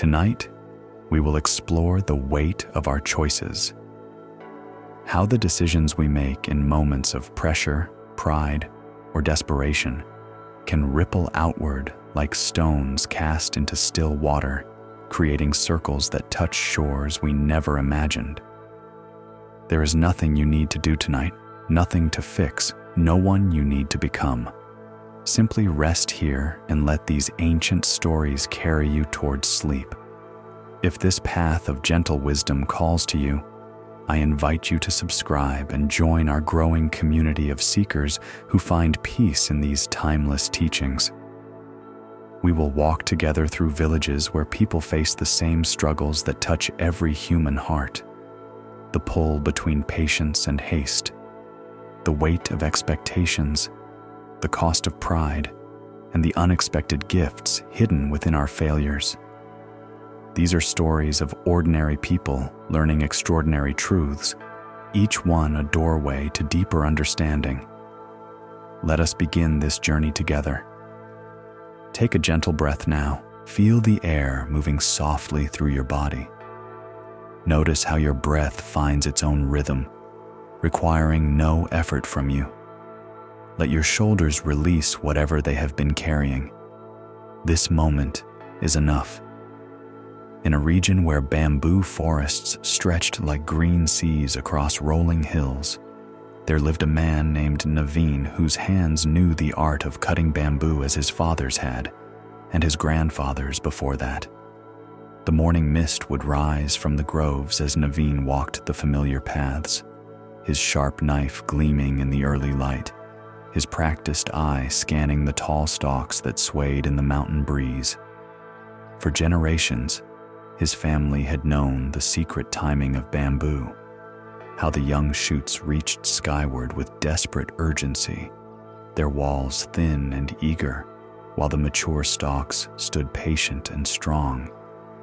Tonight, we will explore the weight of our choices, how the decisions we make in moments of pressure, pride, or desperation can ripple outward like stones cast into still water, creating circles that touch shores we never imagined. There is nothing you need to do tonight, nothing to fix, no one you need to become. Simply rest here and let these ancient stories carry you towards sleep. If this path of gentle wisdom calls to you, I invite you to subscribe and join our growing community of seekers who find peace in these timeless teachings. We will walk together through villages where people face the same struggles that touch every human heart: the pull between patience and haste, the weight of expectations, the cost of pride, and the unexpected gifts hidden within our failures. These are stories of ordinary people learning extraordinary truths, each one a doorway to deeper understanding. Let us begin this journey together. Take a gentle breath now. Feel the air moving softly through your body. Notice how your breath finds its own rhythm, requiring no effort from you. Let your shoulders release whatever they have been carrying. This moment is enough. In a region where bamboo forests stretched like green seas across rolling hills, there lived a man named Naveen whose hands knew the art of cutting bamboo as his fathers had, and his grandfathers before that. The morning mist would rise from the groves as Naveen walked the familiar paths, his sharp knife gleaming in the early light, his practiced eye scanning the tall stalks that swayed in the mountain breeze. For generations, his family had known the secret timing of bamboo, how the young shoots reached skyward with desperate urgency, their walls thin and eager, while the mature stalks stood patient and strong,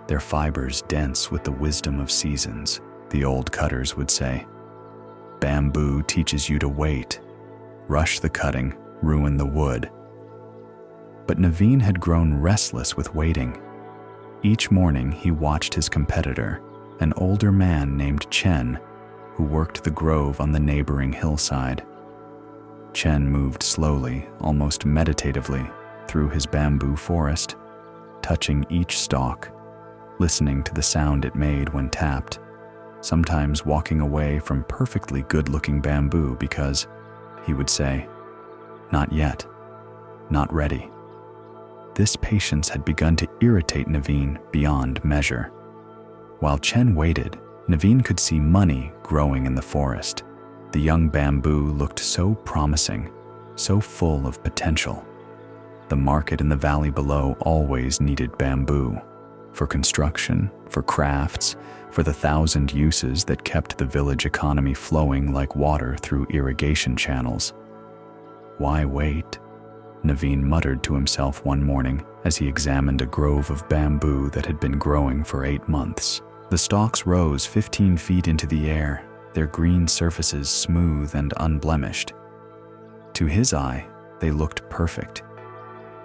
their fibers dense with the wisdom of seasons. The old cutters would say, "Bamboo teaches you to wait. Rush the cutting, ruin the wood." But Naveen had grown restless with waiting. Each morning he watched his competitor, an older man named Chen, who worked the grove on the neighboring hillside. Chen moved slowly, almost meditatively, through his bamboo forest, touching each stalk, listening to the sound it made when tapped, sometimes walking away from perfectly good-looking bamboo because, he would say, "Not yet, not ready." This patience had begun to irritate Naveen beyond measure. While Chen waited, Naveen could see money growing in the forest. The young bamboo looked so promising, so full of potential. The market in the valley below always needed bamboo, for construction, for crafts, for the 1,000 uses that kept the village economy flowing like water through irrigation channels. "Why wait?" Naveen muttered to himself one morning as he examined a grove of bamboo that had been growing for 8 months. The stalks rose 15 feet into the air, their green surfaces smooth and unblemished. To his eye, they looked perfect.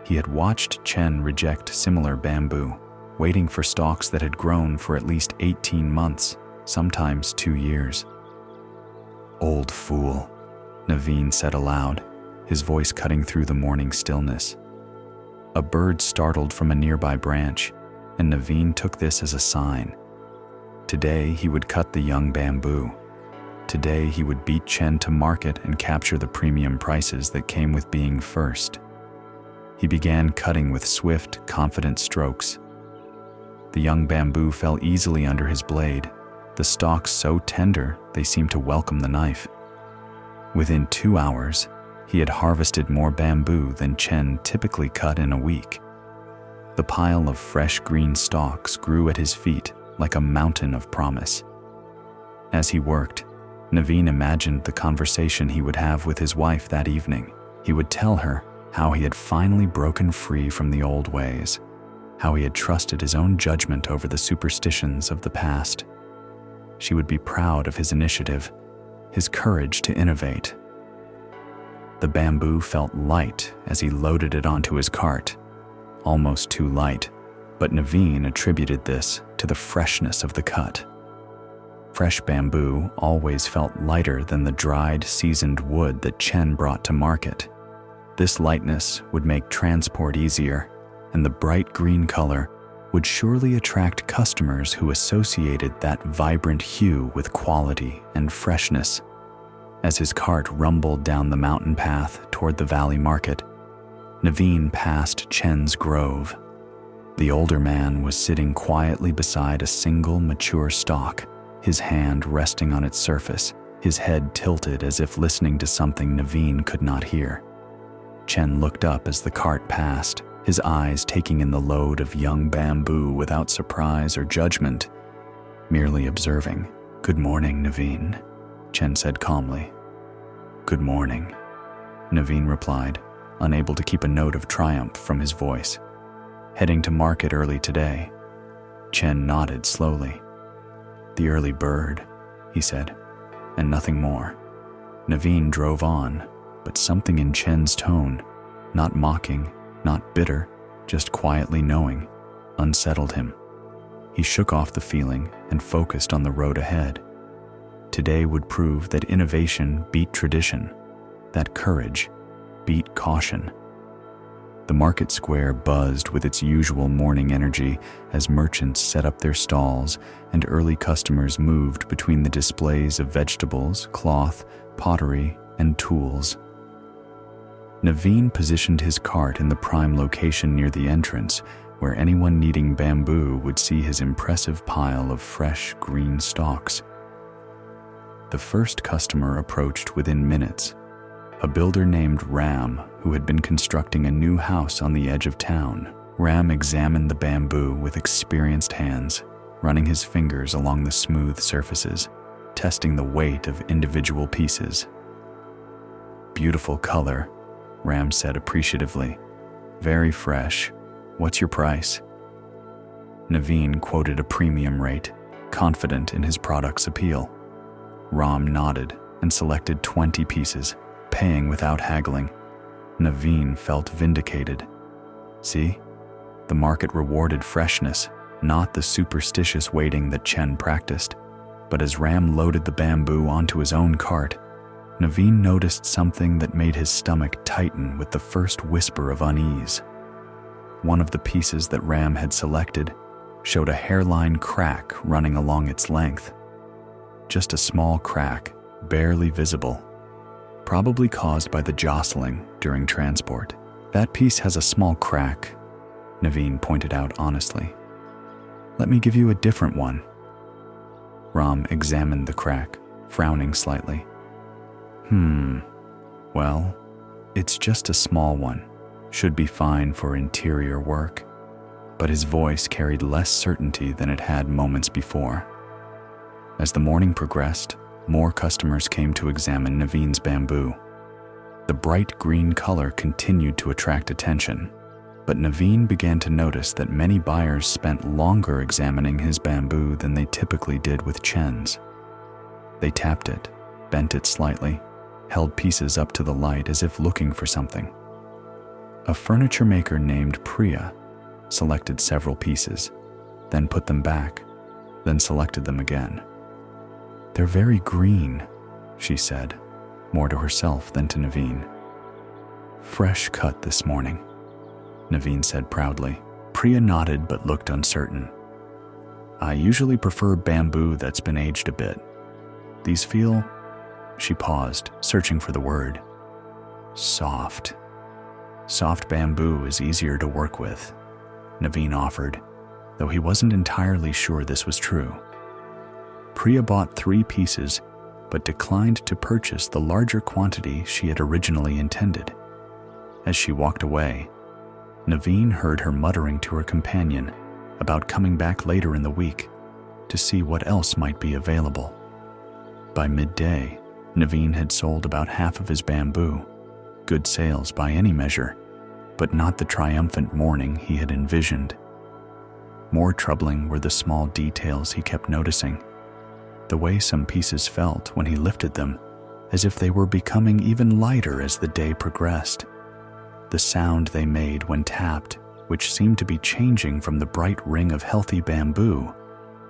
He had watched Chen reject similar bamboo, waiting for stalks that had grown for at least 18 months, sometimes 2 years. "Old fool," Naveen said aloud, his voice cutting through the morning stillness. A bird startled from a nearby branch, and Naveen took this as a sign. Today he would cut the young bamboo. Today he would beat Chen to market and capture the premium prices that came with being first. He began cutting with swift, confident strokes. The young bamboo fell easily under his blade, the stalks so tender they seemed to welcome the knife. Within 2 hours, he had harvested more bamboo than Chen typically cut in a week. The pile of fresh green stalks grew at his feet like a mountain of promise. As he worked, Naveen imagined the conversation he would have with his wife that evening. He would tell her how he had finally broken free from the old ways, how he had trusted his own judgment over the superstitions of the past. She would be proud of his initiative, his courage to innovate. The bamboo felt light as he loaded it onto his cart, almost too light, but Naveen attributed this to the freshness of the cut. Fresh bamboo always felt lighter than the dried, seasoned wood that Chen brought to market. This lightness would make transport easier, and the bright green color would surely attract customers who associated that vibrant hue with quality and freshness. As his cart rumbled down the mountain path toward the valley market, Naveen passed Chen's grove. The older man was sitting quietly beside a single mature stalk, his hand resting on its surface, his head tilted as if listening to something Naveen could not hear. Chen looked up as the cart passed, his eyes taking in the load of young bamboo without surprise or judgment, merely observing. "Good morning, Naveen," Chen said calmly. "Good morning," Naveen replied, unable to keep a note of triumph from his voice. "Heading to market early today?" Chen nodded slowly. "The early bird," he said, and nothing more. Naveen drove on, but something in Chen's tone, not mocking, not bitter, just quietly knowing, unsettled him. He shook off the feeling and focused on the road ahead. Today would prove that innovation beat tradition, that courage beat caution. The market square buzzed with its usual morning energy as merchants set up their stalls and early customers moved between the displays of vegetables, cloth, pottery, and tools. Naveen positioned his cart in the prime location near the entrance, where anyone needing bamboo would see his impressive pile of fresh green stalks. The first customer approached within minutes, a builder named Ram who had been constructing a new house on the edge of town. Ram examined the bamboo with experienced hands, running his fingers along the smooth surfaces, testing the weight of individual pieces. "Beautiful color," Ram said appreciatively. "Very fresh. What's your price?" Naveen quoted a premium rate, confident in his product's appeal. Ram nodded and selected 20 pieces, paying without haggling. Naveen felt vindicated. See? The market rewarded freshness, not the superstitious waiting that Chen practiced. But as Ram loaded the bamboo onto his own cart, Naveen noticed something that made his stomach tighten with the first whisper of unease. One of the pieces that Ram had selected showed a hairline crack running along its length. Just a small crack, barely visible, probably caused by the jostling during transport. "That piece has a small crack," Naveen pointed out honestly. "Let me give you a different one." Ram examined the crack, frowning slightly. Well, it's just a small one. Should be fine for interior work." But his voice carried less certainty than it had moments before. As the morning progressed, more customers came to examine Naveen's bamboo. The bright green color continued to attract attention, but Naveen began to notice that many buyers spent longer examining his bamboo than they typically did with Chen's. They tapped it, bent it slightly, held pieces up to the light as if looking for something. A furniture maker named Priya selected several pieces, then put them back, then selected them again. "They're very green," she said, more to herself than to Naveen. "Fresh cut this morning," Naveen said proudly. Priya nodded but looked uncertain. "I usually prefer bamboo that's been aged a bit. These feel..." She paused, searching for the word. "Soft. Soft bamboo is easier to work with," Naveen offered, though he wasn't entirely sure this was true. Priya bought 3 pieces, but declined to purchase the larger quantity she had originally intended. As she walked away, Naveen heard her muttering to her companion about coming back later in the week to see what else might be available. By midday, Naveen had sold about half of his bamboo, good sales by any measure, but not the triumphant morning he had envisioned. More troubling were the small details he kept noticing. The way some pieces felt when he lifted them, as if they were becoming even lighter as the day progressed. The sound they made when tapped which seemed to be changing from the bright ring of healthy bamboo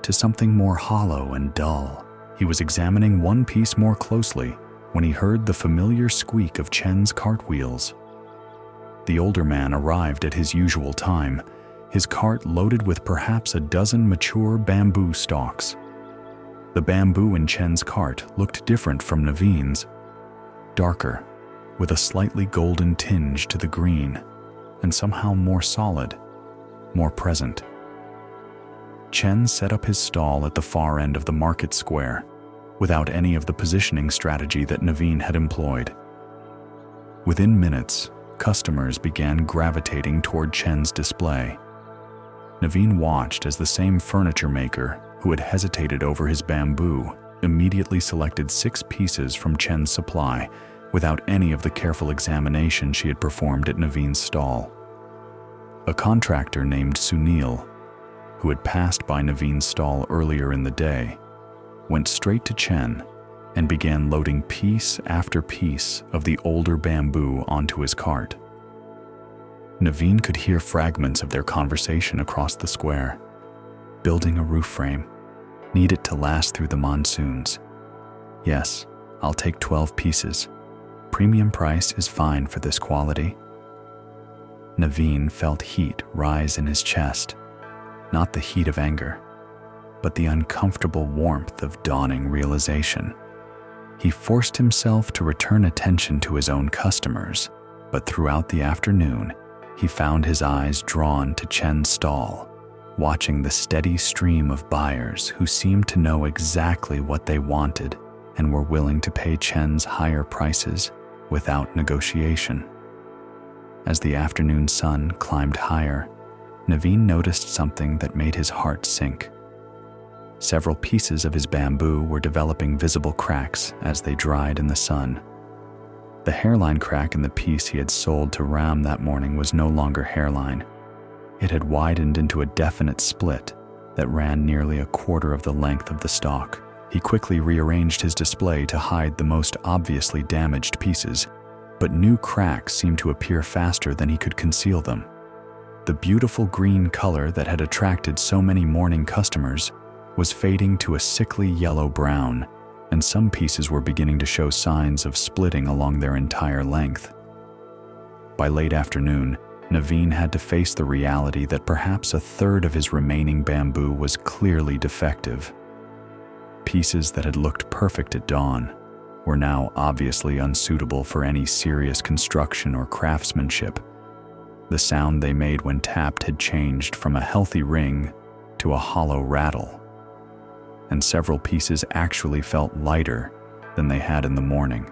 to something more hollow and dull. He was examining one piece more closely when he heard the familiar squeak of Chen's cartwheels. The older man arrived at his usual time, his cart loaded with perhaps a dozen mature bamboo stalks. The bamboo in Chen's cart looked different from Naveen's, darker, with a slightly golden tinge to the green, and somehow more solid, more present. Chen set up his stall at the far end of the market square, without any of the positioning strategy that Naveen had employed. Within minutes, customers began gravitating toward Chen's display. Naveen watched as the same furniture maker, who had hesitated over his bamboo, immediately selected 6 pieces from Chen's supply without any of the careful examination she had performed at Naveen's stall. A contractor named Sunil, who had passed by Naveen's stall earlier in the day, went straight to Chen and began loading piece after piece of the older bamboo onto his cart. Naveen could hear fragments of their conversation across the square. Building a roof frame. Need it to last through the monsoons. Yes, I'll take 12 pieces. Premium price is fine for this quality. Naveen felt heat rise in his chest. Not the heat of anger, but the uncomfortable warmth of dawning realization. He forced himself to return attention to his own customers, but throughout the afternoon, he found his eyes drawn to Chen's stall, watching the steady stream of buyers who seemed to know exactly what they wanted and were willing to pay Chen's higher prices without negotiation. As the afternoon sun climbed higher, Naveen noticed something that made his heart sink. Several pieces of his bamboo were developing visible cracks as they dried in the sun. The hairline crack in the piece he had sold to Ram that morning was no longer hairline. It had widened into a definite split that ran nearly a quarter of the length of the stalk. He quickly rearranged his display to hide the most obviously damaged pieces, but new cracks seemed to appear faster than he could conceal them. The beautiful green color that had attracted so many morning customers was fading to a sickly yellow-brown, and some pieces were beginning to show signs of splitting along their entire length. By late afternoon, Naveen had to face the reality that perhaps a third of his remaining bamboo was clearly defective. Pieces that had looked perfect at dawn were now obviously unsuitable for any serious construction or craftsmanship. The sound they made when tapped had changed from a healthy ring to a hollow rattle, and several pieces actually felt lighter than they had in the morning,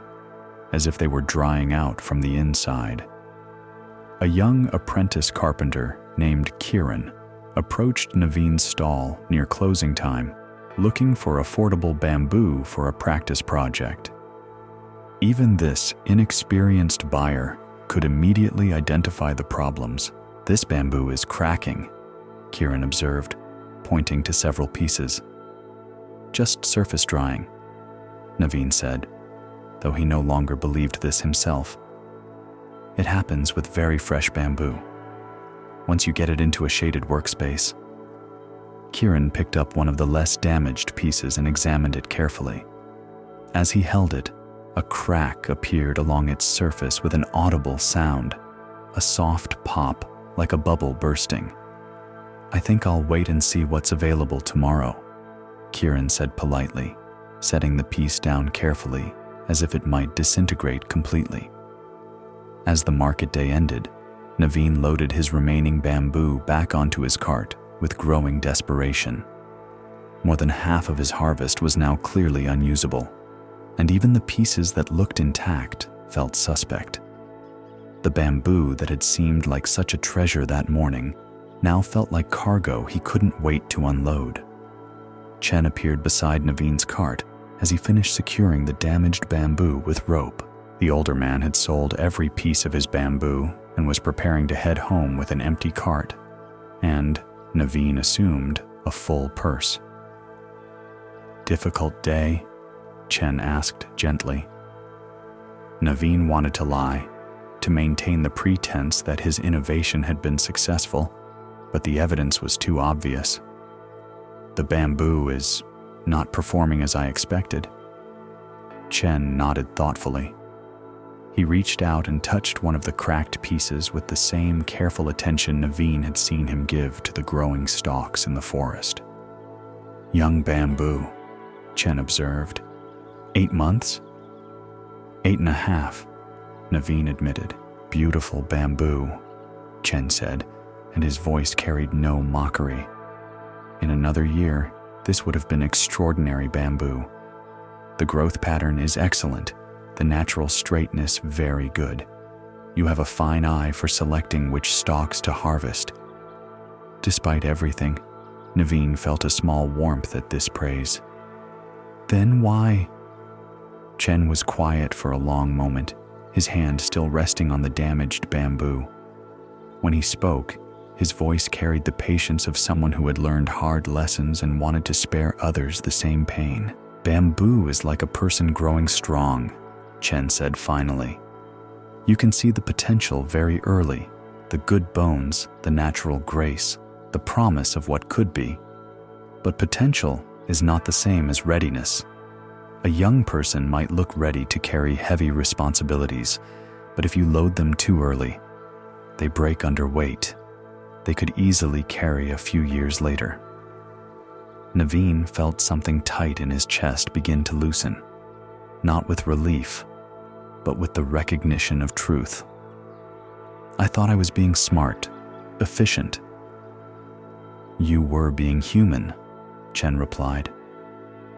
as if they were drying out from the inside. A young apprentice carpenter named Kiran approached Naveen's stall near closing time, looking for affordable bamboo for a practice project. Even this inexperienced buyer could immediately identify the problems. "This bamboo is cracking," Kiran observed, pointing to several pieces. "Just surface drying," Naveen said, though he no longer believed this himself. "It happens with very fresh bamboo. Once you get it into a shaded workspace." Kiran picked up one of the less damaged pieces and examined it carefully. As he held it, a crack appeared along its surface with an audible sound, a soft pop like a bubble bursting. "I think I'll wait and see what's available tomorrow," Kiran said politely, setting the piece down carefully as if it might disintegrate completely. As the market day ended, Naveen loaded his remaining bamboo back onto his cart with growing desperation. More than half of his harvest was now clearly unusable, and even the pieces that looked intact felt suspect. The bamboo that had seemed like such a treasure that morning now felt like cargo he couldn't wait to unload. Chen appeared beside Naveen's cart as he finished securing the damaged bamboo with rope. The older man had sold every piece of his bamboo and was preparing to head home with an empty cart, and, Naveen assumed, a full purse. "Difficult day?" Chen asked gently. Naveen wanted to lie, to maintain the pretense that his innovation had been successful, but the evidence was too obvious. "The bamboo is not performing as I expected." Chen nodded thoughtfully. He reached out and touched one of the cracked pieces with the same careful attention Naveen had seen him give to the growing stalks in the forest. "Young bamboo," Chen observed. 8 months? 8.5, Naveen admitted. "Beautiful bamboo," Chen said, and his voice carried no mockery. "In another year, this would have been extraordinary bamboo. The growth pattern is excellent, the natural straightness very good. You have a fine eye for selecting which stalks to harvest." Despite everything, Naveen felt a small warmth at this praise. "Then why?" Chen was quiet for a long moment, his hand still resting on the damaged bamboo. When he spoke, his voice carried the patience of someone who had learned hard lessons and wanted to spare others the same pain. "Bamboo is like a person growing strong," Chen said finally. "You can see the potential very early, the good bones, the natural grace, the promise of what could be. But potential is not the same as readiness. A young person might look ready to carry heavy responsibilities, but if you load them too early, they break under weight. They could easily carry a few years later." Naveen felt something tight in his chest begin to loosen, not with relief, but with the recognition of truth. "I thought I was being smart, efficient." "You were being human," Chen replied.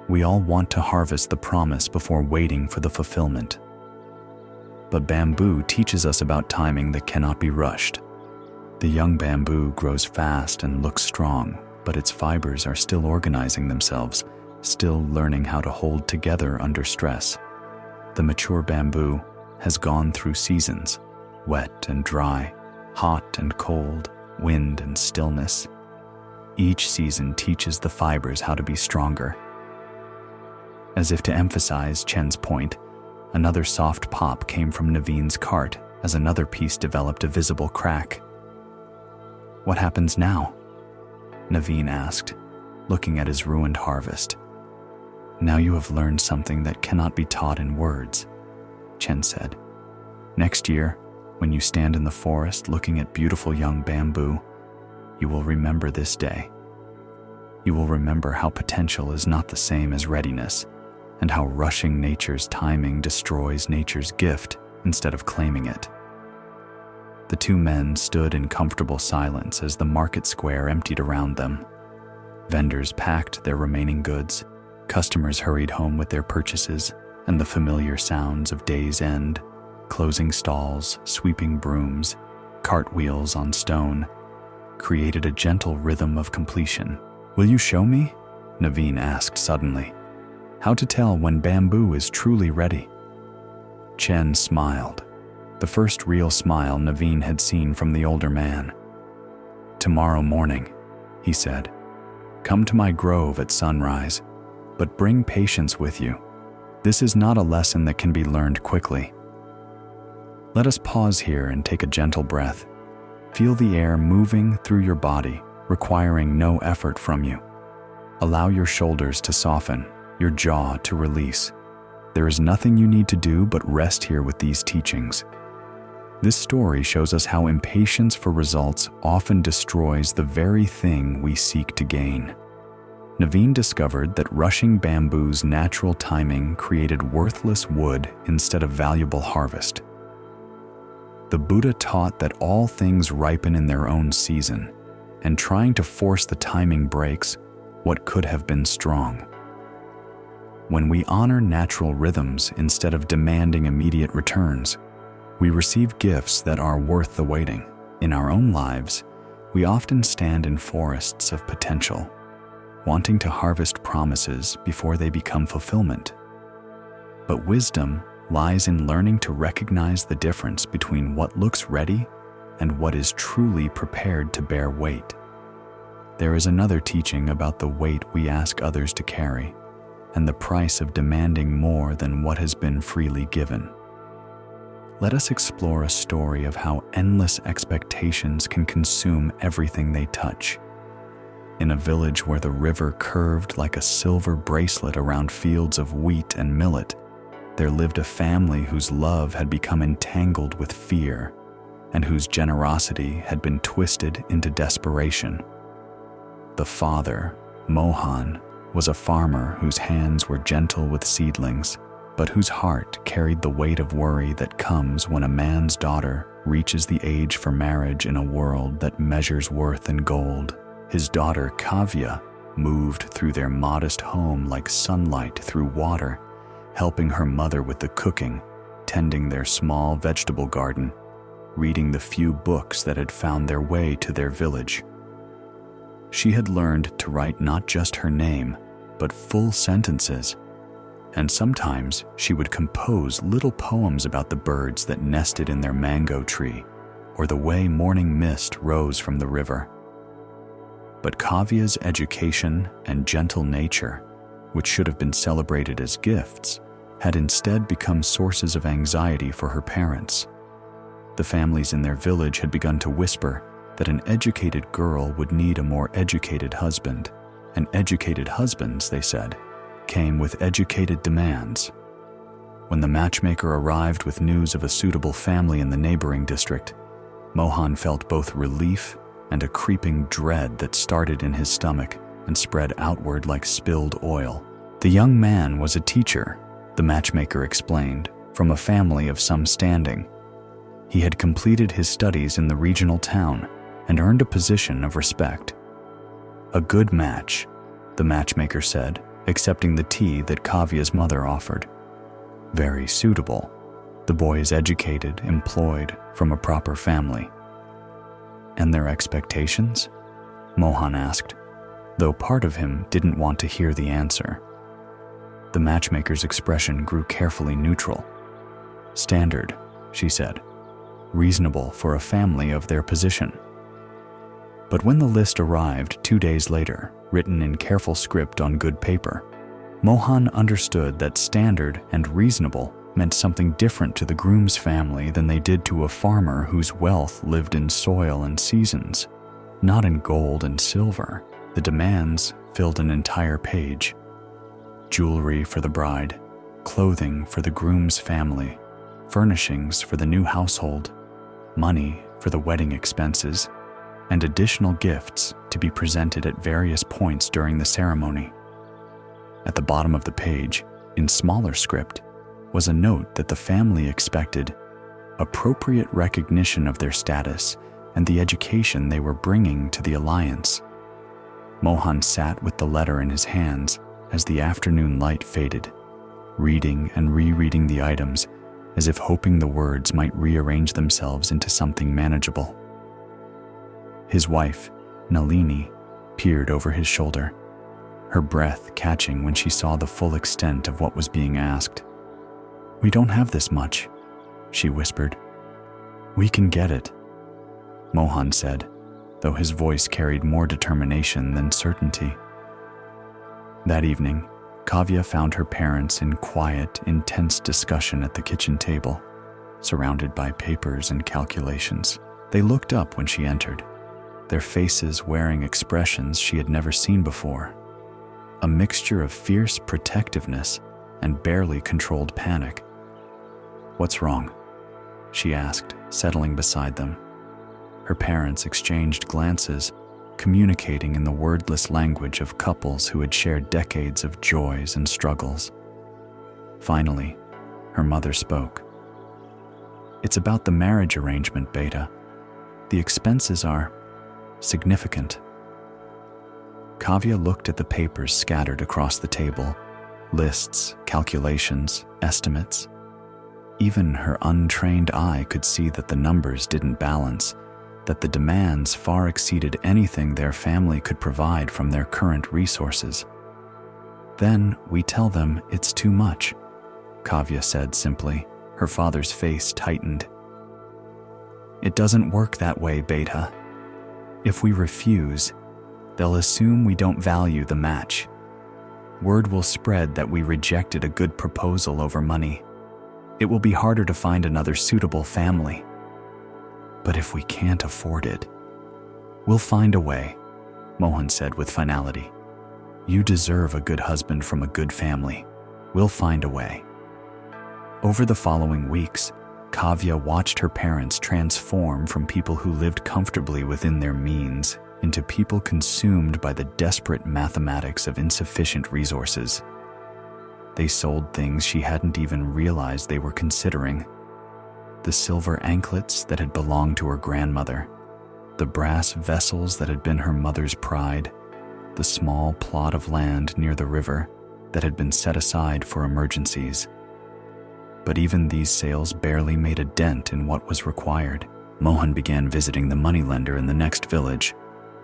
"We all want to harvest the promise before waiting for the fulfillment. But bamboo teaches us about timing that cannot be rushed. The young bamboo grows fast and looks strong, but its fibers are still organizing themselves, still learning how to hold together under stress. The mature bamboo has gone through seasons, wet and dry, hot and cold, wind and stillness. Each season teaches the fibers how to be stronger." As if to emphasize Chen's point, another soft pop came from Naveen's cart as another piece developed a visible crack. "What happens now?" Naveen asked, looking at his ruined harvest. "Now you have learned something that cannot be taught in words," Chen said. "Next year, when you stand in the forest looking at beautiful young bamboo, you will remember this day. You will remember how potential is not the same as readiness, and how rushing nature's timing destroys nature's gift instead of claiming it." The two men stood in comfortable silence as the market square emptied around them. Vendors packed their remaining goods, customers hurried home with their purchases, and the familiar sounds of day's end, closing stalls, sweeping brooms, cartwheels on stone, created a gentle rhythm of completion. "Will you show me?" Naveen asked suddenly. "How to tell when bamboo is truly ready?" Chen smiled, the first real smile Naveen had seen from the older man. "Tomorrow morning," he said. "Come to my grove at sunrise, but bring patience with you. This is not a lesson that can be learned quickly." Let us pause here and take a gentle breath. Feel the air moving through your body, requiring no effort from you. Allow your shoulders to soften, your jaw to release. There is nothing you need to do but rest here with these teachings. This story shows us how impatience for results often destroys the very thing we seek to gain. Naveen discovered that rushing bamboo's natural timing created worthless wood instead of valuable harvest. The Buddha taught that all things ripen in their own season, and trying to force the timing breaks what could have been strong. When we honor natural rhythms instead of demanding immediate returns, we receive gifts that are worth the waiting. In our own lives, we often stand in forests of potential, wanting to harvest promises before they become fulfillment. But wisdom lies in learning to recognize the difference between what looks ready and what is truly prepared to bear weight. There is another teaching about the weight we ask others to carry, and the price of demanding more than what has been freely given. let us explore a story of how endless expectations can consume everything they touch. In a village where the river curved like a silver bracelet around fields of wheat and millet, there lived a family whose love had become entangled with fear and whose generosity had been twisted into desperation. The father, Mohan, was a farmer whose hands were gentle with seedlings, but whose heart carried the weight of worry that comes when a man's daughter reaches the age for marriage in a world that measures worth in gold. His daughter, Kavya, moved through their modest home like sunlight through water, helping her mother with the cooking, tending their small vegetable garden, reading the few books that had found their way to their village. She had learned to write not just her name, but full sentences, and sometimes she would compose little poems about the birds that nested in their mango tree, or the way morning mist rose from the river. But Kavya's education and gentle nature, which should have been celebrated as gifts, had instead become sources of anxiety for her parents. The families in their village had begun to whisper that an educated girl would need a more educated husband, and educated husbands, they said, came with educated demands. When the matchmaker arrived with news of a suitable family in the neighboring district, Mohan felt both relief and a creeping dread that started in his stomach and spread outward like spilled oil. The young man was a teacher, the matchmaker explained, from a family of some standing. He had completed his studies in the regional town and earned a position of respect. A good match, the matchmaker said, accepting the tea that Kavya's mother offered. Very suitable. The boy is educated, employed, from a proper family. And their expectations? Mohan asked, though part of him didn't want to hear the answer. The matchmaker's expression grew carefully neutral. Standard, she said. Reasonable for a family of their position. But when the list arrived 2 days later, written in careful script on good paper, Mohan understood that standard and reasonable meant something different to the groom's family than they did to a farmer whose wealth lived in soil and seasons, not in gold and silver. The demands filled an entire page. Jewelry for the bride, clothing for the groom's family, furnishings for the new household, money for the wedding expenses, and additional gifts to be presented at various points during the ceremony. At the bottom of the page, in smaller script, was a note that the family expected appropriate recognition of their status and the education they were bringing to the alliance. Mohan sat with the letter in his hands as the afternoon light faded, reading and rereading the items as if hoping the words might rearrange themselves into something manageable. His wife, Nalini, peered over his shoulder, her breath catching when she saw the full extent of what was being asked. "We don't have this much," she whispered. "We can get it," Mohan said, though his voice carried more determination than certainty. That evening, Kavya found her parents in quiet, intense discussion at the kitchen table, surrounded by papers and calculations. They looked up when she entered, their faces wearing expressions she had never seen before, a mixture of fierce protectiveness and barely controlled panic. "What's wrong?" she asked, settling beside them. Her parents exchanged glances, communicating in the wordless language of couples who had shared decades of joys and struggles. Finally, her mother spoke. "It's about the marriage arrangement, Beta. The expenses are significant." Kavya looked at the papers scattered across the table, lists, calculations, estimates. Even her untrained eye could see that the numbers didn't balance, that the demands far exceeded anything their family could provide from their current resources. "Then we tell them it's too much," Kavya said simply, her father's face tightened. "It doesn't work that way, Beta. If we refuse, they'll assume we don't value the match. Word will spread that we rejected a good proposal over money. it will be harder to find another suitable family. But if we can't afford it, we'll find a way, Mohan said with finality. You deserve a good husband from a good family. We'll find a way. Over the following weeks, Kavya watched her parents transform from people who lived comfortably within their means into people consumed by the desperate mathematics of insufficient resources. They sold things she hadn't even realized they were considering. The silver anklets that had belonged to her grandmother, the brass vessels that had been her mother's pride, the small plot of land near the river that had been set aside for emergencies. But even these sales barely made a dent in what was required. Mohan began visiting the moneylender in the next village,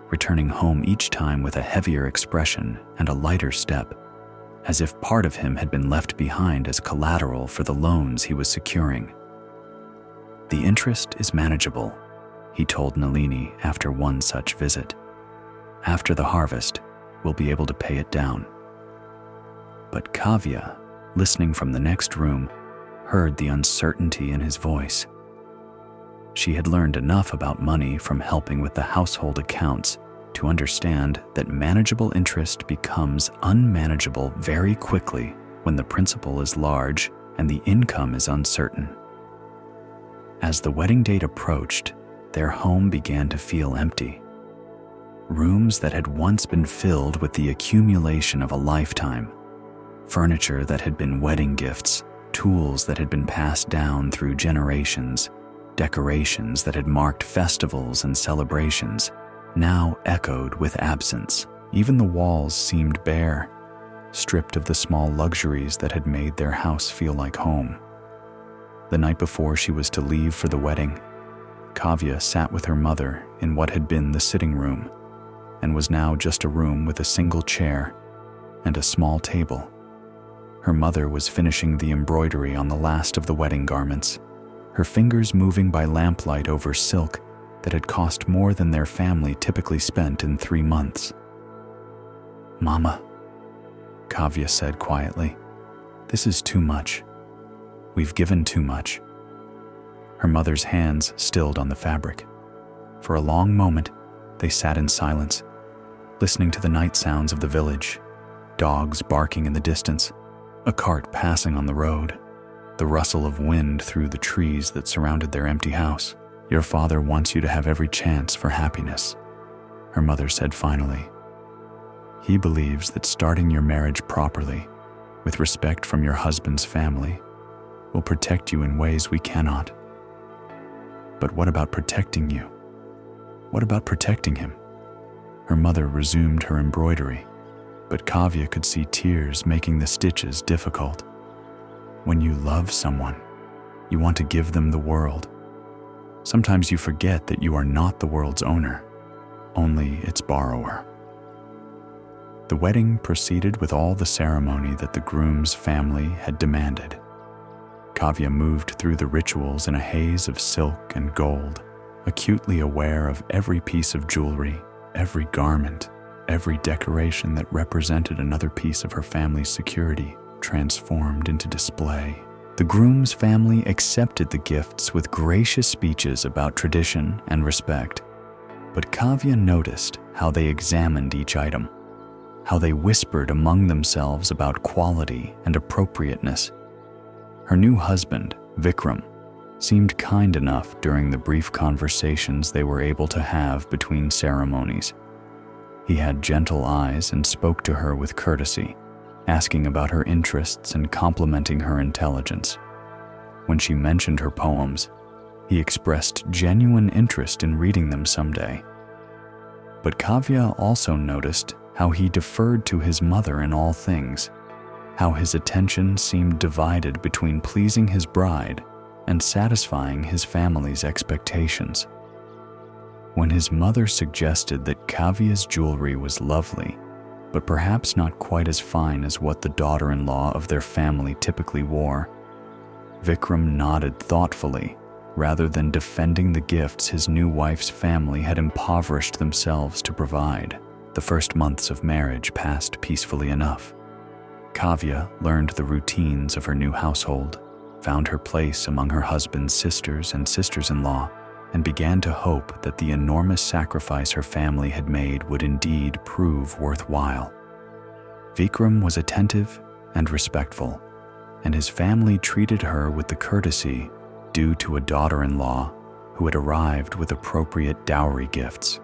returning home each time with a heavier expression and a lighter step, as if part of him had been left behind as collateral for the loans he was securing. The interest is manageable, he told Nalini after one such visit. After the harvest, we'll be able to pay it down. But Kavya, listening from the next room, heard the uncertainty in his voice. She had learned enough about money from helping with the household accounts to understand that manageable interest becomes unmanageable very quickly when the principal is large and the income is uncertain. As the wedding date approached, their home began to feel empty. Rooms that had once been filled with the accumulation of a lifetime, furniture that had been wedding gifts, tools that had been passed down through generations, decorations that had marked festivals and celebrations, now echoed with absence. Even the walls seemed bare, stripped of the small luxuries that had made their house feel like home. The night before she was to leave for the wedding, Kavya sat with her mother in what had been the sitting room and was now just a room with a single chair and a small table. Her mother was finishing the embroidery on the last of the wedding garments, her fingers moving by lamplight over silk that had cost more than their family typically spent in 3 months. "Mama," Kavya said quietly, "this is too much. We've given too much." Her mother's hands stilled on the fabric. For a long moment, they sat in silence, listening to the night sounds of the village, dogs barking in the distance, a cart passing on the road, the rustle of wind through the trees that surrounded their empty house. "Your father wants you to have every chance for happiness," her mother said finally. "He believes that starting your marriage properly, with respect from your husband's family, will protect you in ways we cannot. But what about protecting you? What about protecting him?" Her mother resumed her embroidery, but Kavya could see tears making the stitches difficult. When you love someone, you want to give them the world. Sometimes you forget that you are not the world's owner, only its borrower. The wedding proceeded with all the ceremony that the groom's family had demanded. Kavya moved through the rituals in a haze of silk and gold, acutely aware of every piece of jewelry, every garment, every decoration that represented another piece of her family's security transformed into display. The groom's family accepted the gifts with gracious speeches about tradition and respect, but Kavya noticed how they examined each item, how they whispered among themselves about quality and appropriateness. Her new husband, Vikram, seemed kind enough during the brief conversations they were able to have between ceremonies. He had gentle eyes and spoke to her with courtesy, asking about her interests and complimenting her intelligence. When she mentioned her poems, he expressed genuine interest in reading them someday. But Kavya also noticed how he deferred to his mother in all things, how his attention seemed divided between pleasing his bride and satisfying his family's expectations. When his mother suggested that Kavya's jewelry was lovely, but perhaps not quite as fine as what the daughter-in-law of their family typically wore, Vikram nodded thoughtfully, rather than defending the gifts his new wife's family had impoverished themselves to provide. The first months of marriage passed peacefully enough. Kavya learned the routines of her new household, found her place among her husband's sisters and sisters-in-law, and began to hope that the enormous sacrifice her family had made would indeed prove worthwhile. Vikram was attentive and respectful, and his family treated her with the courtesy due to a daughter-in-law who had arrived with appropriate dowry gifts.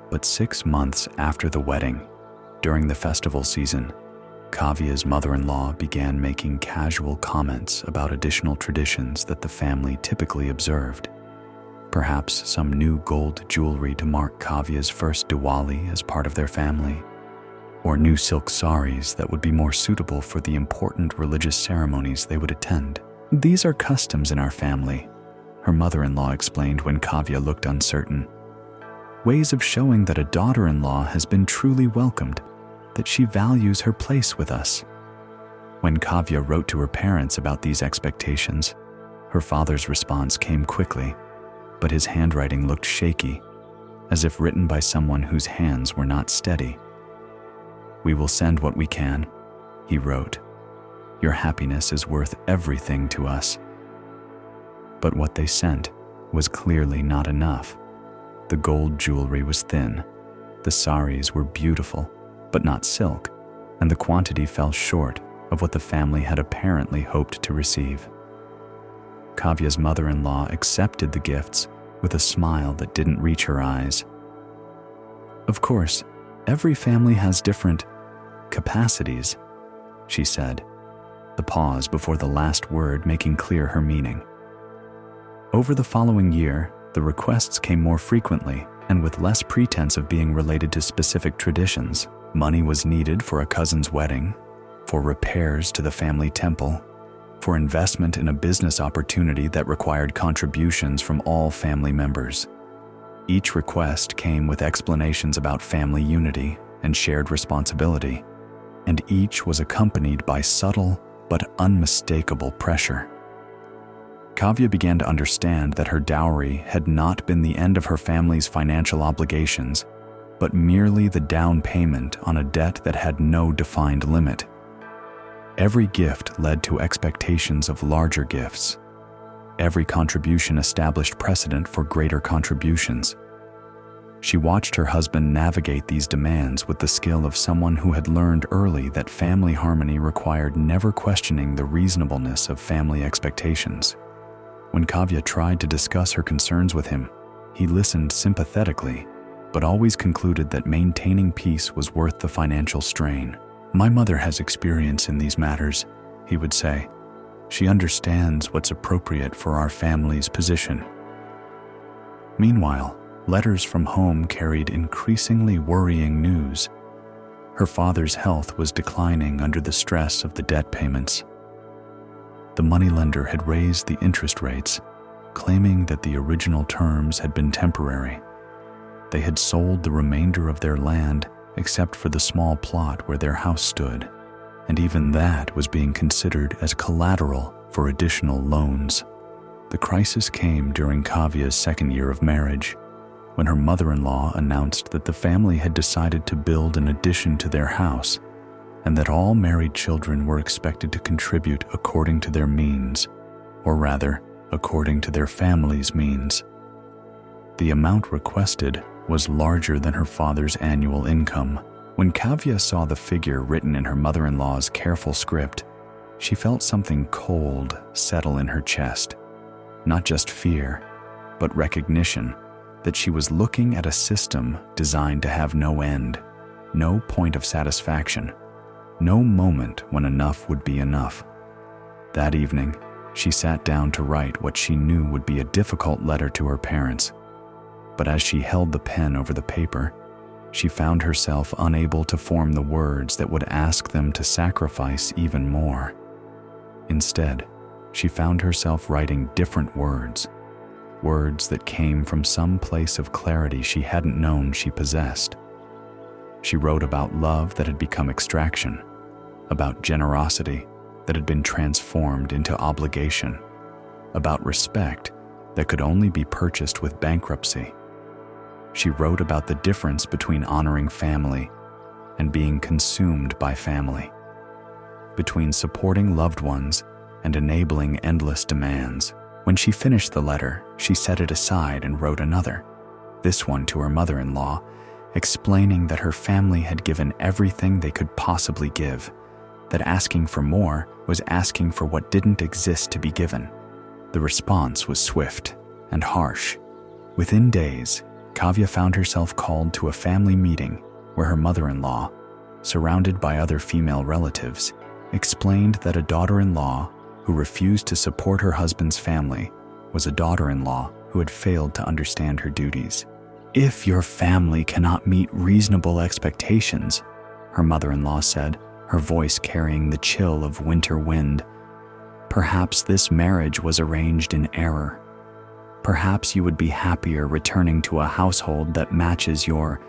But 6 months after the wedding, during the festival season, Kavya's mother-in-law began making casual comments about additional traditions that the family typically observed. Perhaps some new gold jewelry to mark Kavya's first Diwali as part of their family, or new silk saris that would be more suitable for the important religious ceremonies they would attend. "These are customs in our family," her mother-in-law explained when Kavya looked uncertain. "Ways of showing that a daughter-in-law has been truly welcomed, that she values her place with us." When Kavya wrote to her parents about these expectations, her father's response came quickly, but his handwriting looked shaky, as if written by someone whose hands were not steady. "We will send what we can," he wrote. "Your happiness is worth everything to us." But what they sent was clearly not enough. The gold jewelry was thin, the saris were beautiful, but not silk, and the quantity fell short of what the family had apparently hoped to receive. Kavya's mother-in-law accepted the gifts with a smile that didn't reach her eyes. "Of course, every family has different capacities," she said, the pause before the last word making clear her meaning. Over the following year, the requests came more frequently and with less pretense of being related to specific traditions. Money was needed for a cousin's wedding, for repairs to the family temple, for investment in a business opportunity that required contributions from all family members. Each request came with explanations about family unity and shared responsibility, and each was accompanied by subtle but unmistakable pressure. Kavya began to understand that her dowry had not been the end of her family's financial obligations, but merely the down payment on a debt that had no defined limit. Every gift led to expectations of larger gifts. Every contribution established precedent for greater contributions. She watched her husband navigate these demands with the skill of someone who had learned early that family harmony required never questioning the reasonableness of family expectations. When Kavya tried to discuss her concerns with him, he listened sympathetically, but always concluded that maintaining peace was worth the financial strain. "My mother has experience in these matters," he would say. "She understands what's appropriate for our family's position." Meanwhile, letters from home carried increasingly worrying news. Her father's health was declining under the stress of the debt payments. The moneylender had raised the interest rates, claiming that the original terms had been temporary. They had sold the remainder of their land except for the small plot where their house stood, and even that was being considered as collateral for additional loans. The crisis came during Kavya's second year of marriage, when her mother-in-law announced that the family had decided to build an addition to their house, and that all married children were expected to contribute according to their means, or rather, according to their family's means. The amount requested was larger than her father's annual income. When Kavya saw the figure written in her mother-in-law's careful script, she felt something cold settle in her chest. Not just fear, but recognition that she was looking at a system designed to have no end, no point of satisfaction, no moment when enough would be enough. That evening, she sat down to write what she knew would be a difficult letter to her parents. But as she held the pen over the paper, she found herself unable to form the words that would ask them to sacrifice even more. Instead, she found herself writing different words that came from some place of clarity she hadn't known she possessed. She wrote about love that had become extraction, about generosity that had been transformed into obligation, about respect that could only be purchased with bankruptcy. She wrote about the difference between honoring family and being consumed by family, between supporting loved ones and enabling endless demands. When she finished the letter, she set it aside and wrote another, this one to her mother-in-law, explaining that her family had given everything they could possibly give, that asking for more was asking for what didn't exist to be given. The response was swift and harsh. Within days, Kavya found herself called to a family meeting where her mother-in-law, surrounded by other female relatives, explained that a daughter-in-law who refused to support her husband's family was a daughter-in-law who had failed to understand her duties. "If your family cannot meet reasonable expectations," her mother-in-law said, her voice carrying the chill of winter wind, "perhaps this marriage was arranged in error. Perhaps you would be happier returning to a household that matches your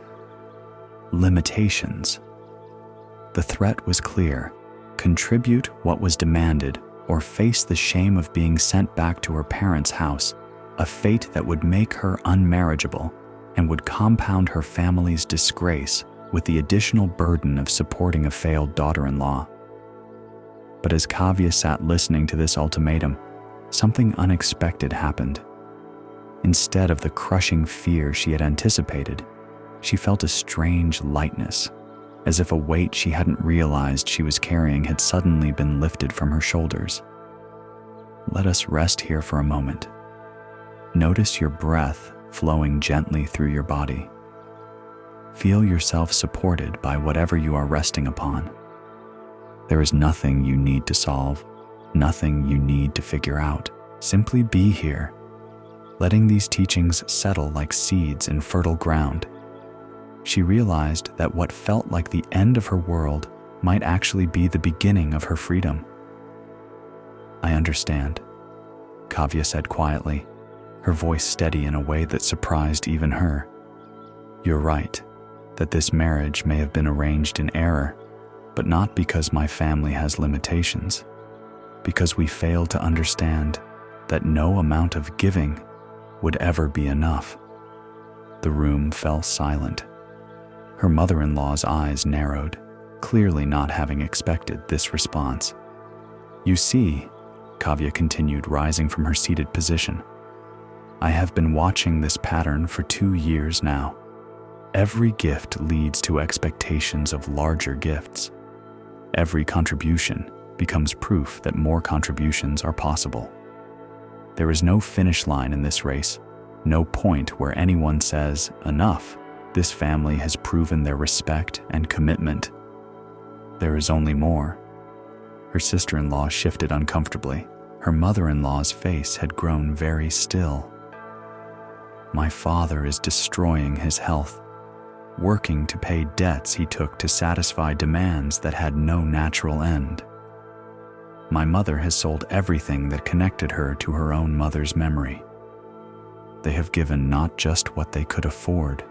limitations." The threat was clear: contribute what was demanded or face the shame of being sent back to her parents' house, a fate that would make her unmarriageable and would compound her family's disgrace with the additional burden of supporting a failed daughter-in-law. But as Kavya sat listening to this ultimatum, something unexpected happened. Instead of the crushing fear she had anticipated, she felt a strange lightness, as if a weight she hadn't realized she was carrying had suddenly been lifted from her shoulders. Let us rest here for a moment. Notice your breath flowing gently through your body. Feel yourself supported by whatever you are resting upon. There is nothing you need to solve, nothing you need to figure out. Simply be here, letting these teachings settle like seeds in fertile ground. She realized that what felt like the end of her world might actually be the beginning of her freedom. "I understand," Kavya said quietly, her voice steady in a way that surprised even her. "You're right, that this marriage may have been arranged in error, but not because my family has limitations, because we fail to understand that no amount of giving would ever be enough." The room fell silent. Her mother-in-law's eyes narrowed, clearly not having expected this response. "You see," Kavya continued, rising from her seated position, "I have been watching this pattern for 2 years now. Every gift leads to expectations of larger gifts. Every contribution becomes proof that more contributions are possible. There is no finish line in this race, no point where anyone says, 'Enough, this family has proven their respect and commitment.' There is only more." Her sister-in-law shifted uncomfortably. Her mother-in-law's face had grown very still. "My father is destroying his health, working to pay debts he took to satisfy demands that had no natural end. My mother has sold everything that connected her to her own mother's memory. They have given not just what they could afford,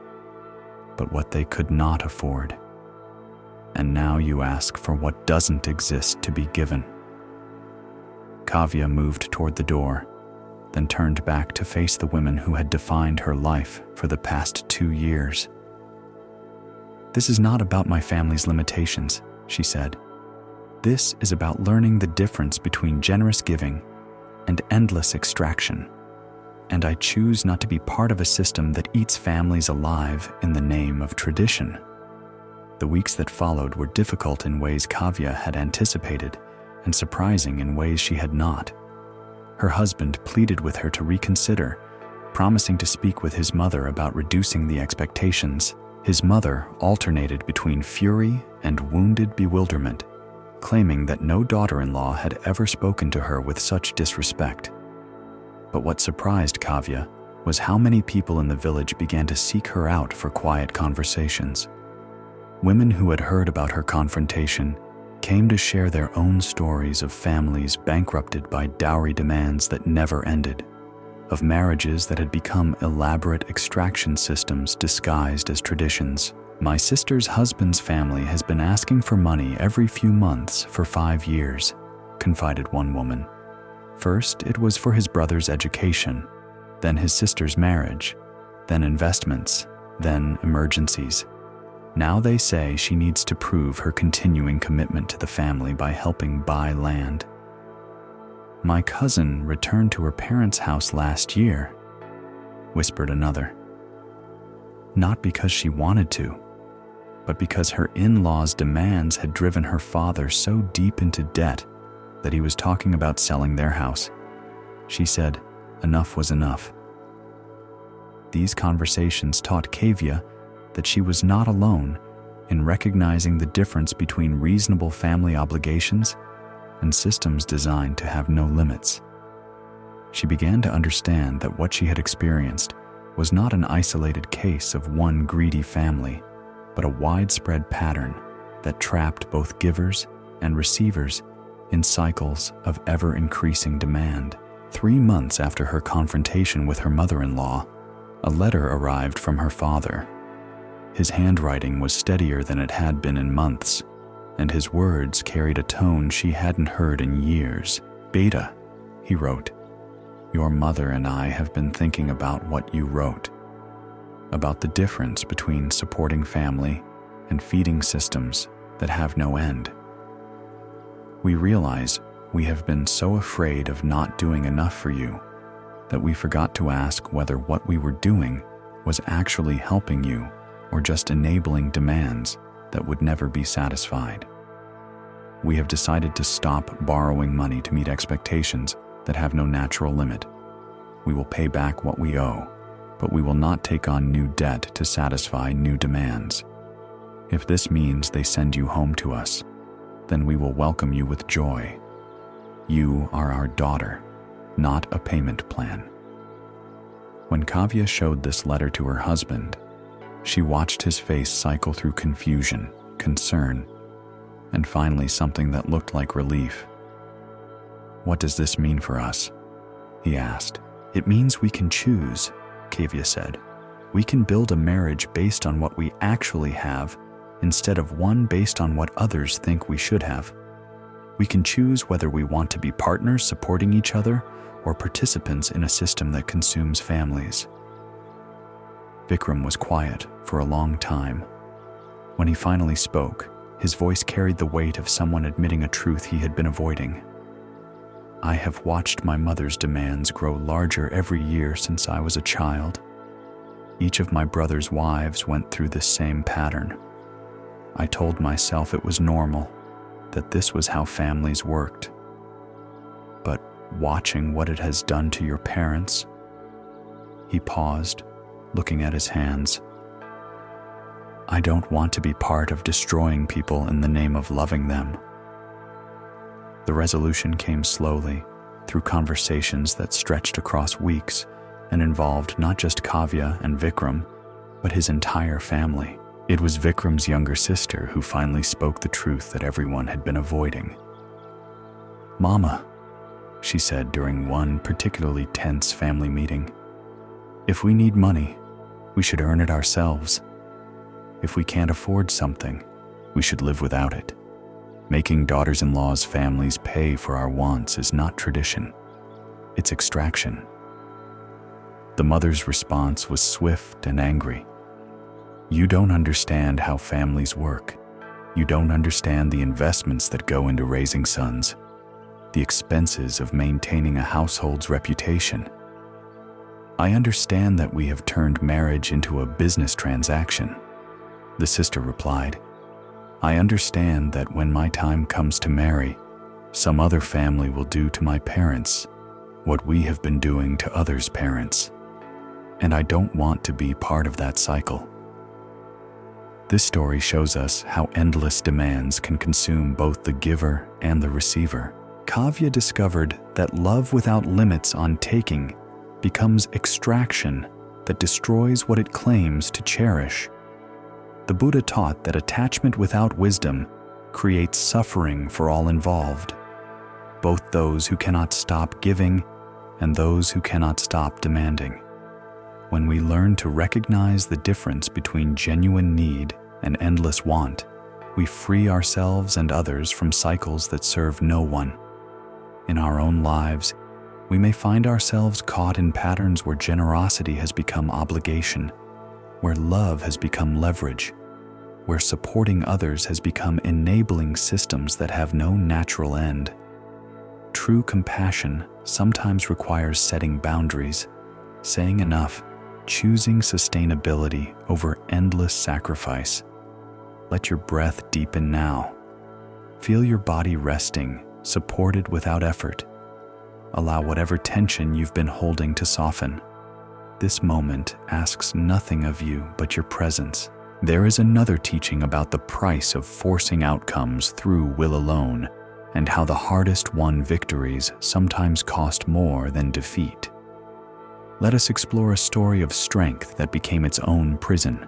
but what they could not afford. And now you ask for what doesn't exist to be given." Kavya moved toward the door, then turned back to face the women who had defined her life for the past 2 years. "This is not about my family's limitations," she said. "This is about learning the difference between generous giving and endless extraction. And I choose not to be part of a system that eats families alive in the name of tradition." The weeks that followed were difficult in ways Kavya had anticipated and surprising in ways she had not. Her husband pleaded with her to reconsider, promising to speak with his mother about reducing the expectations. His mother alternated between fury and wounded bewilderment, claiming that no daughter-in-law had ever spoken to her with such disrespect. But what surprised Kavya was how many people in the village began to seek her out for quiet conversations. Women who had heard about her confrontation came to share their own stories of families bankrupted by dowry demands that never ended, of marriages that had become elaborate extraction systems disguised as traditions. "My sister's husband's family has been asking for money every few months for 5 years, confided one woman. First, it was for his brother's education, then his sister's marriage, then investments, then emergencies. Now they say she needs to prove her continuing commitment to the family by helping buy land. "My cousin returned to her parents' house last year," whispered another. "Not because she wanted to, but because her in-laws' demands had driven her father so deep into debt that he was talking about selling their house. She said enough was enough." These conversations taught Kavya that she was not alone in recognizing the difference between reasonable family obligations and systems designed to have no limits. She began to understand that what she had experienced was not an isolated case of one greedy family, but a widespread pattern that trapped both givers and receivers in cycles of ever-increasing demand. 3 months after her confrontation with her mother-in-law, a letter arrived from her father. His handwriting was steadier than it had been in months, and his words carried a tone she hadn't heard in years. "Beta," he wrote, "your mother and I have been thinking about what you wrote, about the difference between supporting family and feeding systems that have no end. We realize we have been so afraid of not doing enough for you that we forgot to ask whether what we were doing was actually helping you or just enabling demands that would never be satisfied. We have decided to stop borrowing money to meet expectations that have no natural limit. We will pay back what we owe, but we will not take on new debt to satisfy new demands. If this means they send you home to us, then we will welcome you with joy. You are our daughter, not a payment plan." When Kavya showed this letter to her husband, she watched his face cycle through confusion, concern, and finally something that looked like relief. "What does this mean for us?" he asked. "It means we can choose," Kavya said. "We can build a marriage based on what we actually have instead of one based on what others think we should have. We can choose whether we want to be partners supporting each other or participants in a system that consumes families." Vikram was quiet for a long time. When he finally spoke, his voice carried the weight of someone admitting a truth he had been avoiding. "I have watched my mother's demands grow larger every year since I was a child. Each of my brother's wives went through this same pattern. I told myself it was normal, that this was how families worked. But watching what it has done to your parents..." He paused, looking at his hands. "I don't want to be part of destroying people in the name of loving them." The resolution came slowly, through conversations that stretched across weeks and involved not just Kavya and Vikram, but his entire family. It was Vikram's younger sister who finally spoke the truth that everyone had been avoiding. "Mama," she said during one particularly tense family meeting, "if we need money, we should earn it ourselves. If we can't afford something, we should live without it. Making daughters-in-law's families pay for our wants is not tradition, it's extraction." The mother's response was swift and angry. "You don't understand how families work. You don't understand the investments that go into raising sons, the expenses of maintaining a household's reputation. I understand that we have turned marriage into a business transaction," the sister replied. "I understand that when my time comes to marry, some other family will do to my parents what we have been doing to others' parents, and I don't want to be part of that cycle." This story shows us how endless demands can consume both the giver and the receiver. Kavya discovered that love without limits on taking becomes extraction that destroys what it claims to cherish. The Buddha taught that attachment without wisdom creates suffering for all involved, both those who cannot stop giving and those who cannot stop demanding. When we learn to recognize the difference between genuine need and endless want, we free ourselves and others from cycles that serve no one. In our own lives, we may find ourselves caught in patterns where generosity has become obligation, where love has become leverage, where supporting others has become enabling systems that have no natural end. true compassion sometimes requires setting boundaries, saying enough, choosing sustainability over endless sacrifice. Let your breath deepen now. Feel your body resting, supported without effort. Allow whatever tension you've been holding to soften. This moment asks nothing of you but your presence. There is another teaching about the price of forcing outcomes through will alone, and how the hardest-won victories sometimes cost more than defeat. Let us explore a story of strength that became its own prison.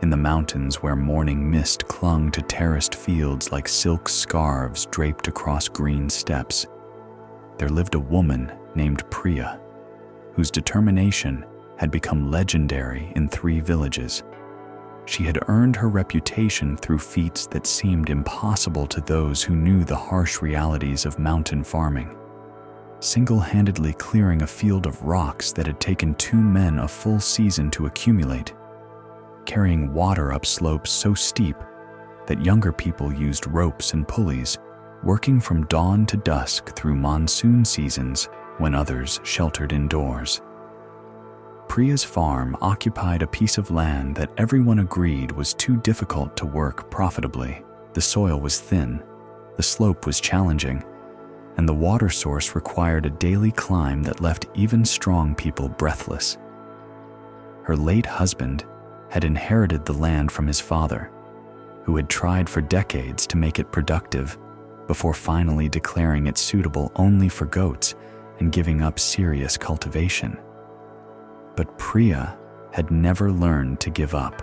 In the mountains where morning mist clung to terraced fields like silk scarves draped across green steppes, there lived a woman named Priya, whose determination had become legendary in 3 villages. She had earned her reputation through feats that seemed impossible to those who knew the harsh realities of mountain farming. Single-handedly clearing a field of rocks that had taken 2 men a full season to accumulate, carrying water up slopes so steep that younger people used ropes and pulleys, working from dawn to dusk through monsoon seasons when others sheltered indoors. Priya's farm occupied a piece of land that everyone agreed was too difficult to work profitably. The soil was thin, the slope was challenging, and the water source required a daily climb that left even strong people breathless. Her late husband had inherited the land from his father, who had tried for decades to make it productive before finally declaring it suitable only for goats and giving up serious cultivation. But Priya had never learned to give up.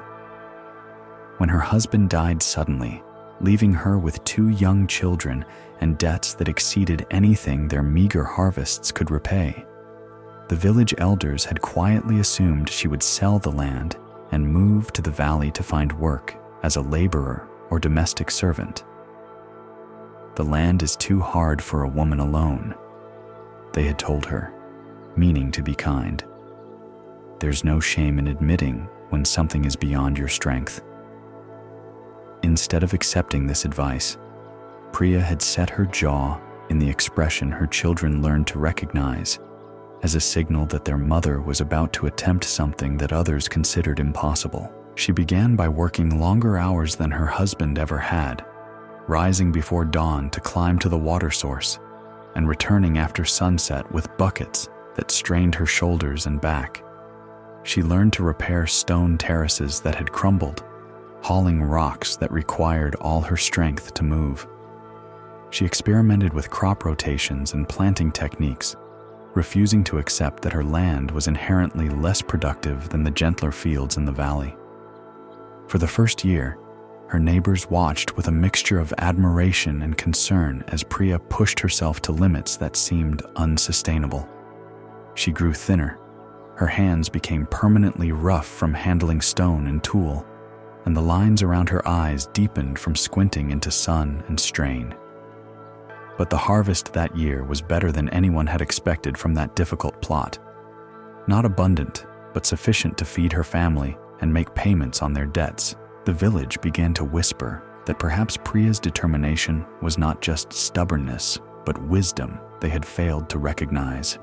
When her husband died suddenly, leaving her with 2 young children and debts that exceeded anything their meager harvests could repay, the village elders had quietly assumed she would sell the land and move to the valley to find work as a laborer or domestic servant. The land is too hard for a woman alone, they had told her, meaning to be kind. There's no shame in admitting when something is beyond your strength. Instead of accepting this advice, Priya had set her jaw in the expression her children learned to recognize as a signal that their mother was about to attempt something that others considered impossible. She began by working longer hours than her husband ever had, rising before dawn to climb to the water source, and returning after sunset with buckets that strained her shoulders and back. She learned to repair stone terraces that had crumbled, hauling rocks that required all her strength to move. She experimented with crop rotations and planting techniques, refusing to accept that her land was inherently less productive than the gentler fields in the valley. For the first year, her neighbors watched with a mixture of admiration and concern as Priya pushed herself to limits that seemed unsustainable. She grew thinner, her hands became permanently rough from handling stone and tool, and the lines around her eyes deepened from squinting into sun and strain. But the harvest that year was better than anyone had expected from that difficult plot. Not abundant, but sufficient to feed her family and make payments on their debts. The village began to whisper that perhaps Priya's determination was not just stubbornness, but wisdom they had failed to recognize.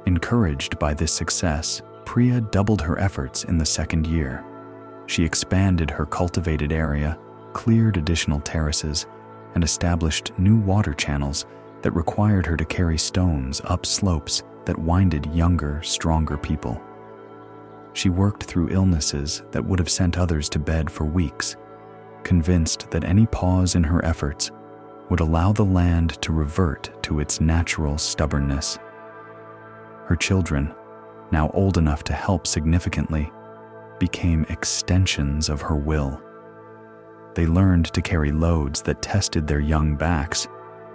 Encouraged by this success, Priya doubled her efforts in the second year. She expanded her cultivated area, cleared additional terraces, and established new water channels that required her to carry stones up slopes that winded younger, stronger people. She worked through illnesses that would have sent others to bed for weeks, convinced that any pause in her efforts would allow the land to revert to its natural stubbornness. Her children, now old enough to help significantly, became extensions of her will. They learned to carry loads that tested their young backs,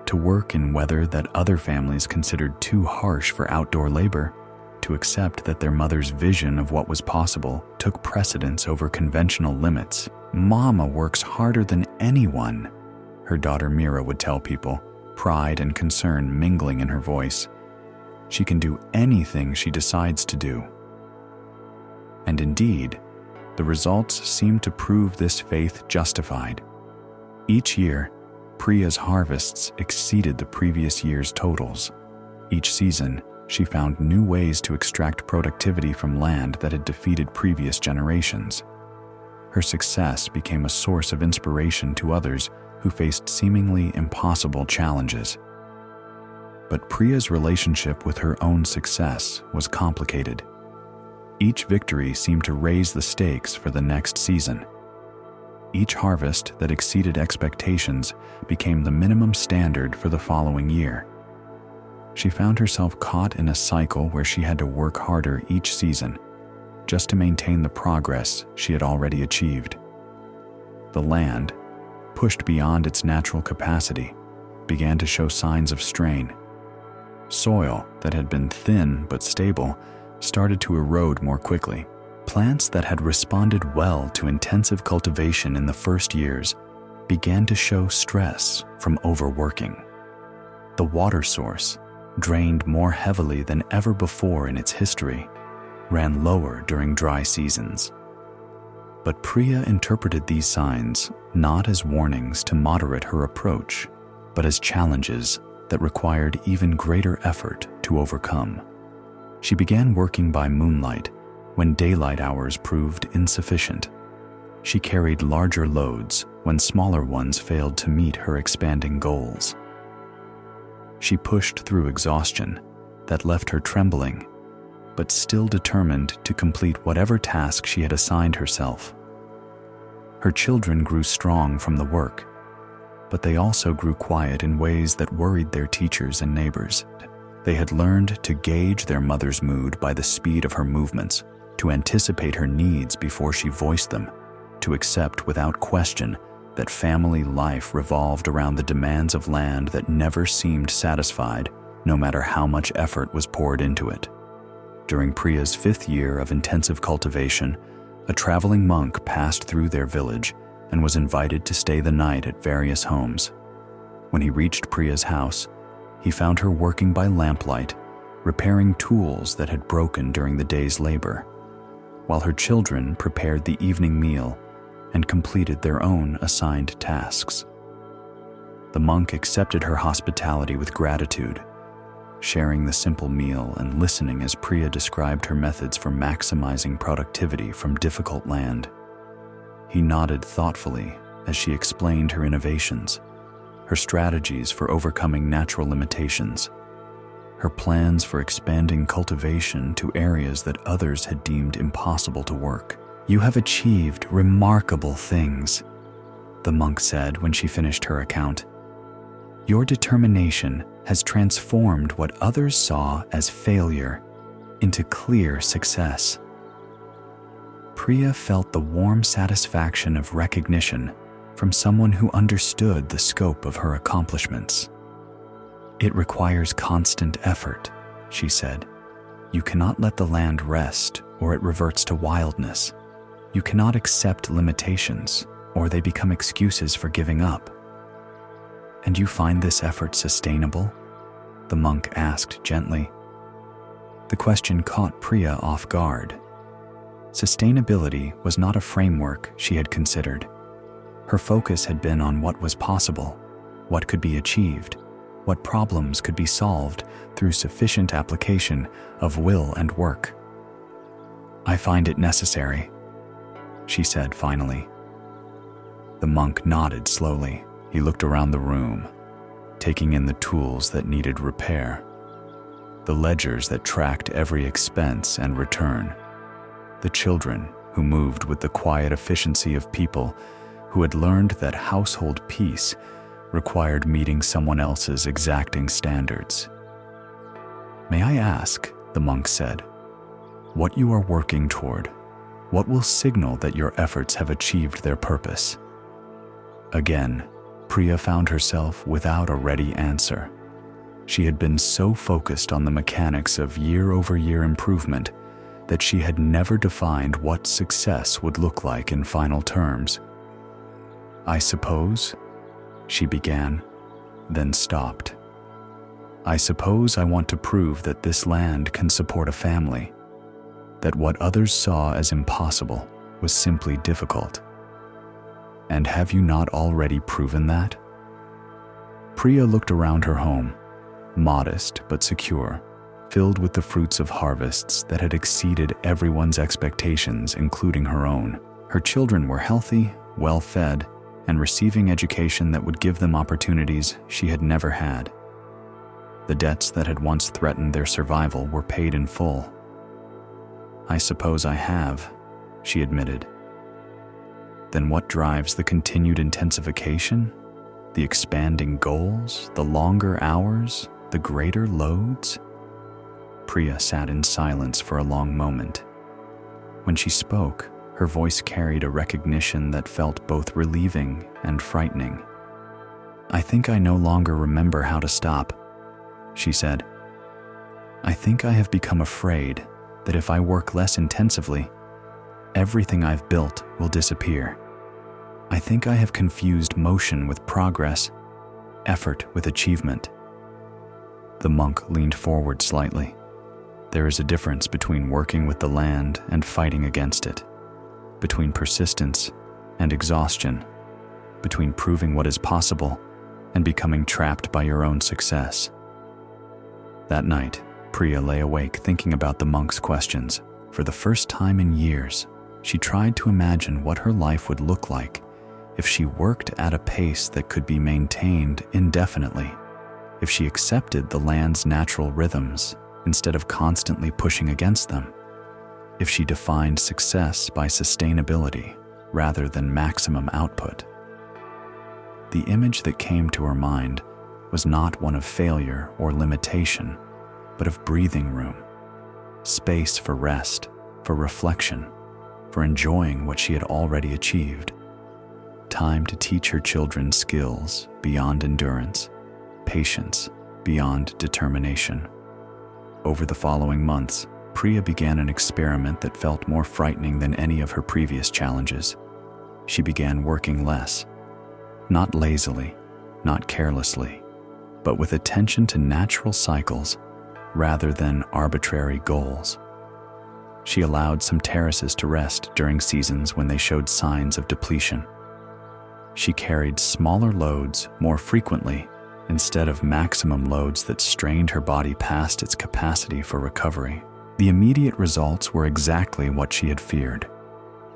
to work in weather that other families considered too harsh for outdoor labor, to accept that their mother's vision of what was possible took precedence over conventional limits. "Mama works harder than anyone," her daughter Mira would tell people, pride and concern mingling in her voice. "She can do anything she decides to do." And indeed, the results seemed to prove this faith justified. Each year, Priya's harvests exceeded the previous year's totals. Each season, she found new ways to extract productivity from land that had defeated previous generations. Her success became a source of inspiration to others who faced seemingly impossible challenges. But Priya's relationship with her own success was complicated. Each victory seemed to raise the stakes for the next season. Each harvest that exceeded expectations became the minimum standard for the following year. She found herself caught in a cycle where she had to work harder each season just to maintain the progress she had already achieved. The land, pushed beyond its natural capacity, began to show signs of strain. Soil that had been thin but stable started to erode more quickly. Plants that had responded well to intensive cultivation in the first years began to show stress from overworking. The water source, drained more heavily than ever before in its history, ran lower during dry seasons. But Priya interpreted these signs not as warnings to moderate her approach, but as challenges that required even greater effort to overcome. She began working by moonlight when daylight hours proved insufficient. She carried larger loads when smaller ones failed to meet her expanding goals. She pushed through exhaustion that left her trembling, but still determined to complete whatever task she had assigned herself. Her children grew strong from the work, but they also grew quiet in ways that worried their teachers and neighbors. They had learned to gauge their mother's mood by the speed of her movements, to anticipate her needs before she voiced them, to accept without question that family life revolved around the demands of land that never seemed satisfied, no matter how much effort was poured into it. During Priya's 5th year of intensive cultivation, a traveling monk passed through their village and was invited to stay the night at various homes. When he reached Priya's house, he found her working by lamplight, repairing tools that had broken during the day's labor, while her children prepared the evening meal and completed their own assigned tasks. The monk accepted her hospitality with gratitude, sharing the simple meal and listening as Priya described her methods for maximizing productivity from difficult land. He nodded thoughtfully as she explained her innovations, her strategies for overcoming natural limitations, her plans for expanding cultivation to areas that others had deemed impossible to work. "You have achieved remarkable things," the monk said when she finished her account. "Your determination has transformed what others saw as failure into clear success." Priya felt the warm satisfaction of recognition from someone who understood the scope of her accomplishments. "It requires constant effort," she said. "You cannot let the land rest or it reverts to wildness. You cannot accept limitations or they become excuses for giving up." "And you find this effort sustainable?" the monk asked gently. The question caught Priya off guard. Sustainability was not a framework she had considered. Her focus had been on what was possible, what could be achieved, what problems could be solved through sufficient application of will and work. "I find it necessary," she said finally. The monk nodded slowly. He looked around the room, taking in the tools that needed repair, the ledgers that tracked every expense and return, the children who moved with the quiet efficiency of people who had learned that household peace required meeting someone else's exacting standards. "May I ask," the monk said, "what you are working toward? What will signal that your efforts have achieved their purpose?" Again, Priya found herself without a ready answer. She had been so focused on the mechanics of year-over-year improvement that she had never defined what success would look like in final terms. "I suppose," she began, then stopped. "I suppose I want to prove that this land can support a family, that what others saw as impossible was simply difficult." "And have you not already proven that?" Priya looked around her home, modest but secure, filled with the fruits of harvests that had exceeded everyone's expectations, including her own. Her children were healthy, well-fed, and receiving education that would give them opportunities she had never had. The debts that had once threatened their survival were paid in full. "I suppose I have," she admitted. "Then what drives the continued intensification? The expanding goals, the longer hours, the greater loads?" Priya sat in silence for a long moment. When she spoke, her voice carried a recognition that felt both relieving and frightening. "I think I no longer remember how to stop," she said. "I think I have become afraid that if I work less intensively, everything I've built will disappear. I think I have confused motion with progress, effort with achievement." The monk leaned forward slightly. "There is a difference between working with the land and fighting against it, between persistence and exhaustion, between proving what is possible and becoming trapped by your own success." That night, Priya lay awake thinking about the monk's questions. For the first time in years, she tried to imagine what her life would look like if she worked at a pace that could be maintained indefinitely, if she accepted the land's natural rhythms instead of constantly pushing against them, if she defined success by sustainability rather than maximum output. The image that came to her mind was not one of failure or limitation, but of breathing room, space for rest, for reflection, for enjoying what she had already achieved. Time to teach her children skills beyond endurance, patience beyond determination. Over the following months, Priya began an experiment that felt more frightening than any of her previous challenges. She began working less, not lazily, not carelessly, but with attention to natural cycles rather than arbitrary goals. She allowed some terraces to rest during seasons when they showed signs of depletion. She carried smaller loads more frequently instead of maximum loads that strained her body past its capacity for recovery. The immediate results were exactly what she had feared.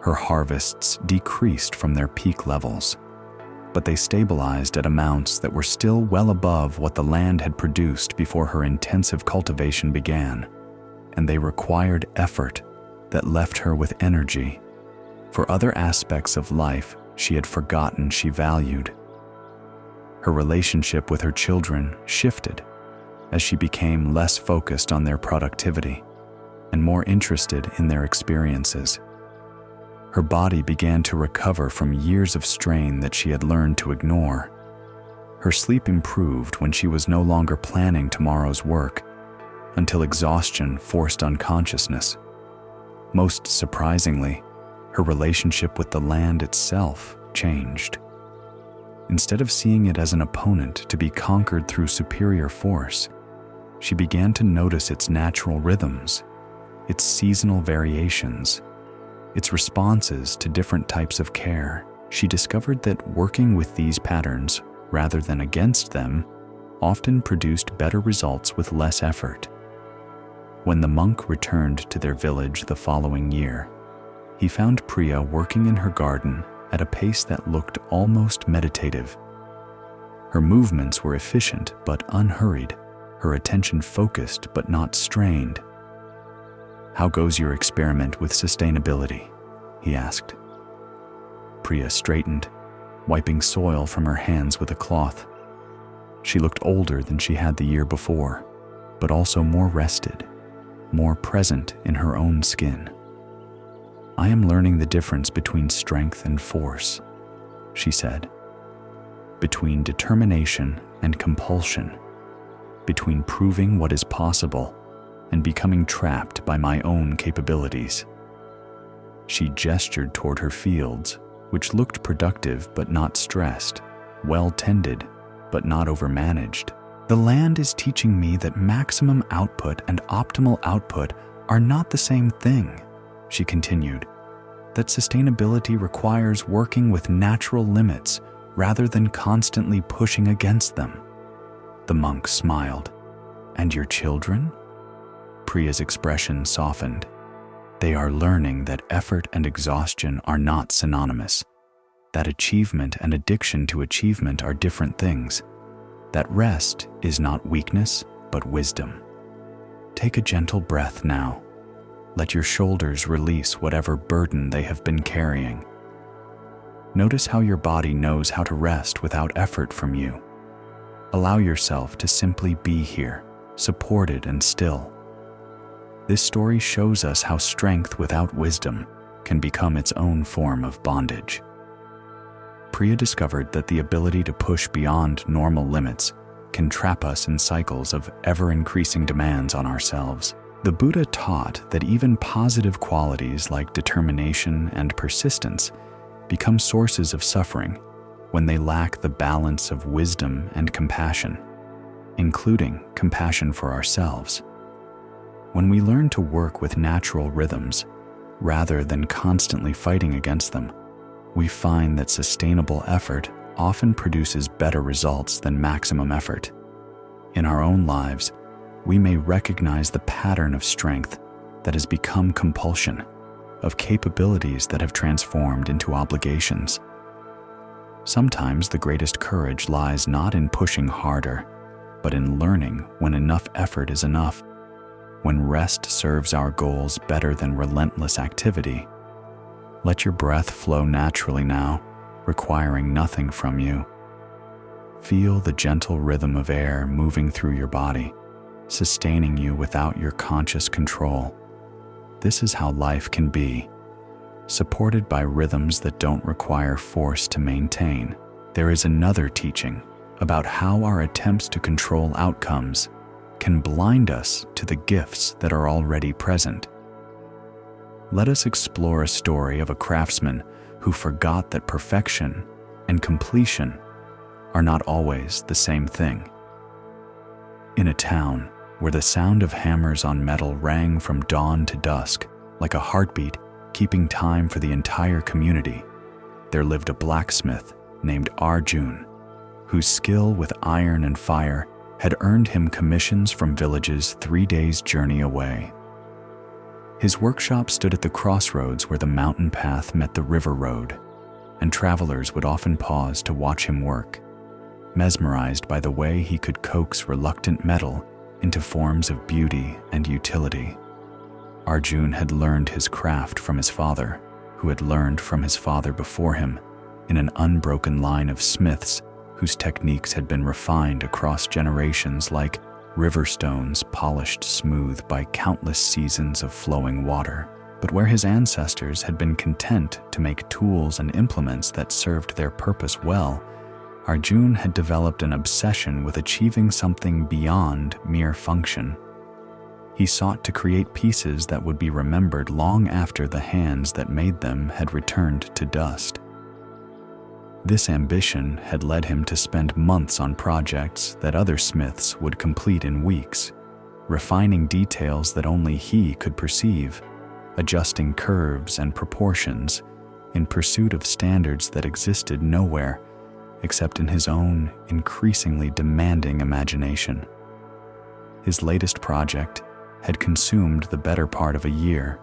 Her harvests decreased from their peak levels, but they stabilized at amounts that were still well above what the land had produced before her intensive cultivation began, and they required effort that left her with energy for other aspects of life she had forgotten she valued. Her relationship with her children shifted as she became less focused on their productivity and more interested in their experiences. Her body began to recover from years of strain that she had learned to ignore. Her sleep improved when she was no longer planning tomorrow's work, until exhaustion forced unconsciousness. Most surprisingly, her relationship with the land itself changed. Instead of seeing it as an opponent to be conquered through superior force, she began to notice its natural rhythms, its seasonal variations, its responses to different types of care. She discovered that working with these patterns rather than against them often produced better results with less effort. When the monk returned to their village the following year, he found Priya working in her garden at a pace that looked almost meditative. Her movements were efficient but unhurried, her attention focused but not strained. "How goes your experiment with sustainability?" he asked. Priya straightened, wiping soil from her hands with a cloth. She looked older than she had the year before, but also more rested, more present in her own skin. "I am learning the difference between strength and force," she said, "between determination and compulsion, between proving what is possible and becoming trapped by my own capabilities." She gestured toward her fields, which looked productive but not stressed, well-tended but not overmanaged. "The land is teaching me that maximum output and optimal output are not the same thing," she continued, "that sustainability requires working with natural limits rather than constantly pushing against them. The monk smiled. "And your children?" Priya's expression softened. "They are learning that effort and exhaustion are not synonymous, that achievement and addiction to achievement are different things, that rest is not weakness, but wisdom. Take a gentle breath now. Let your shoulders release whatever burden they have been carrying. Notice how your body knows how to rest without effort from you. Allow yourself to simply be here, supported and still." This story shows us how strength without wisdom can become its own form of bondage. Priya discovered that the ability to push beyond normal limits can trap us in cycles of ever-increasing demands on ourselves. The Buddha taught that even positive qualities like determination and persistence become sources of suffering when they lack the balance of wisdom and compassion, including compassion for ourselves. When we learn to work with natural rhythms, rather than constantly fighting against them, we find that sustainable effort often produces better results than maximum effort. In our own lives, we may recognize the pattern of strength that has become compulsion, of capabilities that have transformed into obligations. Sometimes the greatest courage lies not in pushing harder, but in learning when enough effort is enough, when rest serves our goals better than relentless activity. Let your breath flow naturally now, requiring nothing from you. Feel the gentle rhythm of air moving through your body, sustaining you without your conscious control. This is how life can be, supported by rhythms that don't require force to maintain. There is another teaching about how our attempts to control outcomes can blind us to the gifts that are already present. Let us explore a story of a craftsman who forgot that perfection and completion are not always the same thing. In a town where the sound of hammers on metal rang from dawn to dusk, like a heartbeat keeping time for the entire community, there lived a blacksmith named Arjun, whose skill with iron and fire had earned him commissions from villages 3 days' journey away. His workshop stood at the crossroads where the mountain path met the river road, and travelers would often pause to watch him work, mesmerized by the way he could coax reluctant metal into forms of beauty and utility. Arjun had learned his craft from his father, who had learned from his father before him, in an unbroken line of smiths whose techniques had been refined across generations like river stones polished smooth by countless seasons of flowing water. But where his ancestors had been content to make tools and implements that served their purpose well, Arjun had developed an obsession with achieving something beyond mere function. He sought to create pieces that would be remembered long after the hands that made them had returned to dust. This ambition had led him to spend months on projects that other smiths would complete in weeks, refining details that only he could perceive, adjusting curves and proportions in pursuit of standards that existed nowhere except in his own increasingly demanding imagination. His latest project had consumed the better part of a year.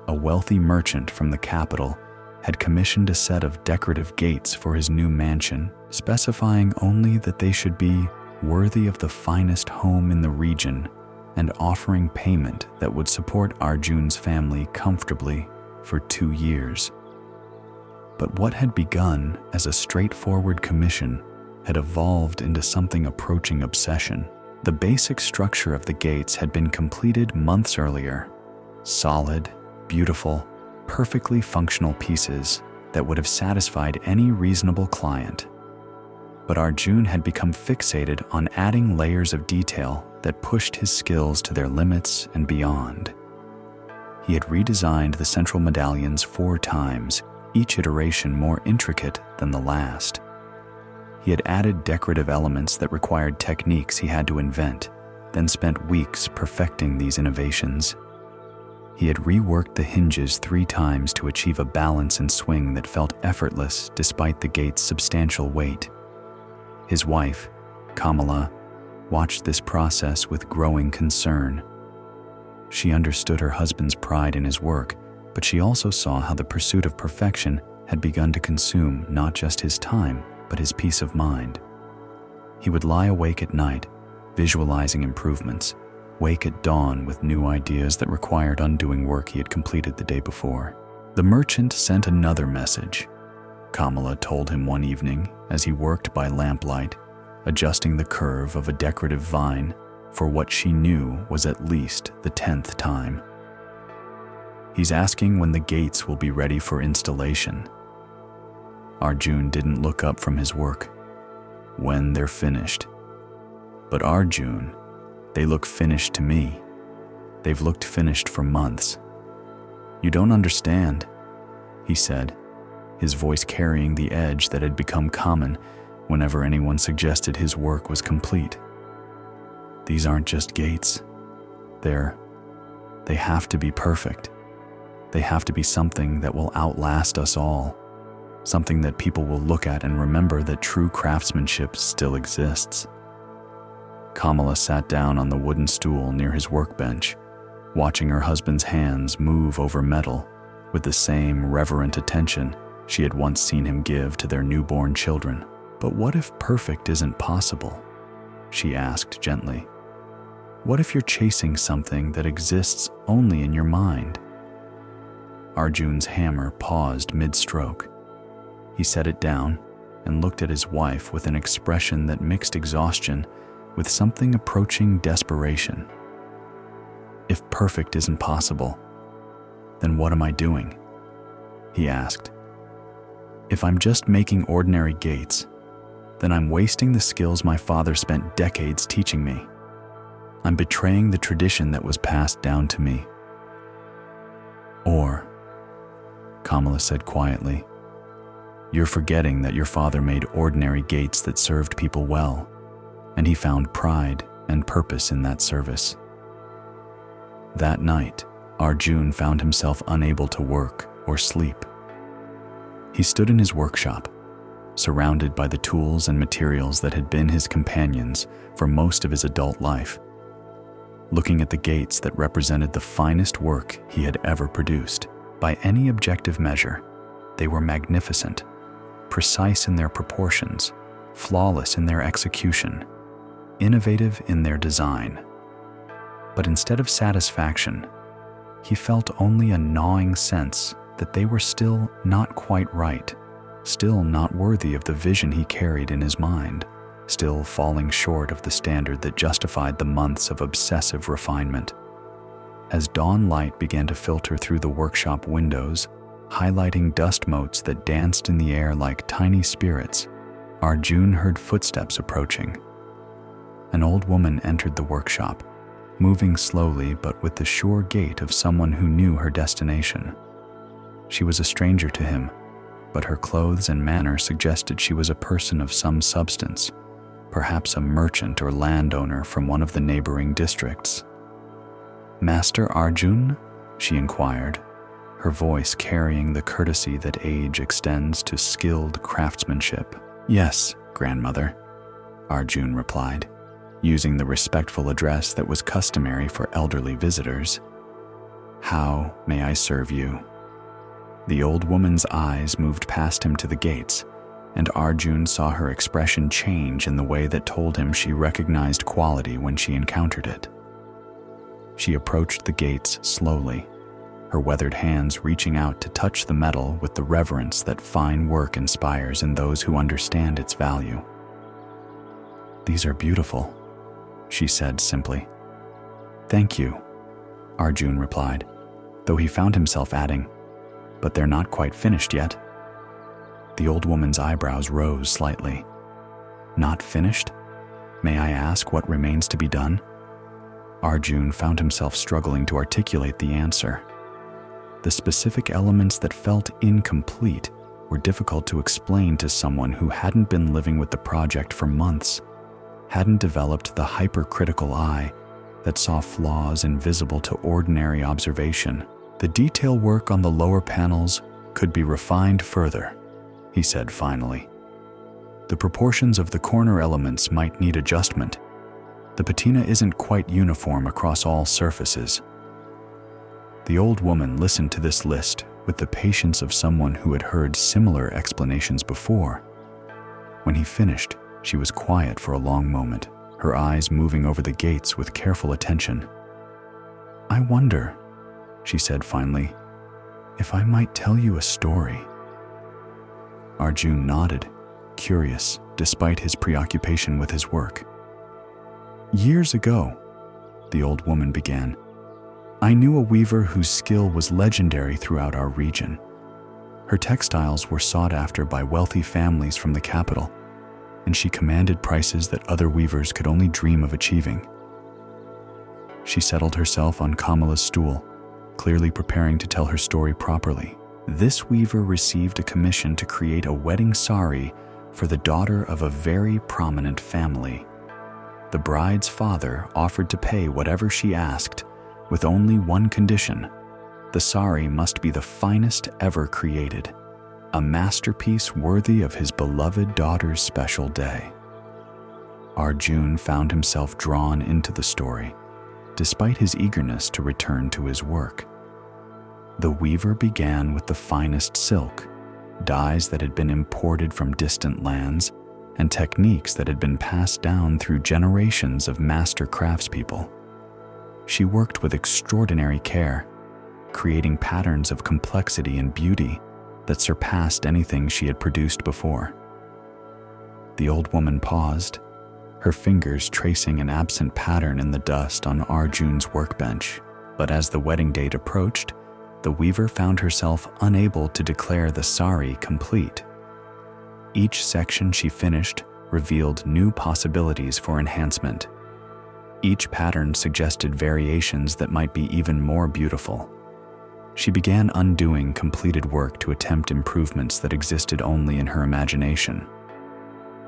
A wealthy merchant from the capital had commissioned a set of decorative gates for his new mansion, specifying only that they should be worthy of the finest home in the region and offering payment that would support Arjun's family comfortably for 2 years. But what had begun as a straightforward commission had evolved into something approaching obsession. The basic structure of the gates had been completed months earlier. Solid, beautiful, perfectly functional pieces that would have satisfied any reasonable client. But Arjun had become fixated on adding layers of detail that pushed his skills to their limits and beyond. He had redesigned the central medallions 4 times, each iteration more intricate than the last. He had added decorative elements that required techniques he had to invent, then spent weeks perfecting these innovations. He had reworked the hinges 3 times to achieve a balance and swing that felt effortless despite the gate's substantial weight. His wife, Kamala, watched this process with growing concern. She understood her husband's pride in his work, but she also saw how the pursuit of perfection had begun to consume not just his time, but his peace of mind. He would lie awake at night, visualizing improvements, wake at dawn with new ideas that required undoing work he had completed the day before. The merchant sent another message. Kamala told him one evening as he worked by lamplight, adjusting the curve of a decorative vine for what she knew was at least the 10th time. He's asking when the gates will be ready for installation. Arjun didn't look up from his work. When they're finished. But Arjun, they look finished to me. They've looked finished for months. You don't understand, he said, his voice carrying the edge that had become common whenever anyone suggested his work was complete. These aren't just gates. They have to be perfect. They have to be something that will outlast us all. Something that people will look at and remember that true craftsmanship still exists. Kamala sat down on the wooden stool near his workbench, watching her husband's hands move over metal with the same reverent attention she had once seen him give to their newborn children. But what if perfect isn't possible? She asked gently. What if you're chasing something that exists only in your mind? Arjun's hammer paused mid-stroke. He set it down and looked at his wife with an expression that mixed exhaustion with something approaching desperation. If perfect isn't possible, then what am I doing? He asked. If I'm just making ordinary gates, then I'm wasting the skills my father spent decades teaching me. I'm betraying the tradition that was passed down to me. Or, Kamala said quietly, you're forgetting that your father made ordinary gates that served people well, and he found pride and purpose in that service. That night, Arjun found himself unable to work or sleep. He stood in his workshop, surrounded by the tools and materials that had been his companions for most of his adult life, looking at the gates that represented the finest work he had ever produced. By any objective measure, they were magnificent, precise in their proportions, flawless in their execution, innovative in their design. But instead of satisfaction, he felt only a gnawing sense that they were still not quite right, still not worthy of the vision he carried in his mind, still falling short of the standard that justified the months of obsessive refinement. As dawn light began to filter through the workshop windows, highlighting dust motes that danced in the air like tiny spirits, Arjun heard footsteps approaching. An old woman entered the workshop, moving slowly but with the sure gait of someone who knew her destination. She was a stranger to him, but her clothes and manner suggested she was a person of some substance, perhaps a merchant or landowner from one of the neighboring districts. Master Arjun? She inquired, her voice carrying the courtesy that age extends to skilled craftsmanship. Yes, grandmother, Arjun replied, using the respectful address that was customary for elderly visitors. How may I serve you? The old woman's eyes moved past him to the gates, and Arjun saw her expression change in the way that told him she recognized quality when she encountered it. She approached the gates slowly, her weathered hands reaching out to touch the metal with the reverence that fine work inspires in those who understand its value. These are beautiful, she said simply. Thank you, Arjun replied, though he found himself adding, but they're not quite finished yet. The old woman's eyebrows rose slightly. Not finished? May I ask what remains to be done? Arjun found himself struggling to articulate the answer. The specific elements that felt incomplete were difficult to explain to someone who hadn't been living with the project for months, hadn't developed the hypercritical eye that saw flaws invisible to ordinary observation. The detail work on the lower panels could be refined further, he said finally. The proportions of the corner elements might need adjustment. The patina isn't quite uniform across all surfaces. The old woman listened to this list with the patience of someone who had heard similar explanations before. When he finished, she was quiet for a long moment, her eyes moving over the gates with careful attention. "I wonder," she said finally, "if I might tell you a story." Arjun nodded, curious despite his preoccupation with his work. "Years ago," the old woman began, "I knew a weaver whose skill was legendary throughout our region. Her textiles were sought after by wealthy families from the capital, and she commanded prices that other weavers could only dream of achieving." She settled herself on Kamala's stool, clearly preparing to tell her story properly. This weaver received a commission to create a wedding sari for the daughter of a very prominent family. The bride's father offered to pay whatever she asked, with only one condition: the sari must be the finest ever created, a masterpiece worthy of his beloved daughter's special day. Arjun found himself drawn into the story, despite his eagerness to return to his work. The weaver began with the finest silk, dyes that had been imported from distant lands, and techniques that had been passed down through generations of master craftspeople. She worked with extraordinary care, creating patterns of complexity and beauty that surpassed anything she had produced before. The old woman paused, her fingers tracing an absent pattern in the dust on Arjun's workbench. But as the wedding date approached, the weaver found herself unable to declare the sari complete. Each section she finished revealed new possibilities for enhancement. Each pattern suggested variations that might be even more beautiful. She began undoing completed work to attempt improvements that existed only in her imagination.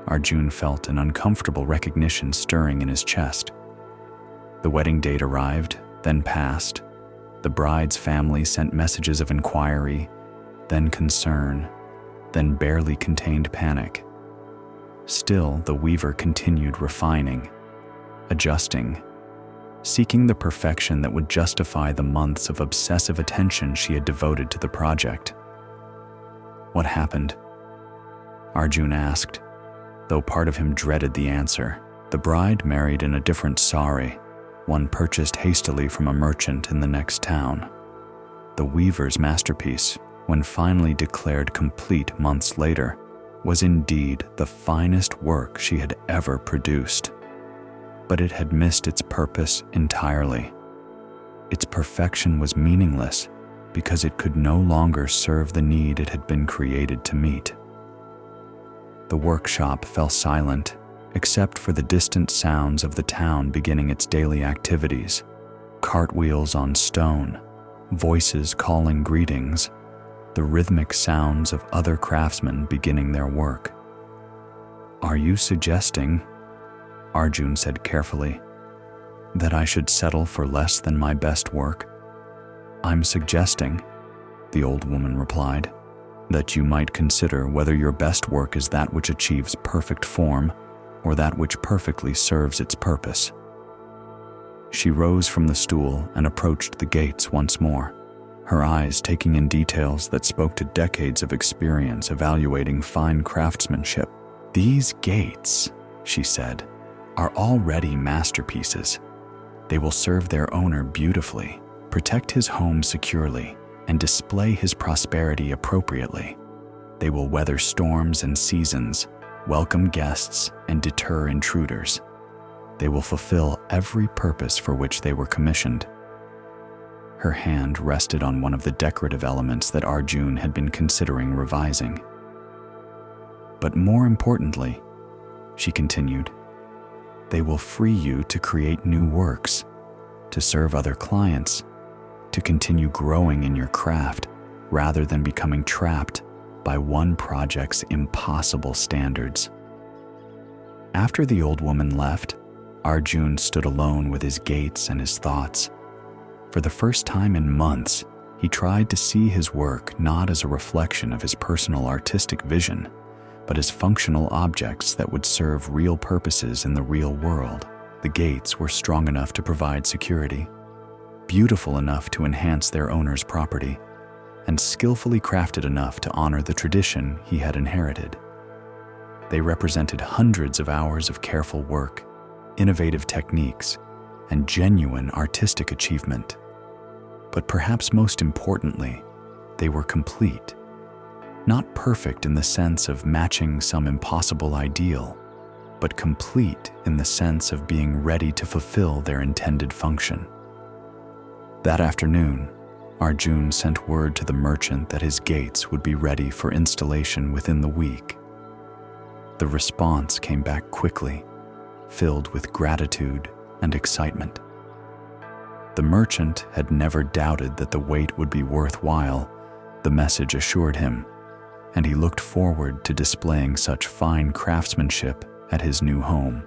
Arjun felt an uncomfortable recognition stirring in his chest. The wedding date arrived, then passed. The bride's family sent messages of inquiry, then concern, then barely contained panic. Still, the weaver continued refining, adjusting, seeking the perfection that would justify the months of obsessive attention she had devoted to the project. "What happened?" Arjun asked, though part of him dreaded the answer. The bride married in a different sari, one purchased hastily from a merchant in the next town. The weaver's masterpiece, when finally declared complete months later, was indeed the finest work she had ever produced. But it had missed its purpose entirely. Its perfection was meaningless because it could no longer serve the need it had been created to meet. The workshop fell silent, except for the distant sounds of the town beginning its daily activities: cartwheels on stone, voices calling greetings, the rhythmic sounds of other craftsmen beginning their work. "Are you suggesting," Arjun said carefully, "that I should settle for less than my best work?" "I'm suggesting," the old woman replied, "that you might consider whether your best work is that which achieves perfect form or that which perfectly serves its purpose." She rose from the stool and approached the gates once more, her eyes taking in details that spoke to decades of experience evaluating fine craftsmanship. "These gates," she said, "are already masterpieces. They will serve their owner beautifully, protect his home securely, and display his prosperity appropriately. They will weather storms and seasons, welcome guests, and deter intruders. They will fulfill every purpose for which they were commissioned." Her hand rested on one of the decorative elements that Arjun had been considering revising. "But more importantly," she continued, "they will free you to create new works, to serve other clients, to continue growing in your craft rather than becoming trapped by one project's impossible standards." After the old woman left, Arjun stood alone with his gates and his thoughts. For the first time in months, he tried to see his work not as a reflection of his personal artistic vision, but as functional objects that would serve real purposes in the real world. The gates were strong enough to provide security, beautiful enough to enhance their owner's property, and skillfully crafted enough to honor the tradition he had inherited. They represented hundreds of hours of careful work, innovative techniques, and genuine artistic achievement. But perhaps most importantly, they were complete. Not perfect in the sense of matching some impossible ideal, but complete in the sense of being ready to fulfill their intended function. That afternoon, Arjun sent word to the merchant that his gates would be ready for installation within the week. The response came back quickly, filled with gratitude and excitement. The merchant had never doubted that the wait would be worthwhile, the message assured him, and he looked forward to displaying such fine craftsmanship at his new home.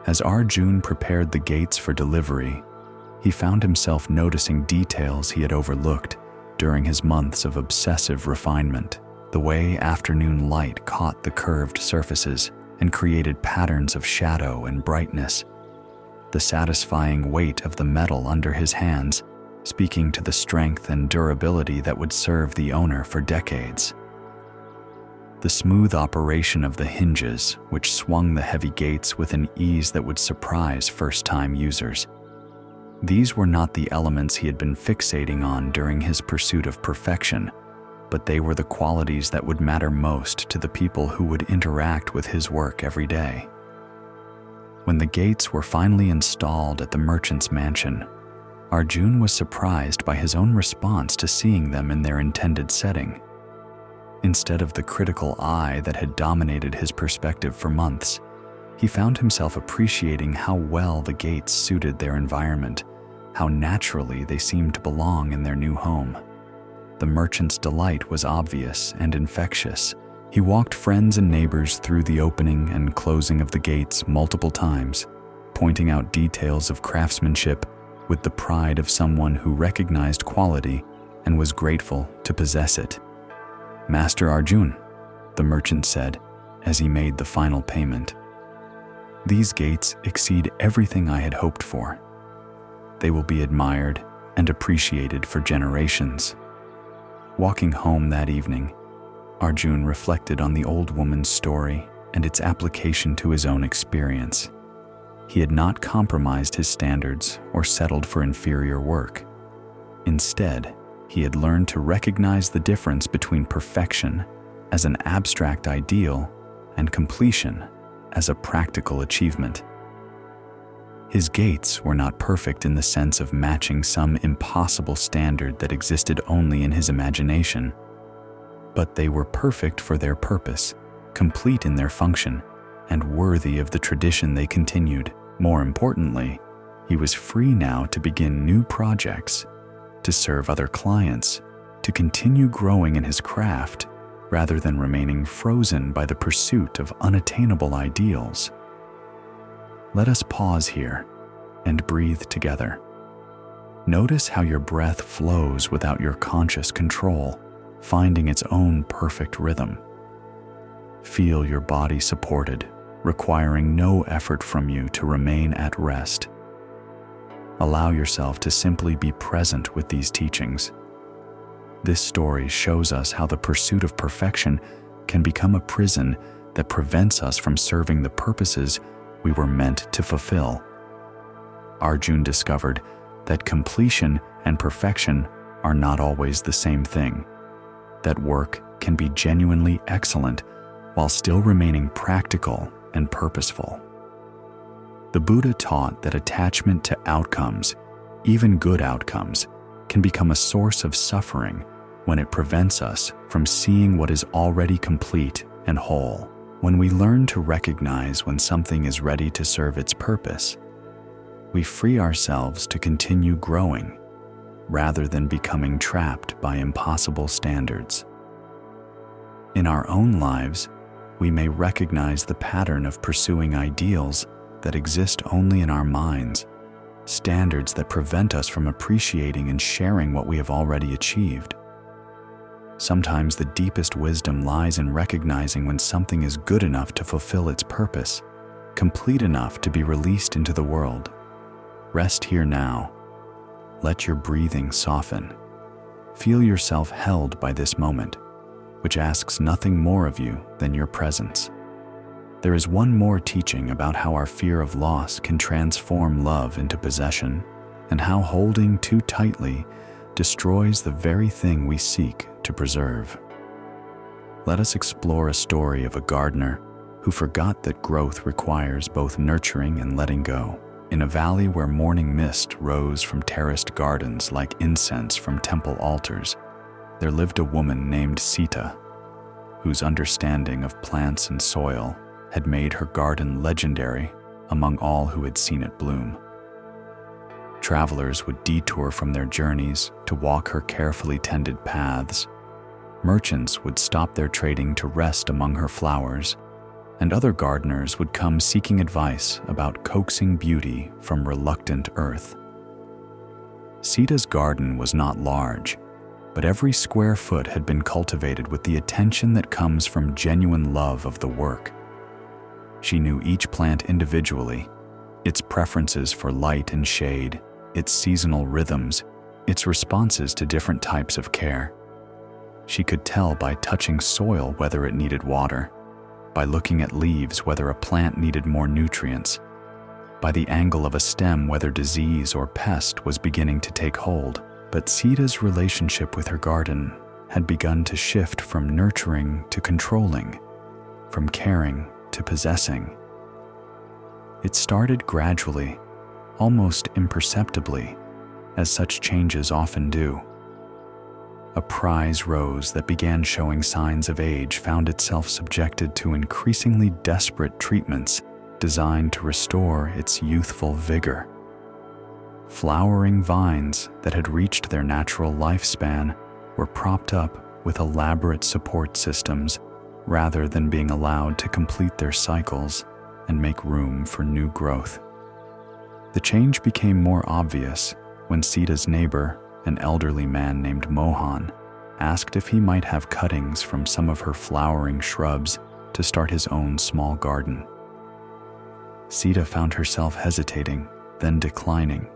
As Arjun prepared the gates for delivery, he found himself noticing details he had overlooked during his months of obsessive refinement. The way afternoon light caught the curved surfaces and created patterns of shadow and brightness. The satisfying weight of the metal under his hands, speaking to the strength and durability that would serve the owner for decades. The smooth operation of the hinges, which swung the heavy gates with an ease that would surprise first-time users. These were not the elements he had been fixating on during his pursuit of perfection, but they were the qualities that would matter most to the people who would interact with his work every day. When the gates were finally installed at the merchant's mansion, Arjun was surprised by his own response to seeing them in their intended setting. Instead of the critical eye that had dominated his perspective for months, he found himself appreciating how well the gates suited their environment, how naturally they seemed to belong in their new home. The merchant's delight was obvious and infectious. He walked friends and neighbors through the opening and closing of the gates multiple times, pointing out details of craftsmanship with the pride of someone who recognized quality and was grateful to possess it. "Master Arjun," the merchant said as he made the final payment, "these gates exceed everything I had hoped for. They will be admired and appreciated for generations." Walking home that evening, Arjun reflected on the old woman's story and its application to his own experience. He had not compromised his standards or settled for inferior work. Instead, he had learned to recognize the difference between perfection as an abstract ideal and completion as a practical achievement. His gates were not perfect in the sense of matching some impossible standard that existed only in his imagination, but they were perfect for their purpose, complete in their function, and worthy of the tradition they continued. More importantly, he was free now to begin new projects, to serve other clients, to continue growing in his craft, rather than remaining frozen by the pursuit of unattainable ideals. Let us pause here and breathe together. Notice how your breath flows without your conscious control, finding its own perfect rhythm. Feel your body supported, requiring no effort from you to remain at rest. Allow yourself to simply be present with these teachings. This story shows us how the pursuit of perfection can become a prison that prevents us from serving the purposes we were meant to fulfill. Arjun discovered that completion and perfection are not always the same thing, that work can be genuinely excellent while still remaining practical and purposeful. The Buddha taught that attachment to outcomes, even good outcomes, can become a source of suffering when it prevents us from seeing what is already complete and whole. When we learn to recognize when something is ready to serve its purpose, we free ourselves to continue growing rather than becoming trapped by impossible standards. In our own lives, we may recognize the pattern of pursuing ideals that exist only in our minds, standards that prevent us from appreciating and sharing what we have already achieved. Sometimes the deepest wisdom lies in recognizing when something is good enough to fulfill its purpose, complete enough to be released into the world. Rest here now. Let your breathing soften. Feel yourself held by this moment, which asks nothing more of you than your presence. There is one more teaching about how our fear of loss can transform love into possession, and how holding too tightly destroys the very thing we seek to preserve. Let us explore a story of a gardener who forgot that growth requires both nurturing and letting go. In a valley where morning mist rose from terraced gardens like incense from temple altars, there lived a woman named Sita, whose understanding of plants and soil had made her garden legendary among all who had seen it bloom. Travelers would detour from their journeys to walk her carefully tended paths. Merchants would stop their trading to rest among her flowers, and other gardeners would come seeking advice about coaxing beauty from reluctant earth. Sita's garden was not large, but every square foot had been cultivated with the attention that comes from genuine love of the work. She knew each plant individually, its preferences for light and shade, its seasonal rhythms, its responses to different types of care. She could tell by touching soil whether it needed water, by looking at leaves whether a plant needed more nutrients, by the angle of a stem whether disease or pest was beginning to take hold. But Sita's relationship with her garden had begun to shift from nurturing to controlling, from caring to possessing. It started gradually, almost imperceptibly, as such changes often do. A prize rose that began showing signs of age found itself subjected to increasingly desperate treatments designed to restore its youthful vigor. Flowering vines that had reached their natural lifespan were propped up with elaborate support systems rather than being allowed to complete their cycles and make room for new growth. The change became more obvious when Sita's neighbor, an elderly man named Mohan, asked if he might have cuttings from some of her flowering shrubs to start his own small garden. Sita found herself hesitating, then declining,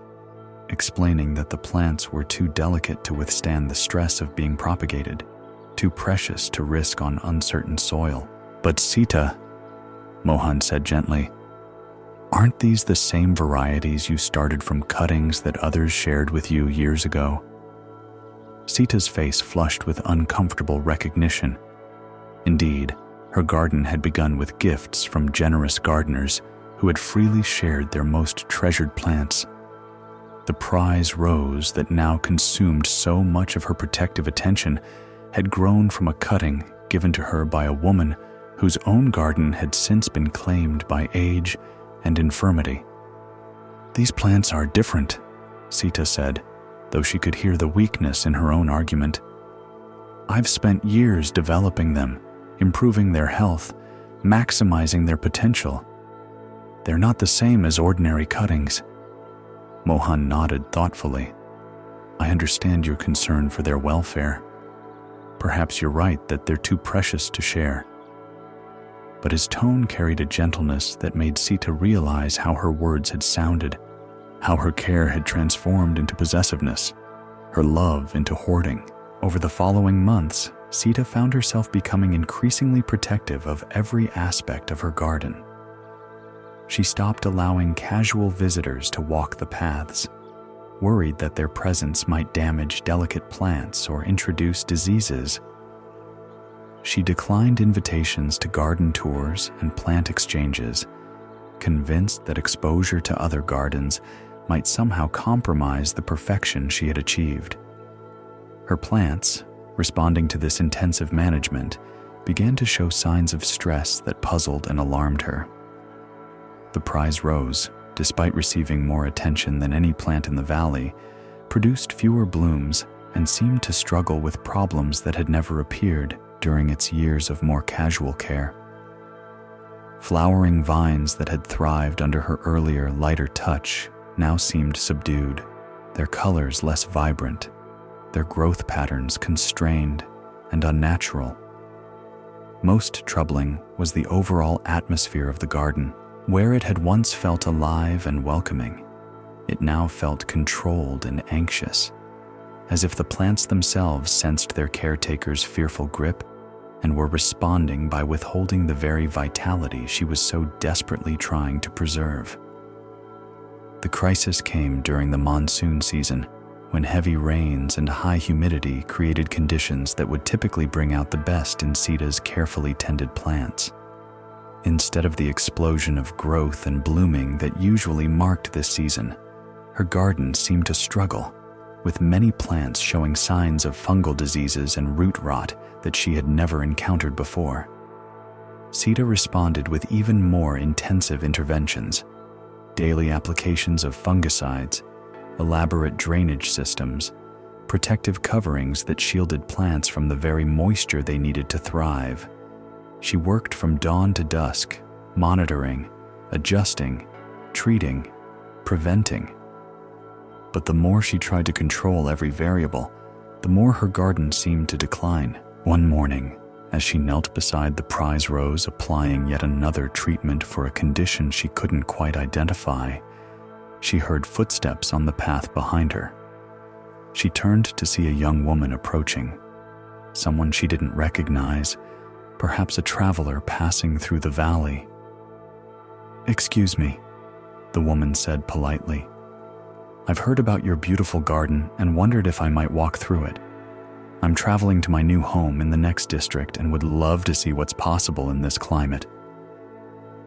explaining that the plants were too delicate to withstand the stress of being propagated, too precious to risk on uncertain soil. "But Sita," Mohan said gently, "aren't these the same varieties you started from cuttings that others shared with you years ago?" Sita's face flushed with uncomfortable recognition. Indeed, her garden had begun with gifts from generous gardeners who had freely shared their most treasured plants. The prize rose that now consumed so much of her protective attention had grown from a cutting given to her by a woman whose own garden had since been claimed by age and infirmity. "These plants are different," Sita said, though she could hear the weakness in her own argument. "I've spent years developing them, improving their health, maximizing their potential. They're not the same as ordinary cuttings." Mohan nodded thoughtfully. "I understand your concern for their welfare. Perhaps you're right that they're too precious to share." But his tone carried a gentleness that made Sita realize how her words had sounded, how her care had transformed into possessiveness, her love into hoarding. Over the following months, Sita found herself becoming increasingly protective of every aspect of her garden. She stopped allowing casual visitors to walk the paths, worried that their presence might damage delicate plants or introduce diseases. She declined invitations to garden tours and plant exchanges, convinced that exposure to other gardens might somehow compromise the perfection she had achieved. Her plants, responding to this intensive management, began to show signs of stress that puzzled and alarmed her. The prize rose, despite receiving more attention than any plant in the valley, produced fewer blooms and seemed to struggle with problems that had never appeared during its years of more casual care. Flowering vines that had thrived under her earlier, lighter touch now seemed subdued, their colors less vibrant, their growth patterns constrained and unnatural. Most troubling was the overall atmosphere of the garden. Where it had once felt alive and welcoming, it now felt controlled and anxious, as if the plants themselves sensed their caretaker's fearful grip and were responding by withholding the very vitality she was so desperately trying to preserve. The crisis came during the monsoon season, when heavy rains and high humidity created conditions that would typically bring out the best in Sita's carefully tended plants. Instead of the explosion of growth and blooming that usually marked this season, her garden seemed to struggle, with many plants showing signs of fungal diseases and root rot that she had never encountered before. Sita responded with even more intensive interventions, daily applications of fungicides, elaborate drainage systems, protective coverings that shielded plants from the very moisture they needed to thrive. She worked from dawn to dusk, monitoring, adjusting, treating, preventing. But the more she tried to control every variable, the more her garden seemed to decline. One morning, as she knelt beside the prize rose applying yet another treatment for a condition she couldn't quite identify, she heard footsteps on the path behind her. She turned to see a young woman approaching, someone she didn't recognize, perhaps a traveler passing through the valley. "Excuse me," the woman said politely. "I've heard about your beautiful garden and wondered if I might walk through it. I'm traveling to my new home in the next district and would love to see what's possible in this climate."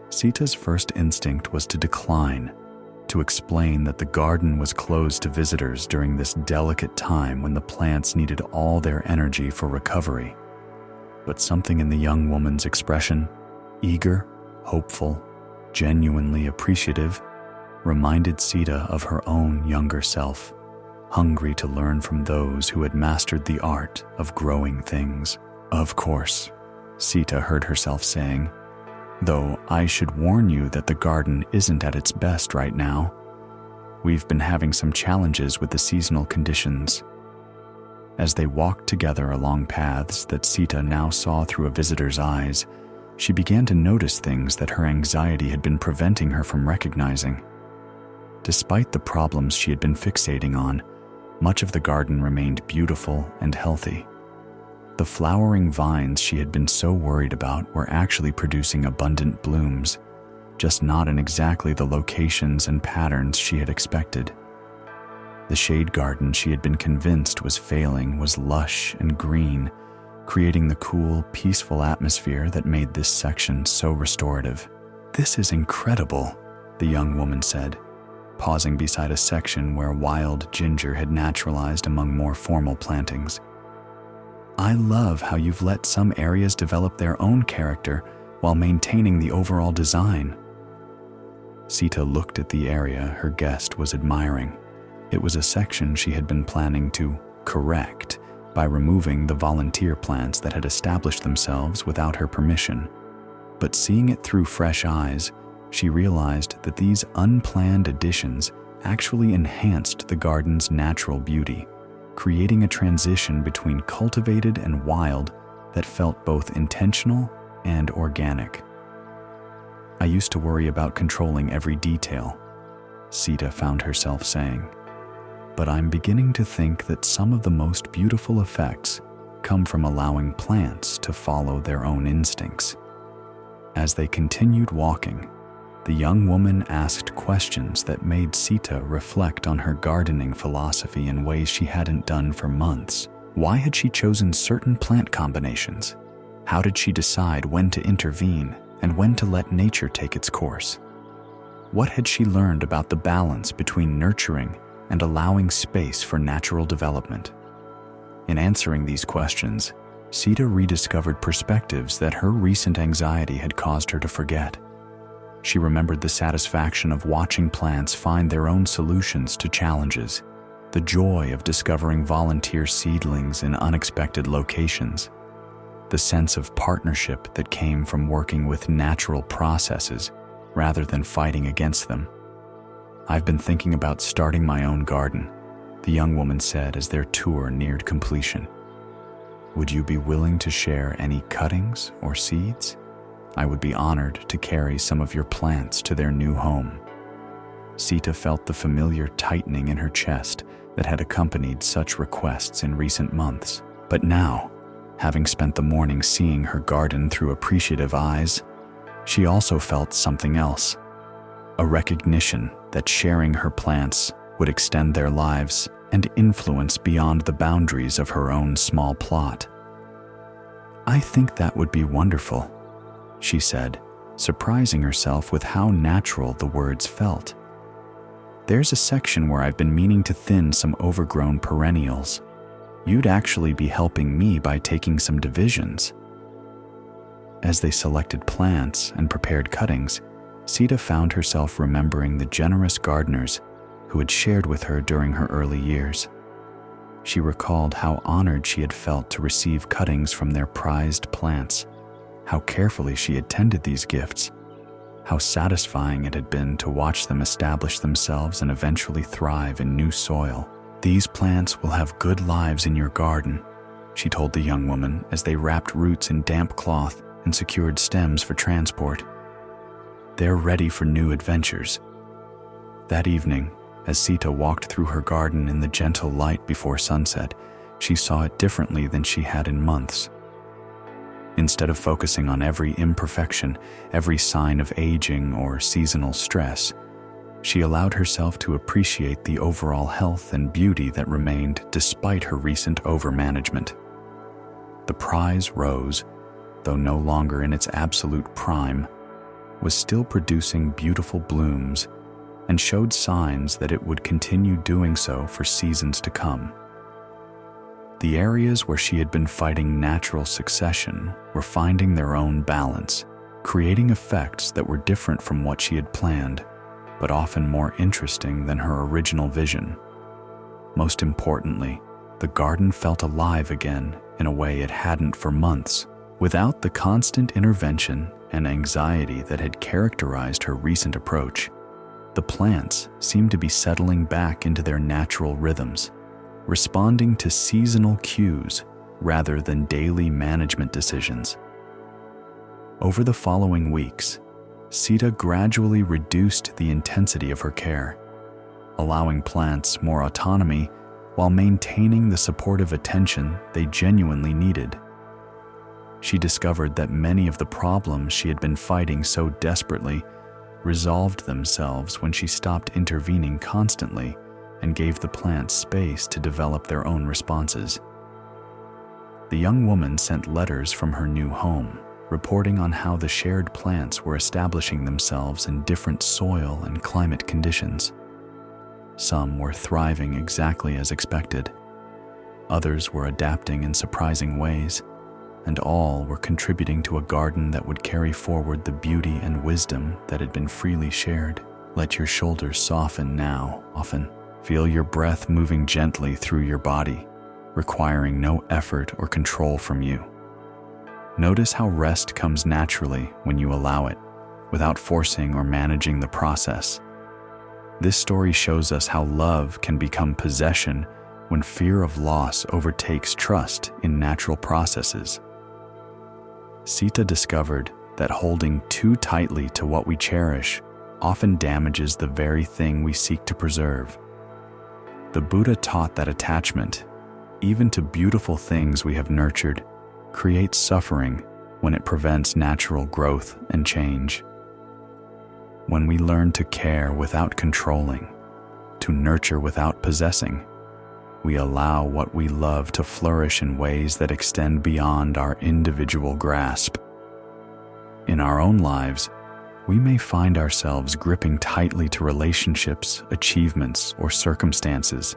Sita's first instinct was to decline, to explain that the garden was closed to visitors during this delicate time when the plants needed all their energy for recovery. But something in the young woman's expression, eager, hopeful, genuinely appreciative, reminded Sita of her own younger self, hungry to learn from those who had mastered the art of growing things. "Of course," Sita heard herself saying, "though I should warn you that the garden isn't at its best right now. We've been having some challenges with the seasonal conditions." As they walked together along paths that Sita now saw through a visitor's eyes, she began to notice things that her anxiety had been preventing her from recognizing. Despite the problems she had been fixating on, much of the garden remained beautiful and healthy. The flowering vines she had been so worried about were actually producing abundant blooms, just not in exactly the locations and patterns she had expected. The shade garden she had been convinced was failing was lush and green, creating the cool, peaceful atmosphere that made this section so restorative. "This is incredible," the young woman said, pausing beside a section where wild ginger had naturalized among more formal plantings. "I love how you've let some areas develop their own character while maintaining the overall design." Sita looked at the area her guest was admiring. It was a section she had been planning to correct by removing the volunteer plants that had established themselves without her permission. But seeing it through fresh eyes, she realized that these unplanned additions actually enhanced the garden's natural beauty, creating a transition between cultivated and wild that felt both intentional and organic. "I used to worry about controlling every detail," Sita found herself saying, "but I'm beginning to think that some of the most beautiful effects come from allowing plants to follow their own instincts." As they continued walking, the young woman asked questions that made Sita reflect on her gardening philosophy in ways she hadn't done for months. Why had she chosen certain plant combinations? How did she decide when to intervene and when to let nature take its course? What had she learned about the balance between nurturing and allowing space for natural development? In answering these questions, Sita rediscovered perspectives that her recent anxiety had caused her to forget. She remembered the satisfaction of watching plants find their own solutions to challenges, the joy of discovering volunteer seedlings in unexpected locations, the sense of partnership that came from working with natural processes rather than fighting against them. "I've been thinking about starting my own garden," the young woman said as their tour neared completion. "Would you be willing to share any cuttings or seeds? I would be honored to carry some of your plants to their new home." Sita felt the familiar tightening in her chest that had accompanied such requests in recent months. But now, having spent the morning seeing her garden through appreciative eyes, she also felt something else, a recognition that sharing her plants would extend their lives and influence beyond the boundaries of her own small plot. "I think that would be wonderful," she said, surprising herself with how natural the words felt. "There's a section where I've been meaning to thin some overgrown perennials. You'd actually be helping me by taking some divisions." As they selected plants and prepared cuttings, Sita found herself remembering the generous gardeners who had shared with her during her early years. She recalled how honored she had felt to receive cuttings from their prized plants, how carefully she had tended these gifts, how satisfying it had been to watch them establish themselves and eventually thrive in new soil. "These plants will have good lives in your garden," she told the young woman as they wrapped roots in damp cloth and secured stems for transport. "They're ready for new adventures." That evening, as Sita walked through her garden in the gentle light before sunset, she saw it differently than she had in months. Instead of focusing on every imperfection, every sign of aging or seasonal stress, she allowed herself to appreciate the overall health and beauty that remained despite her recent overmanagement. The prize rose, though no longer in its absolute prime, was still producing beautiful blooms and showed signs that it would continue doing so for seasons to come. The areas where she had been fighting natural succession were finding their own balance, creating effects that were different from what she had planned, but often more interesting than her original vision. Most importantly, the garden felt alive again in a way it hadn't for months, without the constant intervention and anxiety that had characterized her recent approach. The plants seemed to be settling back into their natural rhythms, responding to seasonal cues rather than daily management decisions. Over the following weeks, Sita gradually reduced the intensity of her care, allowing plants more autonomy while maintaining the supportive attention they genuinely needed. She discovered that many of the problems she had been fighting so desperately resolved themselves when she stopped intervening constantly and gave the plants space to develop their own responses. The young woman sent letters from her new home, reporting on how the shared plants were establishing themselves in different soil and climate conditions. Some were thriving exactly as expected. Others were adapting in surprising ways, and all were contributing to a garden that would carry forward the beauty and wisdom that had been freely shared. Let your shoulders soften now, often. Feel your breath moving gently through your body, requiring no effort or control from you. Notice how rest comes naturally when you allow it, without forcing or managing the process. This story shows us how love can become possession when fear of loss overtakes trust in natural processes. Sita discovered that holding too tightly to what we cherish often damages the very thing we seek to preserve. The Buddha taught that attachment, even to beautiful things we have nurtured, creates suffering when it prevents natural growth and change. When we learn to care without controlling, to nurture without possessing, we allow what we love to flourish in ways that extend beyond our individual grasp. In our own lives, we may find ourselves gripping tightly to relationships, achievements, or circumstances,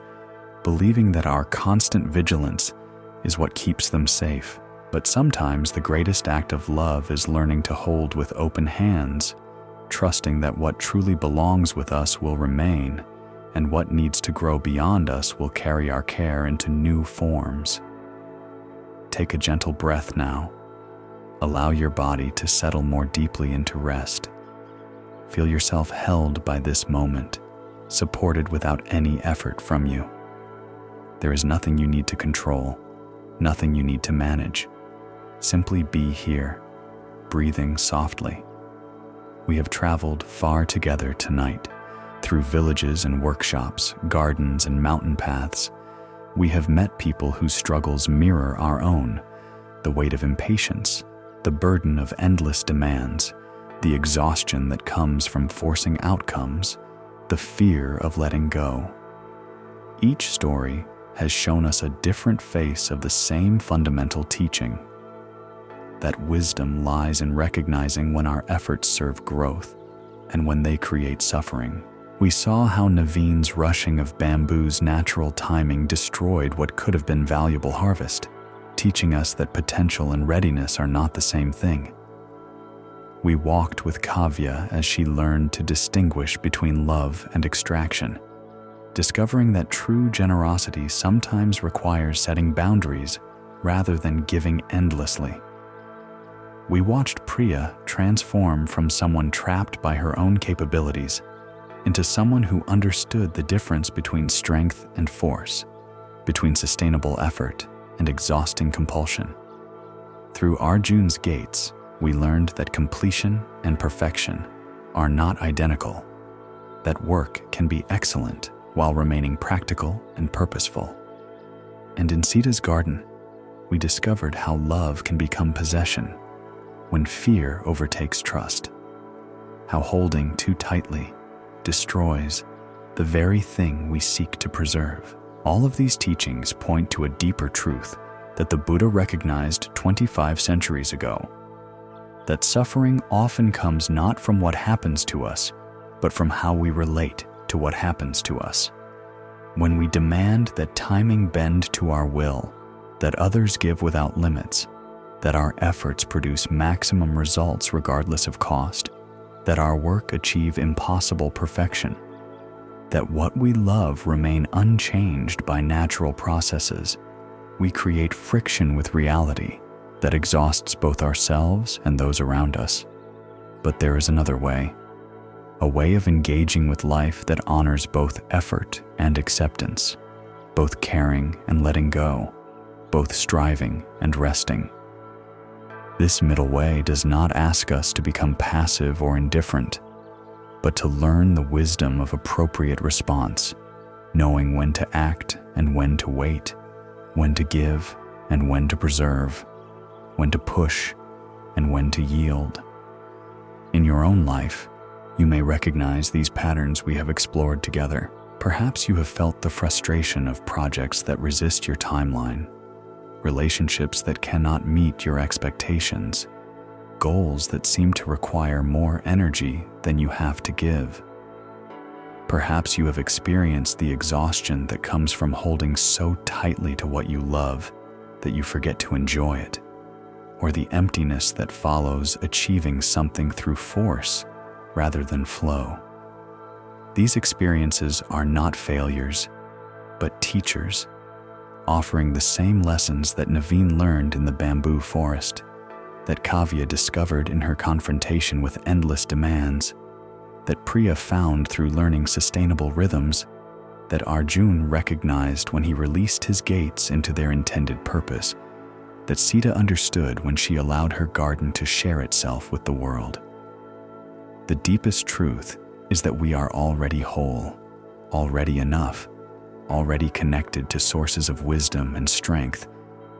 believing that our constant vigilance is what keeps them safe. But sometimes the greatest act of love is learning to hold with open hands, trusting that what truly belongs with us will remain, and what needs to grow beyond us will carry our care into new forms. Take a gentle breath now. Allow your body to settle more deeply into rest. Feel yourself held by this moment, supported without any effort from you. There is nothing you need to control, nothing you need to manage. Simply be here, breathing softly. We have traveled far together tonight, through villages and workshops, gardens and mountain paths. We have met people whose struggles mirror our own, the weight of impatience, the burden of endless demands, the exhaustion that comes from forcing outcomes, the fear of letting go. Each story has shown us a different face of the same fundamental teaching. That wisdom lies in recognizing when our efforts serve growth and when they create suffering. We saw how Naveen's rushing of bamboo's natural timing destroyed what could have been valuable harvest, teaching us that potential and readiness are not the same thing. We walked with Kavya as she learned to distinguish between love and extraction, discovering that true generosity sometimes requires setting boundaries rather than giving endlessly. We watched Priya transform from someone trapped by her own capabilities into someone who understood the difference between strength and force, between sustainable effort and exhausting compulsion. Through Arjun's gates, we learned that completion and perfection are not identical, that work can be excellent while remaining practical and purposeful. And in Sita's garden, we discovered how love can become possession when fear overtakes trust, how holding too tightly destroys the very thing we seek to preserve. All of these teachings point to a deeper truth that the Buddha recognized 25 centuries ago, that suffering often comes not from what happens to us, but from how we relate to what happens to us. When we demand that timing bend to our will, that others give without limits, that our efforts produce maximum results regardless of cost, that our work achieve impossible perfection, that what we love remain unchanged by natural processes, we create friction with reality that exhausts both ourselves and those around us. But there is another way, a way of engaging with life that honors both effort and acceptance, both caring and letting go, both striving and resting. This middle way does not ask us to become passive or indifferent, but to learn the wisdom of appropriate response, knowing when to act and when to wait, when to give and when to preserve, when to push and when to yield. In your own life, you may recognize these patterns we have explored together. Perhaps you have felt the frustration of projects that resist your timeline, relationships that cannot meet your expectations, goals that seem to require more energy than you have to give. Perhaps you have experienced the exhaustion that comes from holding so tightly to what you love that you forget to enjoy it, or the emptiness that follows achieving something through force rather than flow. These experiences are not failures, but teachers, offering the same lessons that Naveen learned in the bamboo forest, that Kavya discovered in her confrontation with endless demands, that Priya found through learning sustainable rhythms, that Arjun recognized when he released his gates into their intended purpose, that Sita understood when she allowed her garden to share itself with the world. The deepest truth is that we are already whole, already enough, already connected to sources of wisdom and strength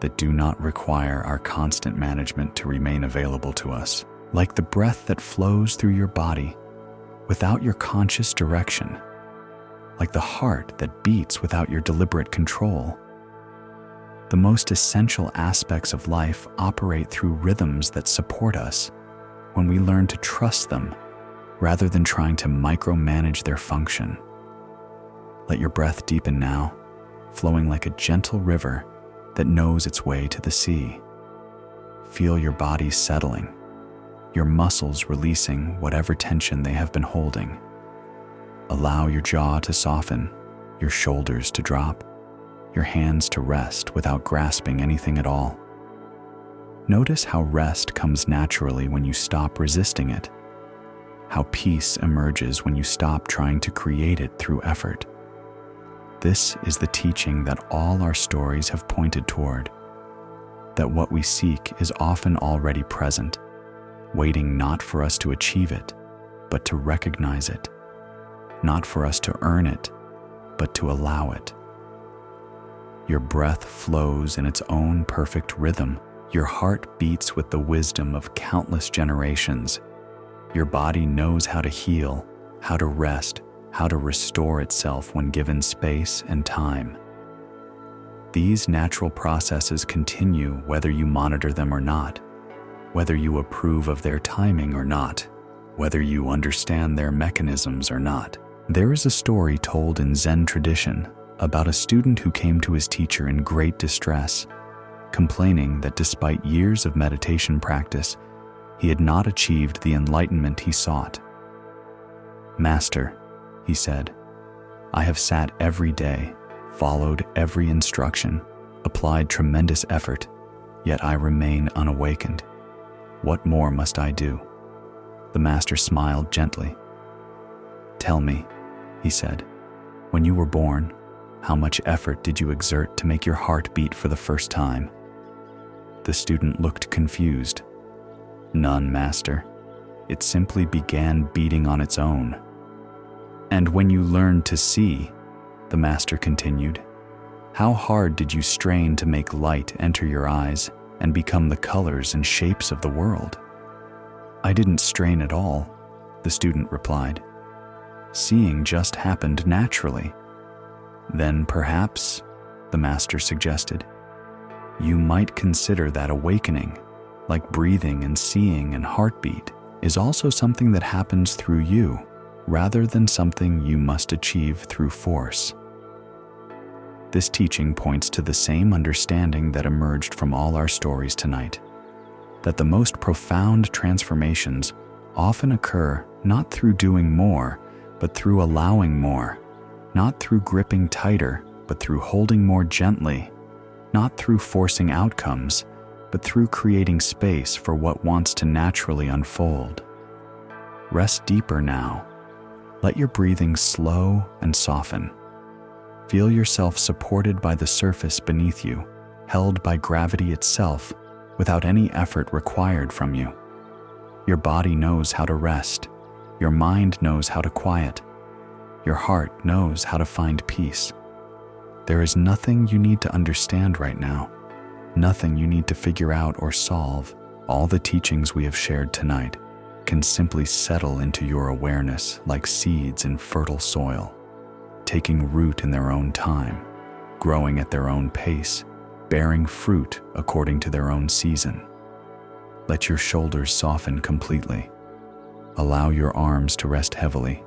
that do not require our constant management to remain available to us. Like the breath that flows through your body without your conscious direction, like the heart that beats without your deliberate control. The most essential aspects of life operate through rhythms that support us when we learn to trust them rather than trying to micromanage their function. Let your breath deepen now, flowing like a gentle river that knows its way to the sea. Feel your body settling, your muscles releasing whatever tension they have been holding. Allow your jaw to soften, your shoulders to drop, your hands to rest without grasping anything at all. Notice how rest comes naturally when you stop resisting it, how peace emerges when you stop trying to create it through effort. This is the teaching that all our stories have pointed toward, that what we seek is often already present, waiting not for us to achieve it, but to recognize it, not for us to earn it, but to allow it. Your breath flows in its own perfect rhythm. Your heart beats with the wisdom of countless generations. Your body knows how to heal, how to rest, how to restore itself when given space and time. These natural processes continue whether you monitor them or not, whether you approve of their timing or not, whether you understand their mechanisms or not. There is a story told in Zen tradition about a student who came to his teacher in great distress, complaining that despite years of meditation practice, he had not achieved the enlightenment he sought. "Master," he said, "I have sat every day, followed every instruction, applied tremendous effort, yet I remain unawakened. What more must I do?" The master smiled gently. "Tell me," he said, "when you were born, how much effort did you exert to make your heart beat for the first time?" The student looked confused. "None, master. It simply began beating on its own." "And when you learned to see," the master continued, "how hard did you strain to make light enter your eyes and become the colors and shapes of the world?" "I didn't strain at all," the student replied. "Seeing just happened naturally." "Then perhaps," the master suggested, "you might consider that awakening, like breathing and seeing and heartbeat, is also something that happens through you, rather than something you must achieve through force." This teaching points to the same understanding that emerged from all our stories tonight, that the most profound transformations often occur not through doing more, but through allowing more, not through gripping tighter, but through holding more gently, not through forcing outcomes, but through creating space for what wants to naturally unfold. Rest deeper now. Let your breathing slow and soften. Feel yourself supported by the surface beneath you, held by gravity itself, without any effort required from you. Your body knows how to rest. Your mind knows how to quiet. Your heart knows how to find peace. There is nothing you need to understand right now, nothing you need to figure out or solve. All the teachings we have shared tonight can simply settle into your awareness like seeds in fertile soil, taking root in their own time, growing at their own pace, bearing fruit according to their own season. Let your shoulders soften completely. Allow your arms to rest heavily,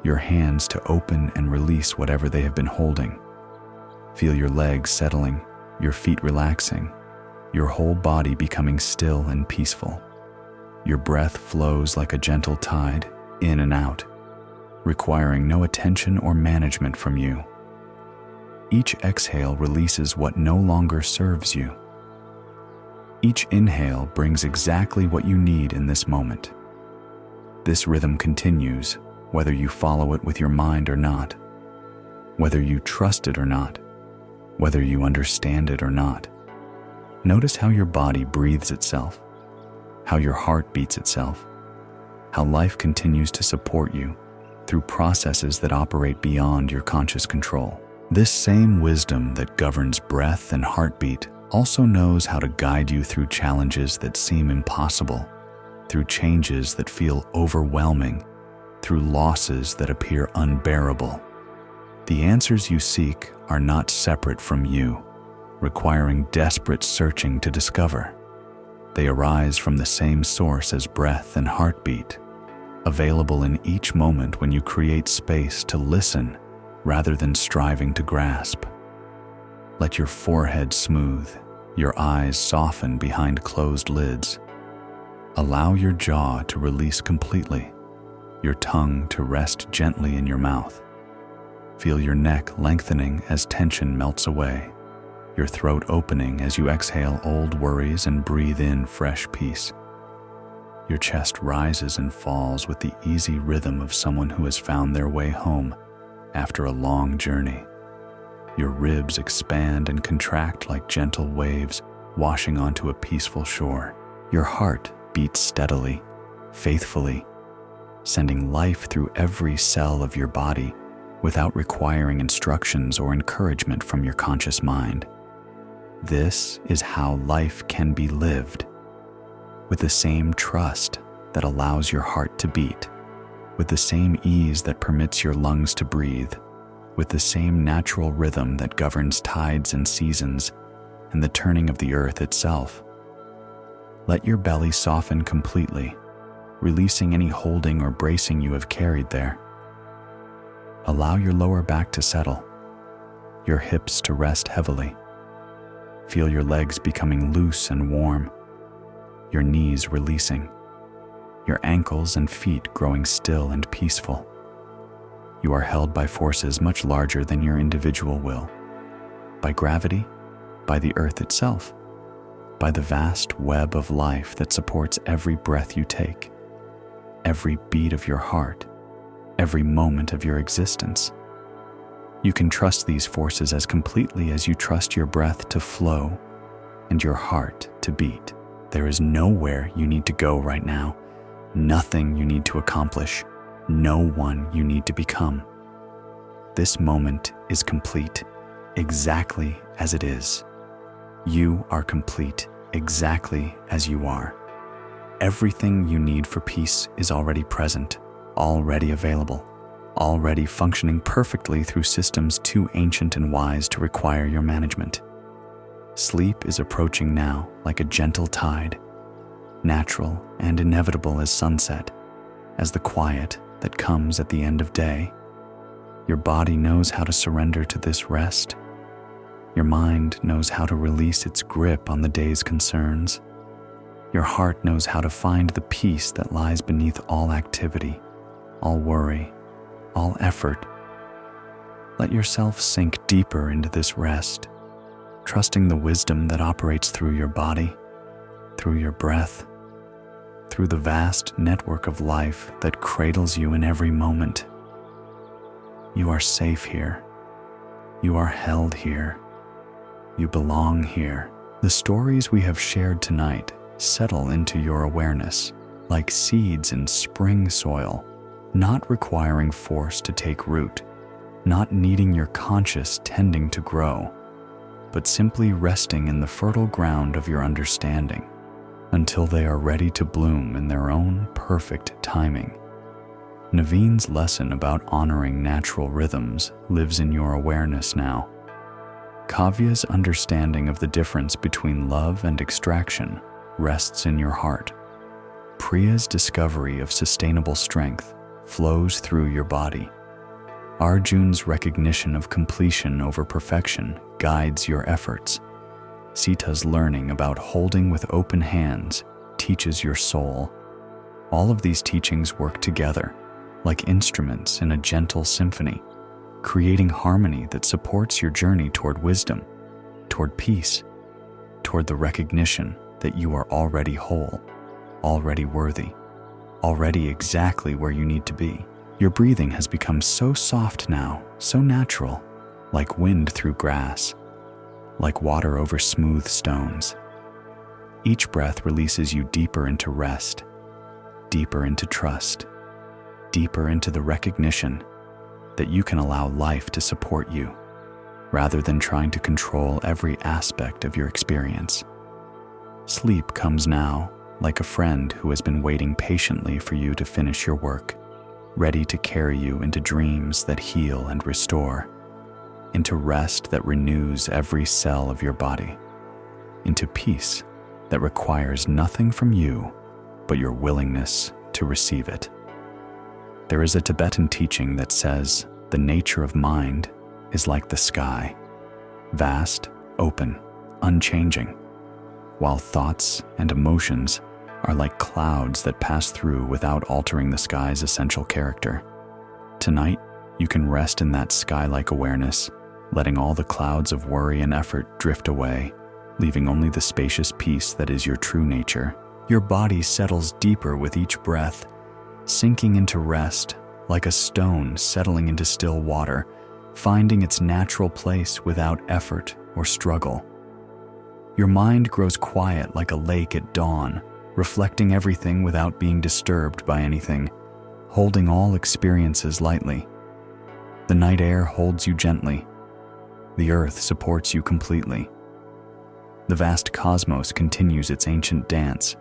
your hands to open and release whatever they have been holding. Feel your legs settling, your feet relaxing, your whole body becoming still and peaceful. Your breath flows like a gentle tide, in and out, requiring no attention or management from you. Each exhale releases what no longer serves you. Each inhale brings exactly what you need in this moment. This rhythm continues, whether you follow it with your mind or not, whether you trust it or not, whether you understand it or not. Notice how your body breathes itself, how your heart beats itself, how life continues to support you through processes that operate beyond your conscious control. This same wisdom that governs breath and heartbeat also knows how to guide you through challenges that seem impossible, through changes that feel overwhelming, through losses that appear unbearable. The answers you seek are not separate from you, requiring desperate searching to discover. They arise from the same source as breath and heartbeat, available in each moment when you create space to listen rather than striving to grasp. Let your forehead smooth, your eyes soften behind closed lids. Allow your jaw to release completely, your tongue to rest gently in your mouth. Feel your neck lengthening as tension melts away, your throat opening as you exhale old worries and breathe in fresh peace. Your chest rises and falls with the easy rhythm of someone who has found their way home after a long journey. Your ribs expand and contract like gentle waves washing onto a peaceful shore. Your heart beats steadily, faithfully, sending life through every cell of your body without requiring instructions or encouragement from your conscious mind. This is how life can be lived, with the same trust that allows your heart to beat, with the same ease that permits your lungs to breathe, with the same natural rhythm that governs tides and seasons and the turning of the earth itself. Let your belly soften completely, releasing any holding or bracing you have carried there. Allow your lower back to settle, your hips to rest heavily. Feel your legs becoming loose and warm, your knees releasing, your ankles and feet growing still and peaceful. You are held by forces much larger than your individual will, by gravity, by the earth itself, by the vast web of life that supports every breath you take, every beat of your heart, every moment of your existence. You can trust these forces as completely as you trust your breath to flow and your heart to beat. There is nowhere you need to go right now, nothing you need to accomplish, no one you need to become. This moment is complete, exactly as it is. You are complete, exactly as you are. Everything you need for peace is already present, already available, already functioning perfectly through systems too ancient and wise to require your management. Sleep is approaching now like a gentle tide, natural and inevitable as sunset, as the quiet that comes at the end of day. Your body knows how to surrender to this rest. Your mind knows how to release its grip on the day's concerns. Your heart knows how to find the peace that lies beneath all activity, all worry, all effort. Let yourself sink deeper into this rest, trusting the wisdom that operates through your body, through your breath, through the vast network of life that cradles you in every moment. You are safe here. You are held here. You belong here. The stories we have shared tonight settle into your awareness like seeds in spring soil, not requiring force to take root, not needing your conscious tending to grow, but simply resting in the fertile ground of your understanding until they are ready to bloom in their own perfect timing. Naveen's lesson about honoring natural rhythms lives in your awareness now. Kavya's understanding of the difference between love and extraction rests in your heart. Priya's discovery of sustainable strength flows through your body. Arjun's recognition of completion over perfection guides your efforts. Sita's learning about holding with open hands teaches your soul. All of these teachings work together, like instruments in a gentle symphony, creating harmony that supports your journey toward wisdom, toward peace, toward the recognition that you are already whole, already worthy, already exactly where you need to be. Your breathing has become so soft now, so natural, like wind through grass, like water over smooth stones. Each breath releases you deeper into rest, deeper into trust, deeper into the recognition that you can allow life to support you, rather than trying to control every aspect of your experience. Sleep comes now like a friend who has been waiting patiently for you to finish your work, ready to carry you into dreams that heal and restore, into rest that renews every cell of your body, into peace that requires nothing from you but your willingness to receive it. There is a Tibetan teaching that says the nature of mind is like the sky, vast, open, unchanging, while thoughts and emotions are like clouds that pass through without altering the sky's essential character. Tonight, you can rest in that sky-like awareness, letting all the clouds of worry and effort drift away, leaving only the spacious peace that is your true nature. Your body settles deeper with each breath, sinking into rest like a stone settling into still water, finding its natural place without effort or struggle. Your mind grows quiet like a lake at dawn, reflecting everything without being disturbed by anything, holding all experiences lightly. The night air holds you gently. The earth supports you completely. The vast cosmos continues its ancient dance,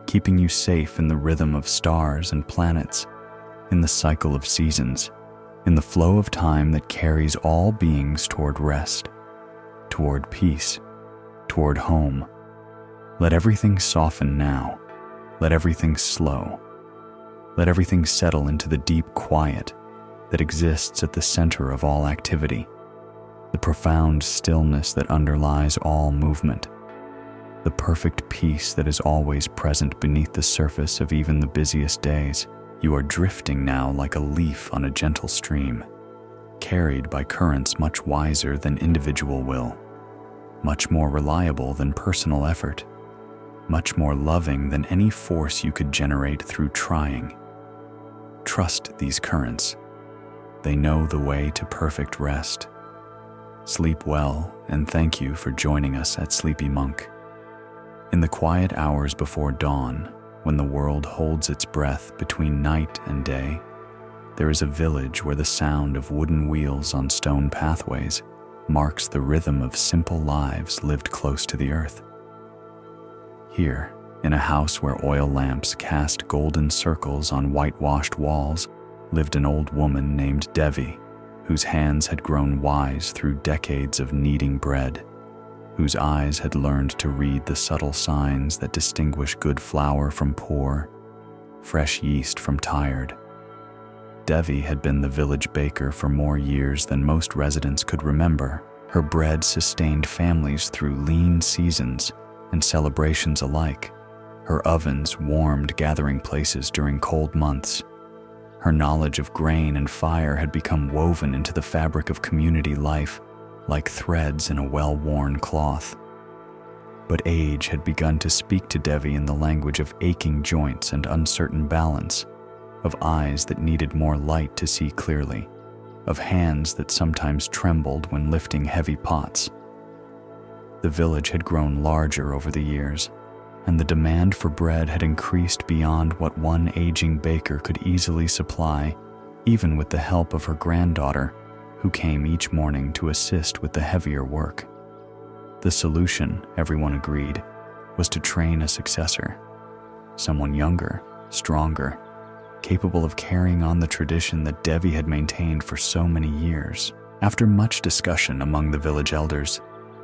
keeping you safe in the rhythm of stars and planets, in the cycle of seasons, in the flow of time that carries all beings toward rest, toward peace, toward home. Let everything soften now. Let everything slow. Let everything settle into the deep quiet that exists at the center of all activity, the profound stillness that underlies all movement, the perfect peace that is always present beneath the surface of even the busiest days. You are drifting now like a leaf on a gentle stream, carried by currents much wiser than individual will, much more reliable than personal effort, much more loving than any force you could generate through trying. Trust these currents. They know the way to perfect rest. Sleep well, and thank you for joining us at Sleepy Monk. In the quiet hours before dawn, when the world holds its breath between night and day, there is a village where the sound of wooden wheels on stone pathways marks the rhythm of simple lives lived close to the earth. Here, in a house where oil lamps cast golden circles on whitewashed walls, lived an old woman named Devi, whose hands had grown wise through decades of kneading bread, whose eyes had learned to read the subtle signs that distinguish good flour from poor, fresh yeast from tired. Devi had been the village baker for more years than most residents could remember. Her bread sustained families through lean seasons and celebrations alike. Her ovens warmed gathering places during cold months. Her knowledge of grain and fire had become woven into the fabric of community life, like threads in a well-worn cloth. But age had begun to speak to Devi in the language of aching joints and uncertain balance, of eyes that needed more light to see clearly, of hands that sometimes trembled when lifting heavy pots. The village had grown larger over the years, and the demand for bread had increased beyond what one aging baker could easily supply, even with the help of her granddaughter, who came each morning to assist with the heavier work. The solution, everyone agreed, was to train a successor, someone younger, stronger, capable of carrying on the tradition that Devi had maintained for so many years. After much discussion among the village elders,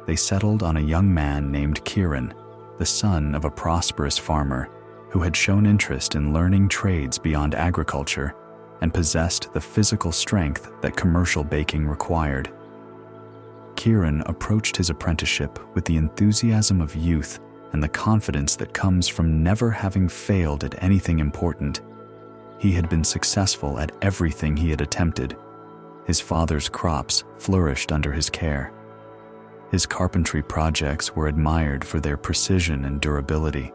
they settled on a young man named Kiran, the son of a prosperous farmer who had shown interest in learning trades beyond agriculture and possessed the physical strength that commercial baking required. Kiran approached his apprenticeship with the enthusiasm of youth and the confidence that comes from never having failed at anything important. He had been successful at everything he had attempted. His father's crops flourished under his care. His carpentry projects were admired for their precision and durability.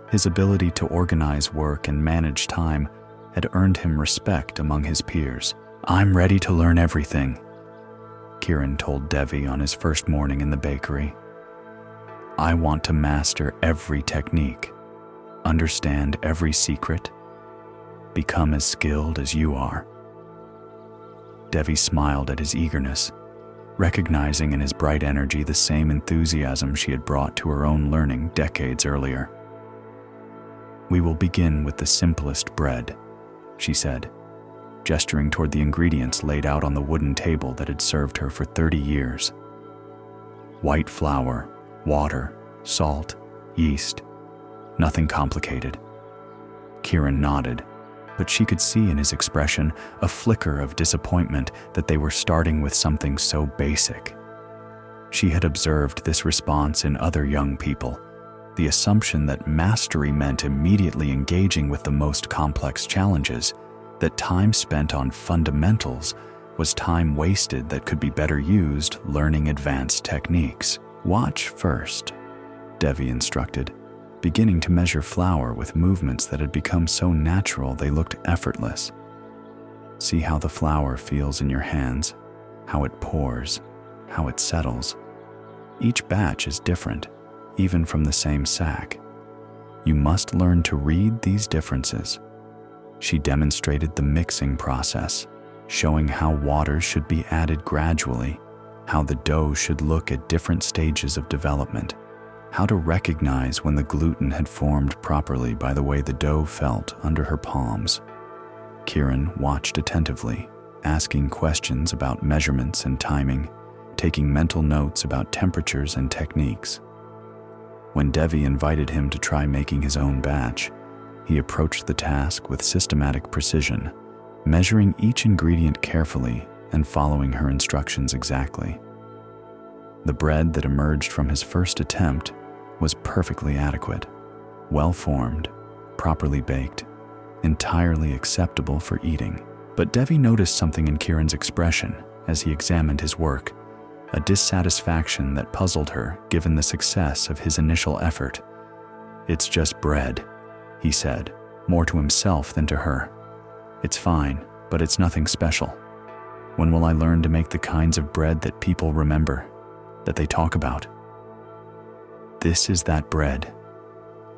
His ability to organize work and manage time had earned him respect among his peers. "I'm ready to learn everything," Kiran told Devi on his first morning in the bakery. "I want to master every technique, understand every secret, become as skilled as you are." Devi smiled at his eagerness, recognizing in his bright energy the same enthusiasm she had brought to her own learning decades earlier. "We will begin with the simplest bread," she said, gesturing toward the ingredients laid out on the wooden table that had served her for 30 years. White flour, water, salt, yeast, nothing complicated. Kiran nodded, but she could see in his expression a flicker of disappointment that they were starting with something so basic. She had observed this response in other young people, the assumption that mastery meant immediately engaging with the most complex challenges, that time spent on fundamentals was time wasted that could be better used learning advanced techniques. "Watch first," Devi instructed, beginning to measure flour with movements that had become so natural they looked effortless. "See how the flour feels in your hands, how it pours, how it settles. Each batch is different, even from the same sack. You must learn to read these differences. She demonstrated the mixing process, showing how water should be added gradually, how the dough should look at different stages of development, how to recognize when the gluten had formed properly by the way the dough felt under her palms. Kiran watched attentively, asking questions about measurements and timing, taking mental notes about temperatures and techniques. When Devi invited him to try making his own batch, he approached the task with systematic precision, measuring each ingredient carefully and following her instructions exactly. The bread that emerged from his first attempt was perfectly adequate, well-formed, properly baked, entirely acceptable for eating. But Devi noticed something in Kiran's expression as he examined his work, a dissatisfaction that puzzled her given the success of his initial effort. "It's just bread," he said, more to himself than to her. "It's fine, but it's nothing special. When will I learn to make the kinds of bread that people remember, that they talk about?" "This is that bread,"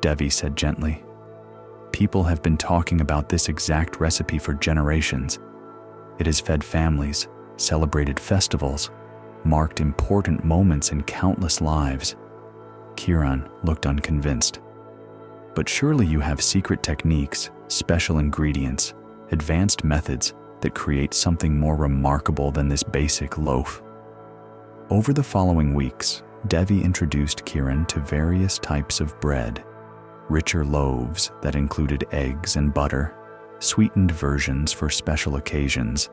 Devi said gently. "People have been talking about this exact recipe for generations. It has fed families, celebrated festivals, marked important moments in countless lives." Kiran looked unconvinced. "But surely you have secret techniques, special ingredients, advanced methods that create something more remarkable than this basic loaf." Over the following weeks, Devi introduced Kiran to various types of bread, richer loaves that included eggs and butter, sweetened versions for special occasions,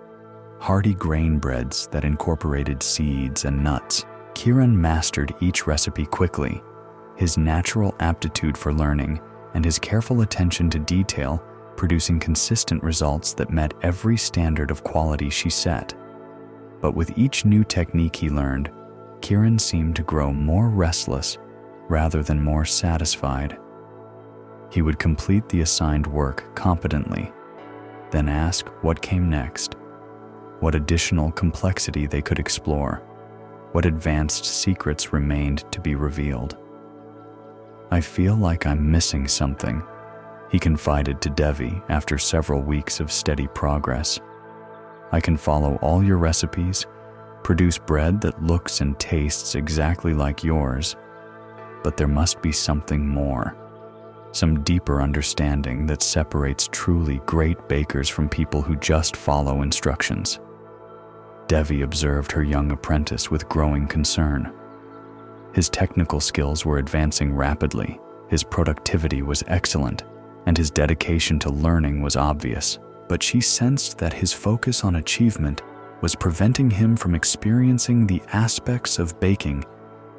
hearty grain breads that incorporated seeds and nuts. Kiran mastered each recipe quickly. His natural aptitude for learning and his careful attention to detail producing consistent results that met every standard of quality she set. But with each new technique he learned, Kiran seemed to grow more restless rather than more satisfied. He would complete the assigned work competently, then ask what came next, what additional complexity they could explore, what advanced secrets remained to be revealed. "I feel like I'm missing something," he confided to Devi after several weeks of steady progress. "I can follow all your recipes, produce bread that looks and tastes exactly like yours, but there must be something more, some deeper understanding that separates truly great bakers from people who just follow instructions." Devi observed her young apprentice with growing concern. His technical skills were advancing rapidly, his productivity was excellent, and his dedication to learning was obvious, but she sensed that his focus on achievement was preventing him from experiencing the aspects of baking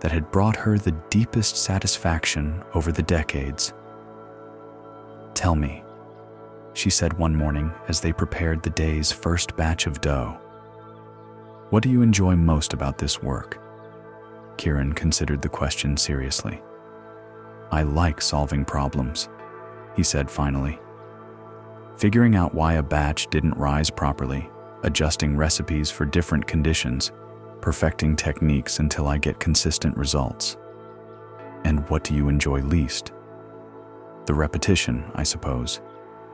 that had brought her the deepest satisfaction over the decades. "Tell me," she said one morning as they prepared the day's first batch of dough. "What do you enjoy most about this work?" Kiran considered the question seriously. "I like solving problems," he said finally. "Figuring out why a batch didn't rise properly, adjusting recipes for different conditions, perfecting techniques until I get consistent results." "And what do you enjoy least?" "The repetition, I suppose,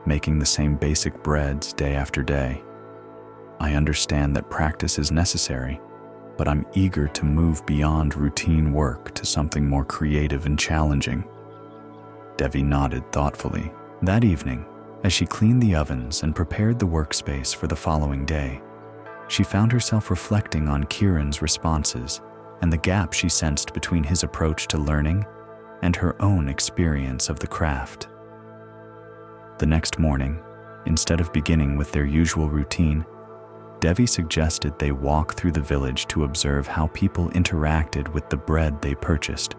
making the same basic breads day after day. I understand that practice is necessary, but I'm eager to move beyond routine work to something more creative and challenging." Devi nodded thoughtfully. That evening, as she cleaned the ovens and prepared the workspace for the following day, she found herself reflecting on Kiran's responses and the gap she sensed between his approach to learning and her own experience of the craft. The next morning, instead of beginning with their usual routine, Devi suggested they walk through the village to observe how people interacted with the bread they purchased.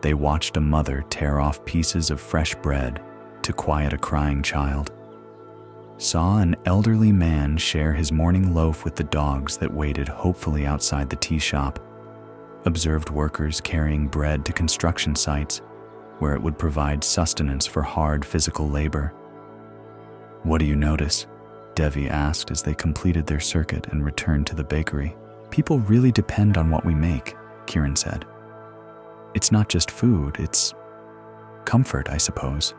They watched a mother tear off pieces of fresh bread to quiet a crying child, saw an elderly man share his morning loaf with the dogs that waited hopefully outside the tea shop, observed workers carrying bread to construction sites where it would provide sustenance for hard physical labor. "What do you notice?" Devi asked as they completed their circuit and returned to the bakery. "People really depend on what we make," Kiran said. "It's not just food, it's Comfort, I suppose.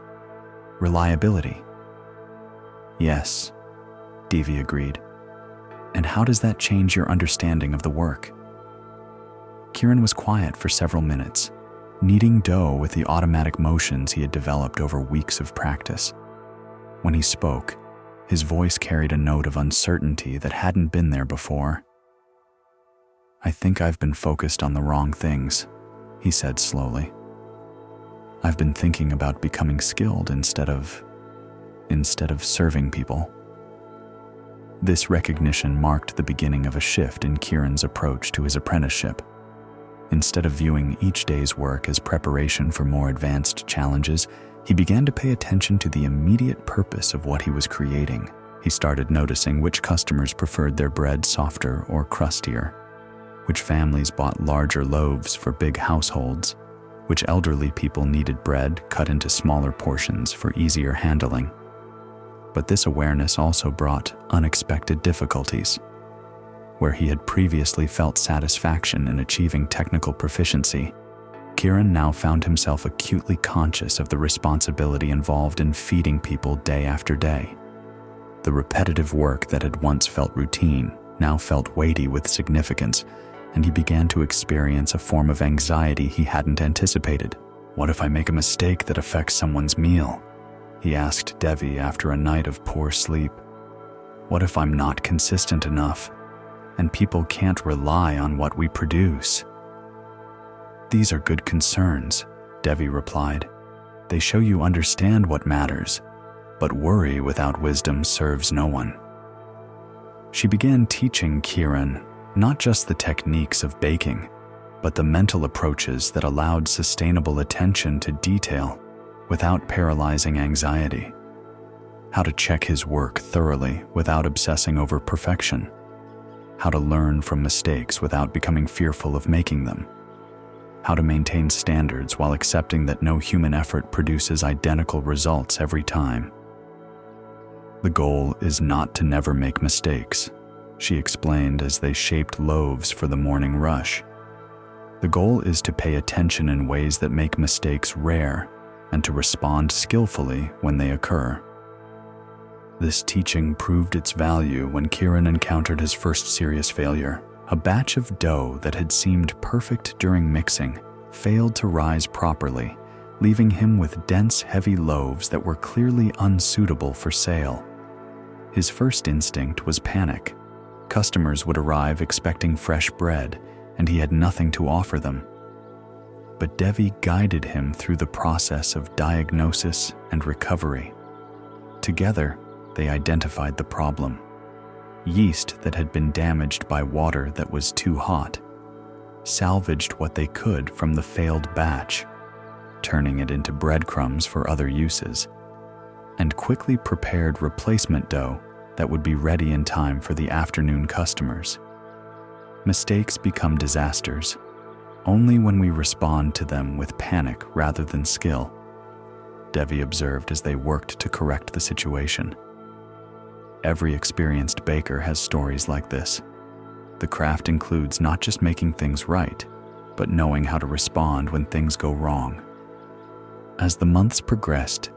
Reliability. Yes, Devi agreed. And how does that change your understanding of the work? Kiran was quiet for several minutes, kneading dough with the automatic motions he had developed over weeks of practice. When he spoke, his voice carried a note of uncertainty that hadn't been there before. I think I've been focused on the wrong things, he said slowly. I've been thinking about becoming skilled instead of serving people. This recognition marked the beginning of a shift in Kiran's approach to his apprenticeship. Instead of viewing each day's work as preparation for more advanced challenges, he began to pay attention to the immediate purpose of what he was creating. He started noticing which customers preferred their bread softer or crustier, which families bought larger loaves for big households, which elderly people needed bread cut into smaller portions for easier handling. But this awareness also brought unexpected difficulties. Where he had previously felt satisfaction in achieving technical proficiency, Kiran now found himself acutely conscious of the responsibility involved in feeding people day after day. The repetitive work that had once felt routine now felt weighty with significance, and he began to experience a form of anxiety he hadn't anticipated. What if I make a mistake that affects someone's meal? He asked Devi after a night of poor sleep. What if I'm not consistent enough, and people can't rely on what we produce? These are good concerns, Devi replied. They show you understand what matters, but worry without wisdom serves no one. She began teaching Kiran not just the techniques of baking, but the mental approaches that allowed sustainable attention to detail without paralyzing anxiety. How to check his work thoroughly without obsessing over perfection. How to learn from mistakes without becoming fearful of making them. How to maintain standards while accepting that no human effort produces identical results every time. The goal is not to never make mistakes, she explained as they shaped loaves for the morning rush. The goal is to pay attention in ways that make mistakes rare and to respond skillfully when they occur. This teaching proved its value when Kiran encountered his first serious failure. A batch of dough that had seemed perfect during mixing failed to rise properly, leaving him with dense, heavy loaves that were clearly unsuitable for sale. His first instinct was panic. Customers would arrive expecting fresh bread, and he had nothing to offer them. But Devi guided him through the process of diagnosis and recovery. Together, they identified the problem: yeast that had been damaged by water that was too hot, salvaged what they could from the failed batch, turning it into breadcrumbs for other uses, and quickly prepared replacement dough that would be ready in time for the afternoon customers. Mistakes become disasters only when we respond to them with panic rather than skill, Devi observed as they worked to correct the situation. Every experienced baker has stories like this. The craft includes not just making things right, but knowing how to respond when things go wrong. As the months progressed,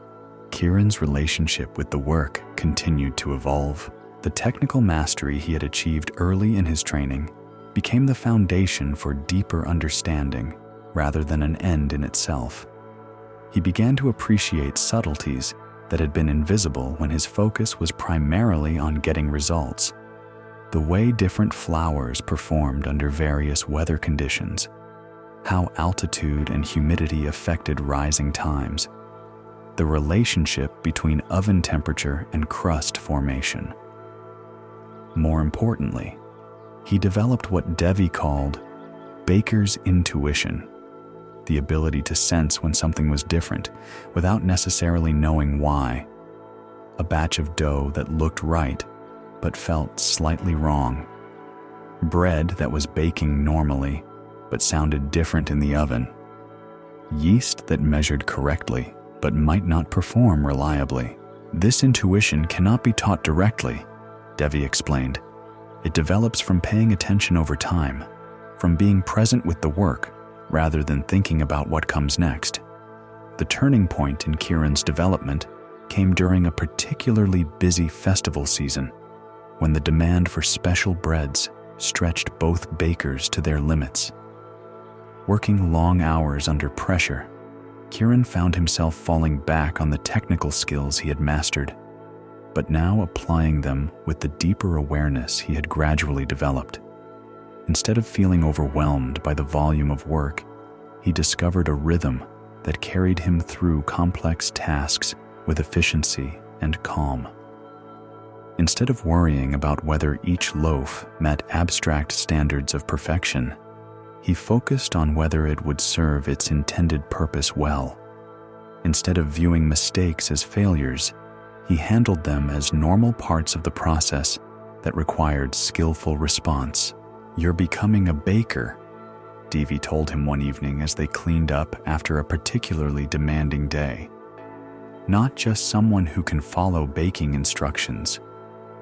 Kiran's relationship with the work continued to evolve. The technical mastery he had achieved early in his training became the foundation for deeper understanding rather than an end in itself. He began to appreciate subtleties that had been invisible when his focus was primarily on getting results. The way different flowers performed under various weather conditions, how altitude and humidity affected rising times, the relationship between oven temperature and crust formation. More importantly, he developed what Devi called baker's intuition, the ability to sense when something was different without necessarily knowing why. A batch of dough that looked right but felt slightly wrong. Bread that was baking normally but sounded different in the oven. Yeast that measured correctly but might not perform reliably. This intuition cannot be taught directly, Devi explained. It develops from paying attention over time, from being present with the work rather than thinking about what comes next. The turning point in Kieran's development came during a particularly busy festival season, when the demand for special breads stretched both bakers to their limits. Working long hours under pressure, Kieran found himself falling back on the technical skills he had mastered, but now applying them with the deeper awareness he had gradually developed. Instead of feeling overwhelmed by the volume of work, he discovered a rhythm that carried him through complex tasks with efficiency and calm. Instead of worrying about whether each loaf met abstract standards of perfection, he focused on whether it would serve its intended purpose well. Instead of viewing mistakes as failures, he handled them as normal parts of the process that required skillful response. "You're becoming a baker," Devi told him one evening as they cleaned up after a particularly demanding day. "Not just someone who can follow baking instructions,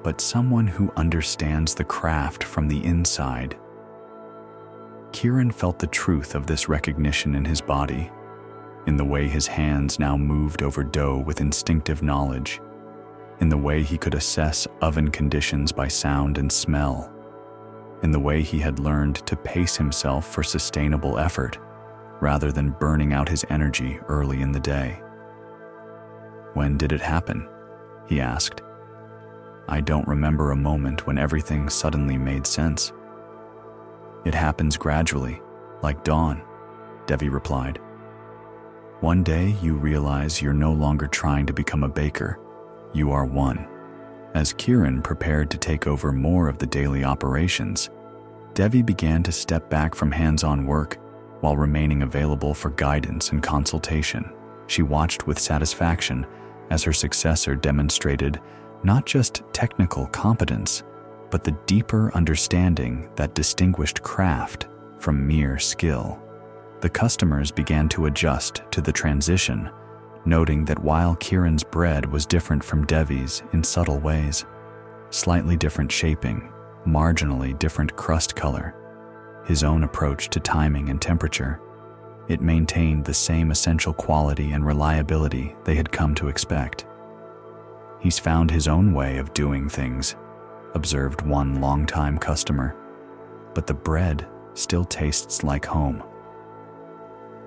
but someone who understands the craft from the inside." Kieran felt the truth of this recognition in his body, in the way his hands now moved over dough with instinctive knowledge, in the way he could assess oven conditions by sound and smell, in the way he had learned to pace himself for sustainable effort, rather than burning out his energy early in the day. "When did it happen?" he asked. "I don't remember a moment when everything suddenly made sense." "It happens gradually, like dawn," Devi replied. "One day you realize you're no longer trying to become a baker, you are one." As Kieran prepared to take over more of the daily operations, Devi began to step back from hands-on work while remaining available for guidance and consultation. She watched with satisfaction as her successor demonstrated not just technical competence, but the deeper understanding that distinguished craft from mere skill. The customers began to adjust to the transition, noting that while Kieran's bread was different from Devi's in subtle ways, slightly different shaping, marginally different crust color, his own approach to timing and temperature, it maintained the same essential quality and reliability they had come to expect. "He's found his own way of doing things," observed one longtime customer, "but the bread still tastes like home."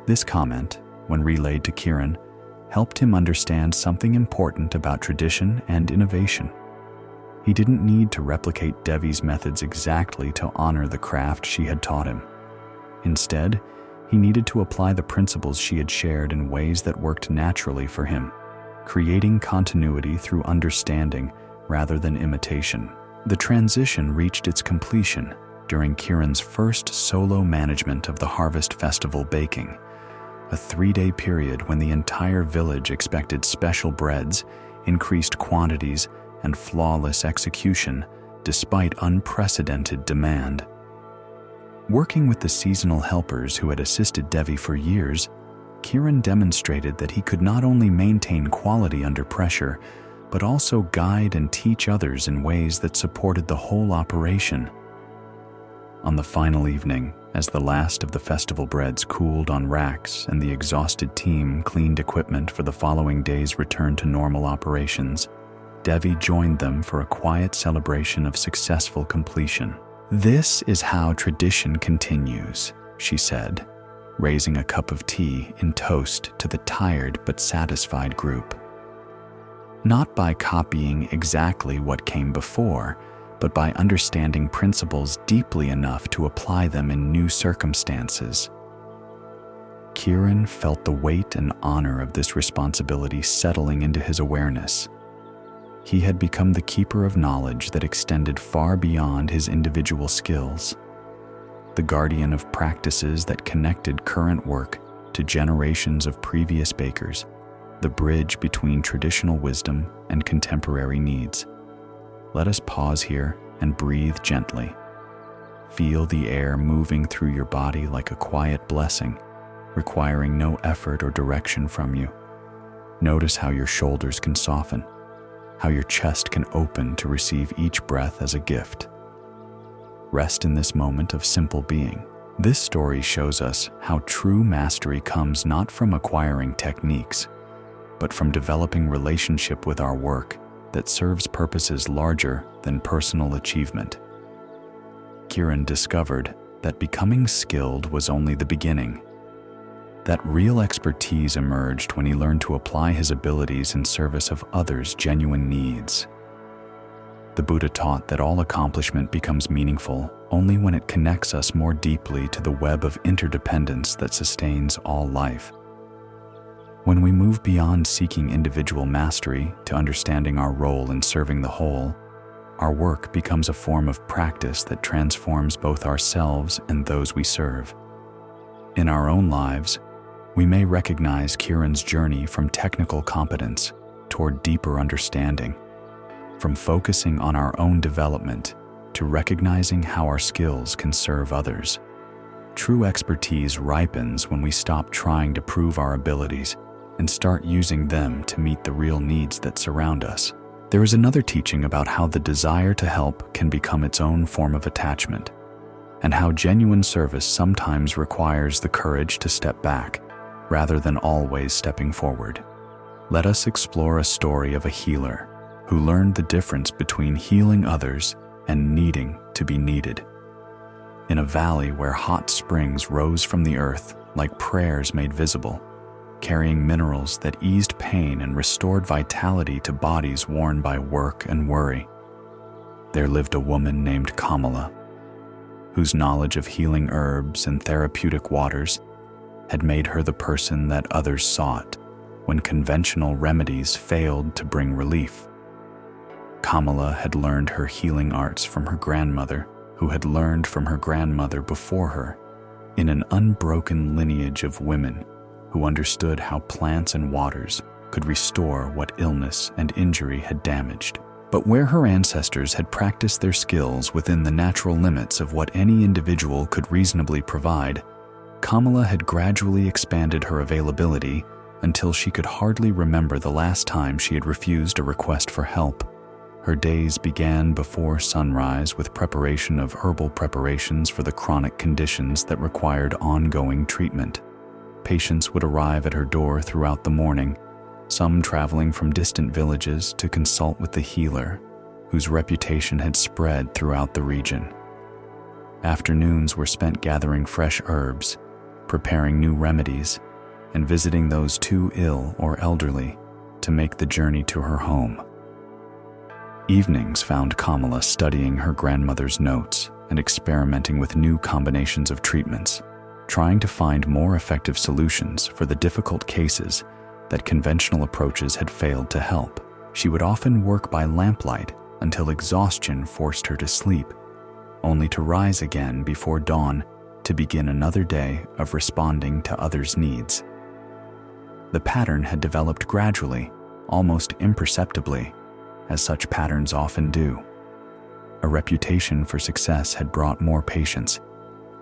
This comment, when relayed to Kieran, helped him understand something important about tradition and innovation. He didn't need to replicate Devi's methods exactly to honor the craft she had taught him. Instead, he needed to apply the principles she had shared in ways that worked naturally for him, creating continuity through understanding rather than imitation. The transition reached its completion during Kieran's first solo management of the Harvest Festival baking, a 3-day period when the entire village expected special breads, increased quantities, and flawless execution despite unprecedented demand. Working with the seasonal helpers who had assisted Devi for years, Kieran demonstrated that he could not only maintain quality under pressure, but also guide and teach others in ways that supported the whole operation. On the final evening, as the last of the festival breads cooled on racks and the exhausted team cleaned equipment for the following day's return to normal operations, Devi joined them for a quiet celebration of successful completion. "This is how tradition continues," she said, raising a cup of tea in toast to the tired but satisfied group. "Not by copying exactly what came before, but by understanding principles deeply enough to apply them in new circumstances." Kieran felt the weight and honor of this responsibility settling into his awareness. He had become the keeper of knowledge that extended far beyond his individual skills, the guardian of practices that connected current work to generations of previous bakers, the bridge between traditional wisdom and contemporary needs. Let us pause here and breathe gently. Feel the air moving through your body like a quiet blessing, requiring no effort or direction from you. Notice how your shoulders can soften, how your chest can open to receive each breath as a gift. Rest in this moment of simple being, This story shows us how true mastery comes not from acquiring techniques, but from developing relationship with our work that serves purposes larger than personal achievement. Kiran discovered that becoming skilled was only the beginning. That real expertise emerged when he learned to apply his abilities in service of others' genuine needs. The Buddha taught that all accomplishment becomes meaningful only when it connects us more deeply to the web of interdependence that sustains all life. When we move beyond seeking individual mastery to understanding our role in serving the whole, our work becomes a form of practice that transforms both ourselves and those we serve. In our own lives, we may recognize Kiran's journey from technical competence toward deeper understanding, from focusing on our own development to recognizing how our skills can serve others. True expertise ripens when we stop trying to prove our abilities and start using them to meet the real needs that surround us. There is another teaching about how the desire to help can become its own form of attachment, and how genuine service sometimes requires the courage to step back, rather than always stepping forward. Let us explore a story of a healer who learned the difference between healing others and needing to be needed. In a valley where hot springs rose from the earth like prayers made visible, carrying minerals that eased pain and restored vitality to bodies worn by work and worry, there lived a woman named Kamala, whose knowledge of healing herbs and therapeutic waters had made her the person that others sought when conventional remedies failed to bring relief. Kamala had learned her healing arts from her grandmother, who had learned from her grandmother before her, in an unbroken lineage of women who understood how plants and waters could restore what illness and injury had damaged. But where her ancestors had practiced their skills within the natural limits of what any individual could reasonably provide, Kamala had gradually expanded her availability until she could hardly remember the last time she had refused a request for help. Her days began before sunrise with preparation of herbal preparations for the chronic conditions that required ongoing treatment. Patients would arrive at her door throughout the morning, some traveling from distant villages to consult with the healer, whose reputation had spread throughout the region. Afternoons were spent gathering fresh herbs, preparing new remedies, and visiting those too ill or elderly to make the journey to her home. Evenings found Kamala studying her grandmother's notes and experimenting with new combinations of treatments, trying to find more effective solutions for the difficult cases that conventional approaches had failed to help. She would often work by lamplight until exhaustion forced her to sleep, only to rise again before dawn to begin another day of responding to others' needs. The pattern had developed gradually, almost imperceptibly, as such patterns often do. A reputation for success had brought more patients,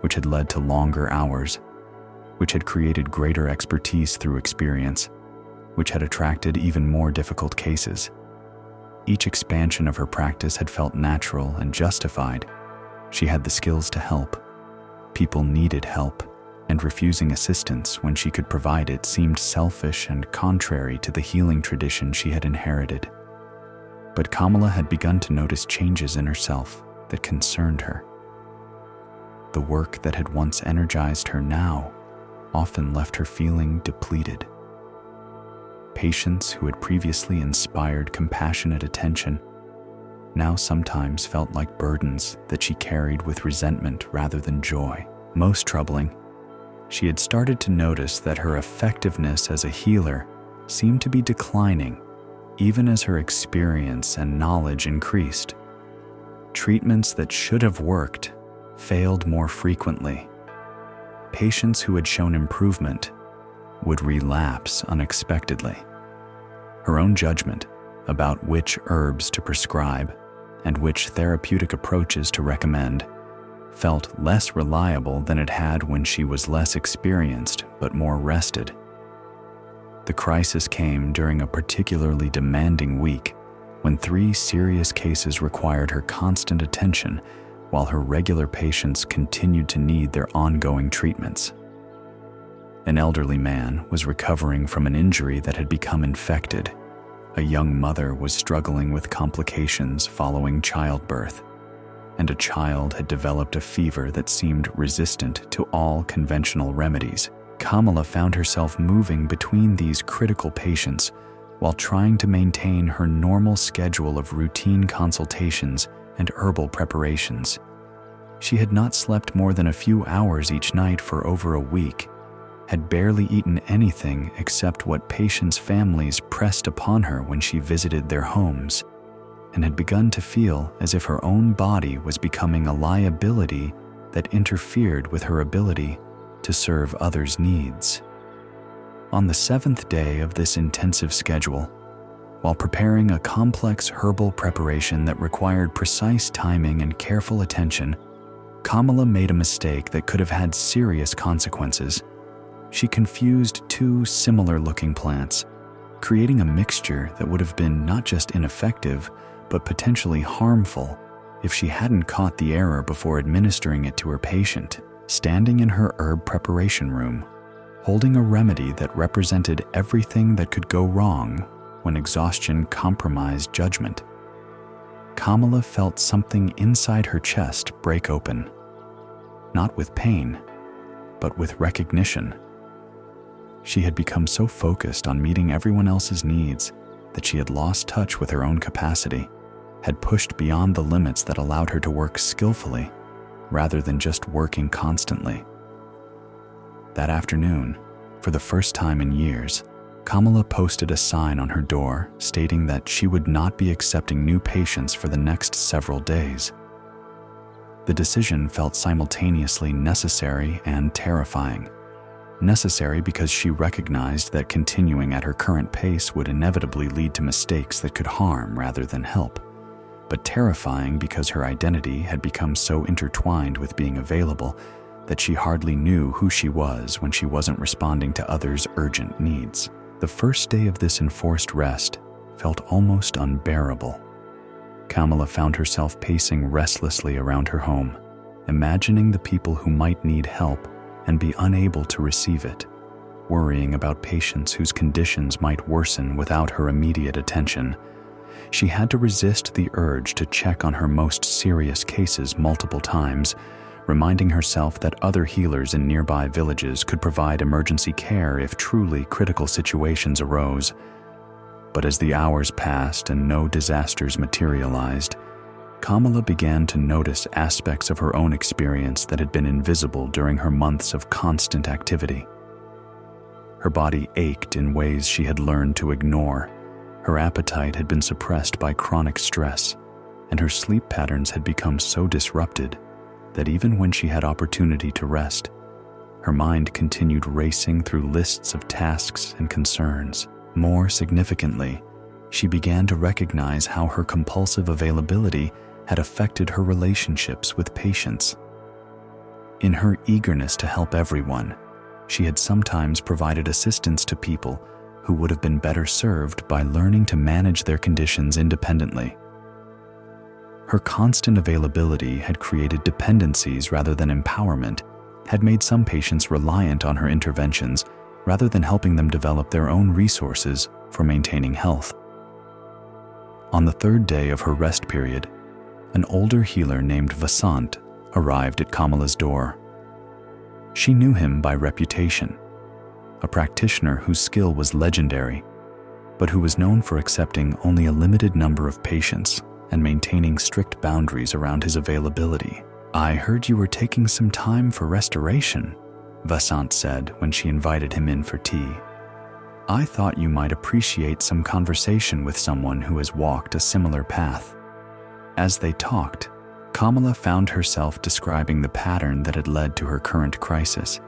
which had led to longer hours, which had created greater expertise through experience, which had attracted even more difficult cases. Each expansion of her practice had felt natural and justified. She had the skills to help. People needed help, and refusing assistance when she could provide it seemed selfish and contrary to the healing tradition she had inherited. But Kamala had begun to notice changes in herself that concerned her. The work that had once energized her now often left her feeling depleted. Patients who had previously inspired compassionate attention now sometimes felt like burdens that she carried with resentment rather than joy. Most troubling, she had started to notice that her effectiveness as a healer seemed to be declining even as her experience and knowledge increased. Treatments that should have worked failed more frequently. Patients who had shown improvement would relapse unexpectedly. Her own judgment about which herbs to prescribe and which therapeutic approaches to recommend felt less reliable than it had when she was less experienced but more rested. The crisis came during a particularly demanding week when 3 serious cases required her constant attention while her regular patients continued to need their ongoing treatments. An elderly man was recovering from an injury that had become infected. A young mother was struggling with complications following childbirth, and a child had developed a fever that seemed resistant to all conventional remedies. Kamala found herself moving between these critical patients while trying to maintain her normal schedule of routine consultations and herbal preparations. She had not slept more than a few hours each night for over a week, had barely eaten anything except what patients' families pressed upon her when she visited their homes, and had begun to feel as if her own body was becoming a liability that interfered with her ability to serve others' needs. On the 7th day of this intensive schedule, while preparing a complex herbal preparation that required precise timing and careful attention, Kamala made a mistake that could have had serious consequences. She confused two similar-looking plants, creating a mixture that would have been not just ineffective, but potentially harmful if she hadn't caught the error before administering it to her patient. Standing in her herb preparation room, holding a remedy that represented everything that could go wrong when exhaustion compromised judgment, Kamala felt something inside her chest break open, not with pain, but with recognition. She had become so focused on meeting everyone else's needs that she had lost touch with her own capacity, had pushed beyond the limits that allowed her to work skillfully rather than just working constantly. That afternoon, for the first time in years, Kamala posted a sign on her door stating that she would not be accepting new patients for the next several days. The decision felt simultaneously necessary and terrifying. Necessary because she recognized that continuing at her current pace would inevitably lead to mistakes that could harm rather than help, but terrifying because her identity had become so intertwined with being available that she hardly knew who she was when she wasn't responding to others' urgent needs. The first day of this enforced rest felt almost unbearable. Kamala found herself pacing restlessly around her home, imagining the people who might need help and be unable to receive it, worrying about patients whose conditions might worsen without her immediate attention. She had to resist the urge to check on her most serious cases multiple times, reminding herself that other healers in nearby villages could provide emergency care if truly critical situations arose. But as the hours passed and no disasters materialized, Kamala began to notice aspects of her own experience that had been invisible during her months of constant activity. Her body ached in ways she had learned to ignore. Her appetite had been suppressed by chronic stress, and her sleep patterns had become so disrupted that even when she had opportunity to rest, her mind continued racing through lists of tasks and concerns. More significantly, she began to recognize how her compulsive availability had affected her relationships with patients. In her eagerness to help everyone, she had sometimes provided assistance to people who would have been better served by learning to manage their conditions independently. Her constant availability had created dependencies rather than empowerment, had made some patients reliant on her interventions rather than helping them develop their own resources for maintaining health. On the 3rd day of her rest period, an older healer named Vasant arrived at Kamala's door. She knew him by reputation, a practitioner whose skill was legendary, but who was known for accepting only a limited number of patients and maintaining strict boundaries around his availability. "I heard you were taking some time for restoration," Vasant said when she invited him in for tea. "I thought you might appreciate some conversation with someone who has walked a similar path." As they talked, Kamala found herself describing the pattern that had led to her current crisis.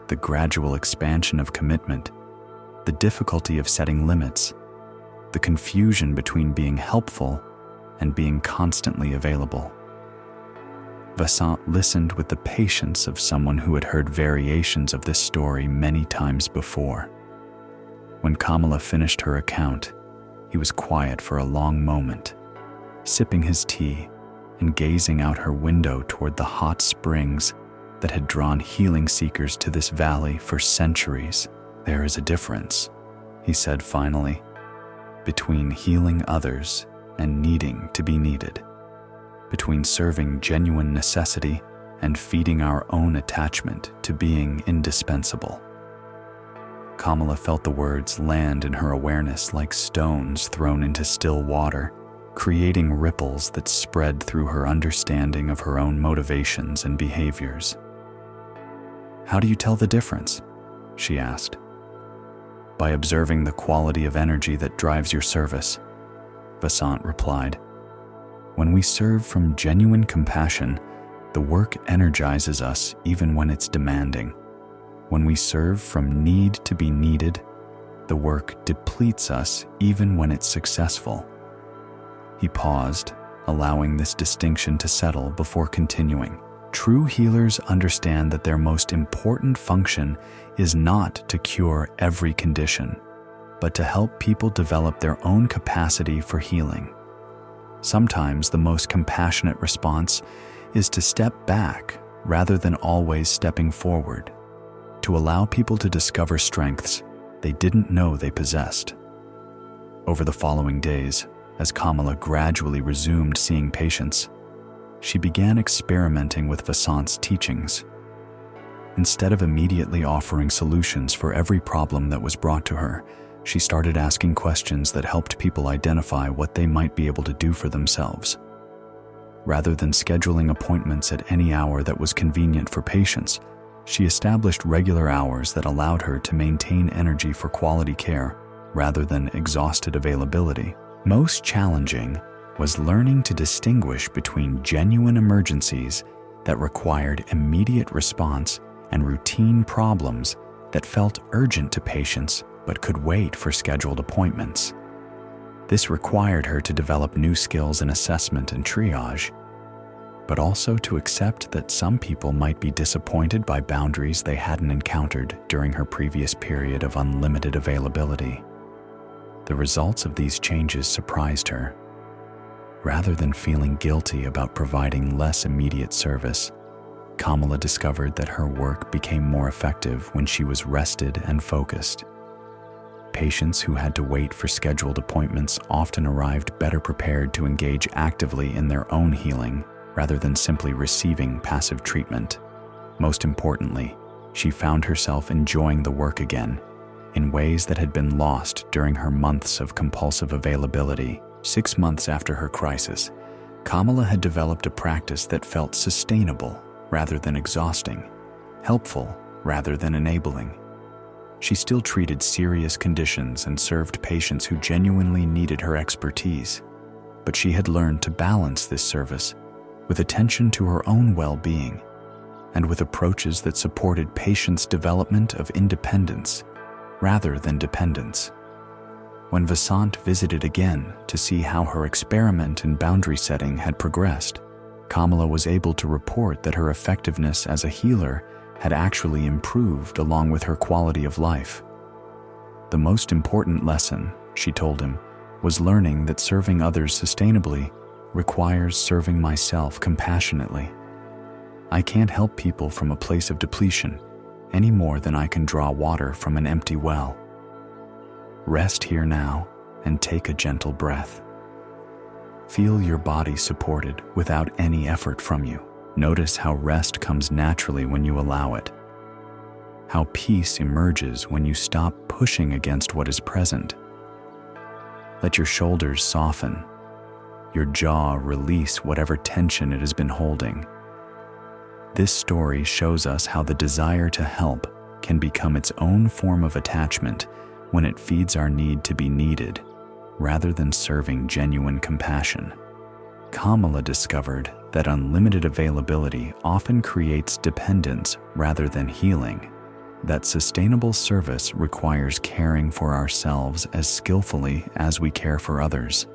The gradual expansion of commitment, the difficulty of setting limits, the confusion between being helpful and being constantly available. Vasant listened with the patience of someone who had heard variations of this story many times before. When Kamala finished her account, he was quiet for a long moment, sipping his tea and gazing out her window toward the hot springs that had drawn healing seekers to this valley for centuries. "There is a difference," he said finally, "between healing others and needing to be needed, between serving genuine necessity and feeding our own attachment to being indispensable." Kamala felt the words land in her awareness like stones thrown into still water, creating ripples that spread through her understanding of her own motivations and behaviors. "How do you tell the difference?" she asked. "By observing the quality of energy that drives your service," Vasant replied. "When we serve from genuine compassion, the work energizes us even when it's demanding. When we serve from need to be needed, the work depletes us even when it's successful." He paused, allowing this distinction to settle before continuing. "True healers understand that their most important function is not to cure every condition, but to help people develop their own capacity for healing. Sometimes the most compassionate response is to step back rather than always stepping forward, to allow people to discover strengths they didn't know they possessed." Over the following days, as Kamala gradually resumed seeing patients, she began experimenting with Vasant's teachings. Instead of immediately offering solutions for every problem that was brought to her, she started asking questions that helped people identify what they might be able to do for themselves. Rather than scheduling appointments at any hour that was convenient for patients, she established regular hours that allowed her to maintain energy for quality care rather than exhausted availability. Most challenging was learning to distinguish between genuine emergencies that required immediate response and routine problems that felt urgent to patients but could wait for scheduled appointments. This required her to develop new skills in assessment and triage, but also to accept that some people might be disappointed by boundaries they hadn't encountered during her previous period of unlimited availability. The results of these changes surprised her. Rather than feeling guilty about providing less immediate service, Kamala discovered that her work became more effective when she was rested and focused. Patients who had to wait for scheduled appointments often arrived better prepared to engage actively in their own healing rather than simply receiving passive treatment. Most importantly, she found herself enjoying the work again in ways that had been lost during her months of compulsive availability. 6 months after her crisis, Kamala had developed a practice that felt sustainable rather than exhausting, helpful rather than enabling. She still treated serious conditions and served patients who genuinely needed her expertise, but she had learned to balance this service with attention to her own well-being and with approaches that supported patients' development of independence rather than dependence. When Vasant visited again to see how her experiment in boundary setting had progressed, Kamala was able to report that her effectiveness as a healer had actually improved along with her quality of life. The most important lesson, she told him, was learning that serving others sustainably requires serving myself compassionately. I can't help people from a place of depletion any more than I can draw water from an empty well. Rest here now and take a gentle breath. Feel your body supported without any effort from you. Notice how rest comes naturally when you allow it. How peace emerges when you stop pushing against what is present. Let your shoulders soften, your jaw release whatever tension it has been holding. This story shows us how the desire to help can become its own form of attachment when it feeds our need to be needed, rather than serving genuine compassion. Kamala discovered that unlimited availability often creates dependence rather than healing, that sustainable service requires caring for ourselves as skillfully as we care for others.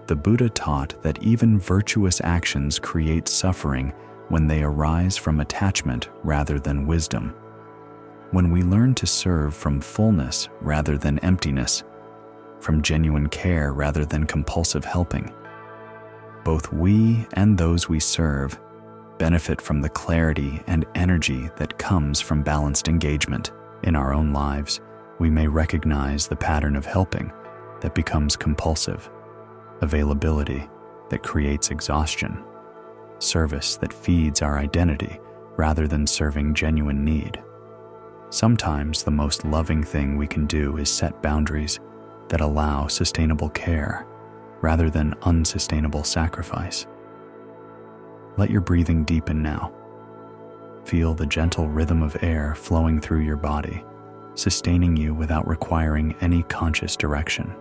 The Buddha taught that even virtuous actions create suffering when they arise from attachment rather than wisdom. When we learn to serve from fullness rather than emptiness, from genuine care rather than compulsive helping, both we and those we serve benefit from the clarity and energy that comes from balanced engagement. In our own lives, we may recognize the pattern of helping that becomes compulsive, availability that creates exhaustion, service that feeds our identity rather than serving genuine need. Sometimes the most loving thing we can do is set boundaries that allow sustainable care rather than unsustainable sacrifice. Let your breathing deepen now. Feel the gentle rhythm of air flowing through your body, sustaining you without requiring any conscious direction.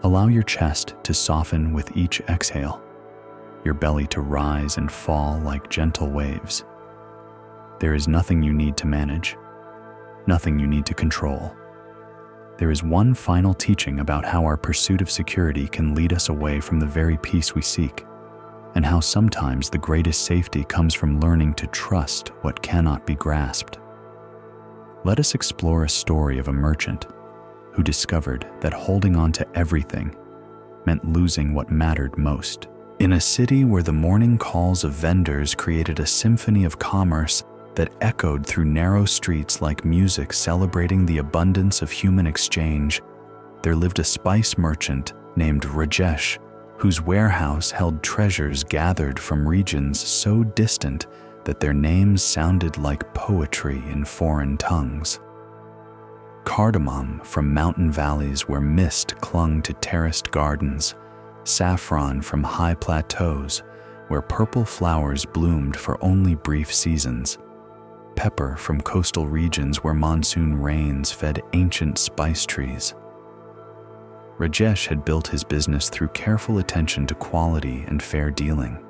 Allow your chest to soften with each exhale, your belly to rise and fall like gentle waves. There is nothing you need to manage, nothing you need to control. There is one final teaching about how our pursuit of security can lead us away from the very peace we seek, and how sometimes the greatest safety comes from learning to trust what cannot be grasped. Let us explore a story of a merchant who discovered that holding on to everything meant losing what mattered most. In a city where the morning calls of vendors created a symphony of commerce that echoed through narrow streets like music celebrating the abundance of human exchange, there lived a spice merchant named Rajesh, whose warehouse held treasures gathered from regions so distant that their names sounded like poetry in foreign tongues. Cardamom from mountain valleys where mist clung to terraced gardens, saffron from high plateaus where purple flowers bloomed for only brief seasons, pepper from coastal regions where monsoon rains fed ancient spice trees. Rajesh had built his business through careful attention to quality and fair dealing,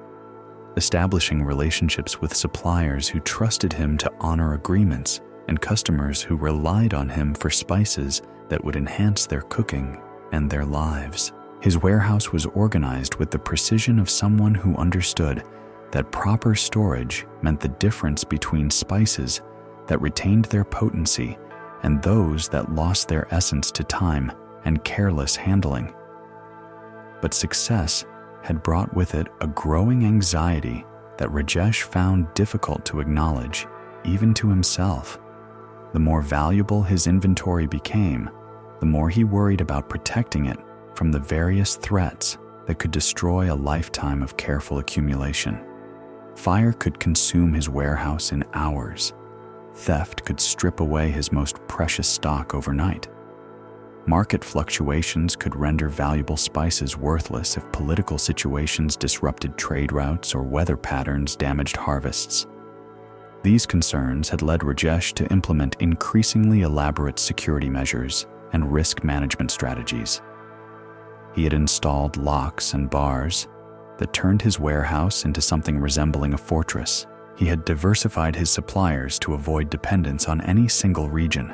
establishing relationships with suppliers who trusted him to honor agreements and customers who relied on him for spices that would enhance their cooking and their lives. His warehouse was organized with the precision of someone who understood that proper storage meant the difference between spices that retained their potency and those that lost their essence to time and careless handling. But success had brought with it a growing anxiety that Rajesh found difficult to acknowledge, even to himself. The more valuable his inventory became, the more he worried about protecting it from the various threats that could destroy a lifetime of careful accumulation. Fire could consume his warehouse in hours. Theft could strip away his most precious stock overnight. Market fluctuations could render valuable spices worthless if political situations disrupted trade routes or weather patterns damaged harvests. These concerns had led Rajesh to implement increasingly elaborate security measures and risk management strategies. He had installed locks and bars that turned his warehouse into something resembling a fortress. He had diversified his suppliers to avoid dependence on any single region,